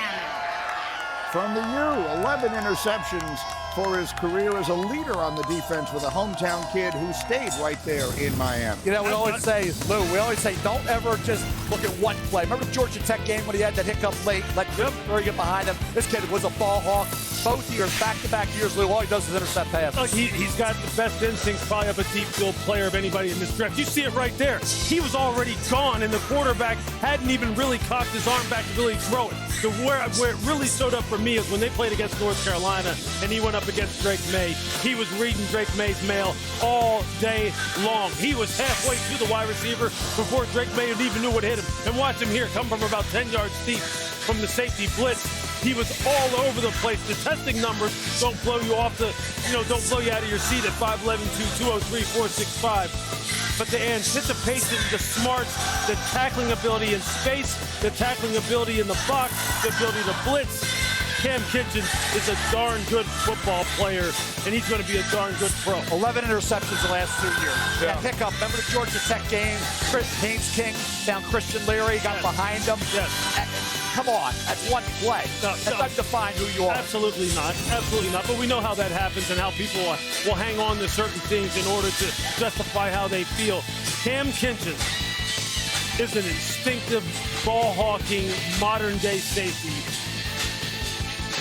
From the U, 11 interceptions for his career as a leader on the defense with a hometown kid who stayed right there in Miami. You know, we always say, Lou, don't ever just look at one play. Remember the Georgia Tech game when he had that hiccup late, let Curry get behind him? This kid was a ball hawk. both years, back-to-back years, Lou, all he does is intercept passes. Look, he's got the best instincts probably of a deep field player of anybody in this draft. You see it right there. He was already gone, and the quarterback hadn't even really cocked his arm back to really throw it. Where it really showed up for me is when they played against North Carolina, and he went up against Drake May. He was reading Drake May's mail all day long. He was halfway to the wide receiver before Drake May even knew what hit him. And watch him here, come from about 10 yards deep from the safety blitz. He was all over the place. The testing numbers don't blow you off don't blow you out of your seat at 5'11", 203, 465. But the anticipation, the smarts, the tackling ability in space, the tackling ability in the box, the ability to blitz. Cam Kitchens is a darn good football player, and he's going to be a darn good pro. 11 interceptions the last 2 years. Yeah. That hiccup, remember the Georgia Tech game? Chris Haynes King found Christian Leary, got behind him. Yes. Come on, that's one play. That doesn't define who you are. Absolutely not. Absolutely not. But we know how that happens and how people will hang on to certain things in order to justify how they feel. Cam Kitchens is an instinctive, ball-hawking, modern-day safety.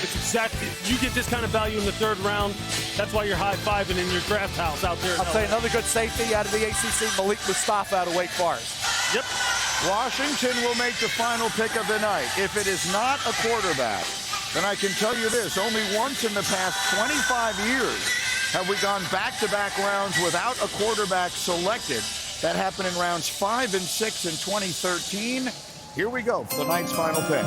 It's exactly, you get this kind of value in the third round. That's why you're high-fiving in your draft house out there. I'll tell you another good safety out of the ACC, Malik Mustafa out of Wake Forest. Yep. Washington will make the final pick of the night. If it is not a quarterback, then I can tell you this, only once in the past 25 years have we gone back-to-back rounds without a quarterback selected. That happened in rounds 5 and 6 in 2013. Here we go for the night's final pick.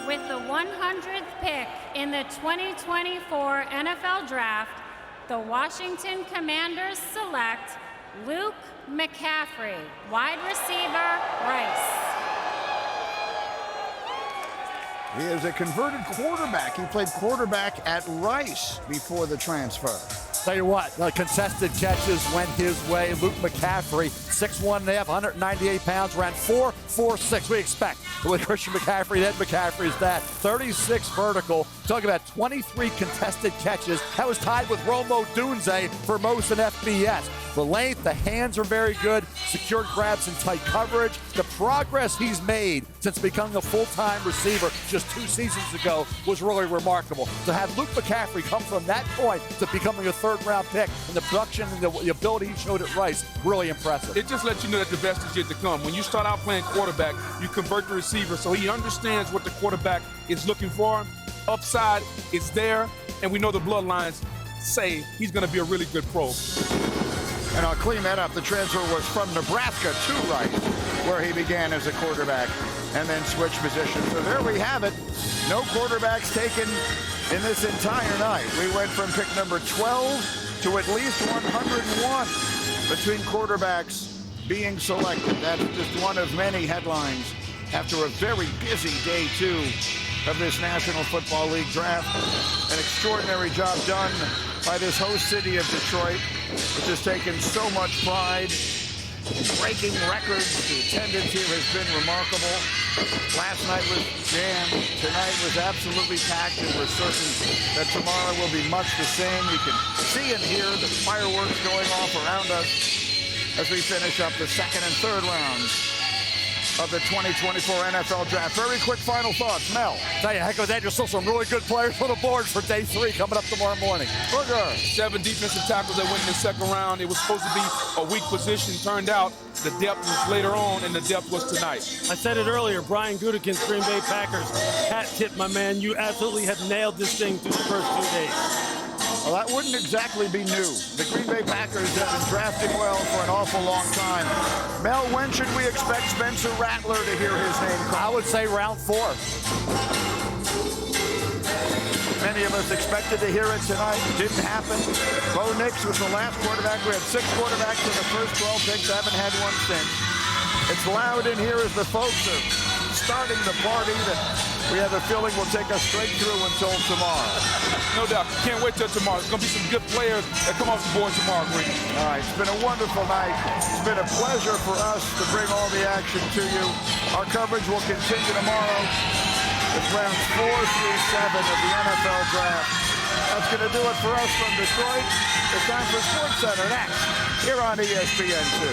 With the 100th pick in the 2024 NFL Draft, the Washington Commanders select Luke McCaffrey, wide receiver, Rice. He is a converted quarterback. He played quarterback at Rice before the transfer. Tell you what, the contested catches went his way. Luke McCaffrey, 6'1.5", 198 pounds, ran 4.46. We expect with Christian McCaffrey, Ed McCaffrey's that. 36 vertical. Talking about 23 contested catches. That was tied with Romo Dunze for most in FBS. The length, the hands are very good. Secured grabs in tight coverage. The progress he's made since becoming a full-time receiver just 2 seasons ago was really remarkable. To have Luke McCaffrey come from that point to becoming a third-round pick and the production and the ability he showed at Rice, really impressive. It just lets you know that the best is yet to come. When you start out playing quarterback, you convert the receiver so he understands what the quarterback is looking for. Upside is there, and we know the bloodlines say he's going to be a really good pro. And I'll clean that up. The transfer was from Nebraska to Rice, where he began as a quarterback and then switched positions. So there we have it. No quarterbacks taken in this entire night. We went from pick number 12 to at least 101 between quarterbacks being selected. That's just one of many headlines after a very busy day 2 of this National Football League draft. An extraordinary job done by this host city of Detroit, which has taken so much pride in breaking records. The attendance here has been remarkable. Last night was jammed. Tonight was absolutely packed, and we're certain that tomorrow will be much the same. You can see and hear the fireworks going off around us as we finish up the second and third rounds of the 2024 NFL Draft. Very quick final thoughts. Mel. Tell you, heck of there's still some really good players on the board for day 3 coming up tomorrow morning. Booger. 7 defensive tackles that went in the second round. It was supposed to be a weak position. Turned out the depth was later on, and the depth was tonight. I said it earlier, Brian Gutekunst, Green Bay Packers. Hat tip, my man. You absolutely have nailed this thing through the first 2 days. Well, that wouldn't exactly be new. The Green Bay Packers have been drafting well for an awful long time. Mel, when should we expect Spencer Rattler to hear his name called? I would say round 4. Many of us expected to hear it tonight. It didn't happen. Bo Nix was the last quarterback. We had 6 quarterbacks in the first 12 picks. Haven't had one since. It's loud in here as the folks are starting the party that we have a feeling will take us straight through until tomorrow. No doubt. Can't wait till tomorrow. There's going to be some good players that come off the board tomorrow, Green. All right. It's been a wonderful night. It's been a pleasure for us to bring all the action to you. Our coverage will continue tomorrow with rounds 4 through 7 of the NFL Draft. That's going to do it for us from Detroit. It's time for SportsCenter next here on ESPN2.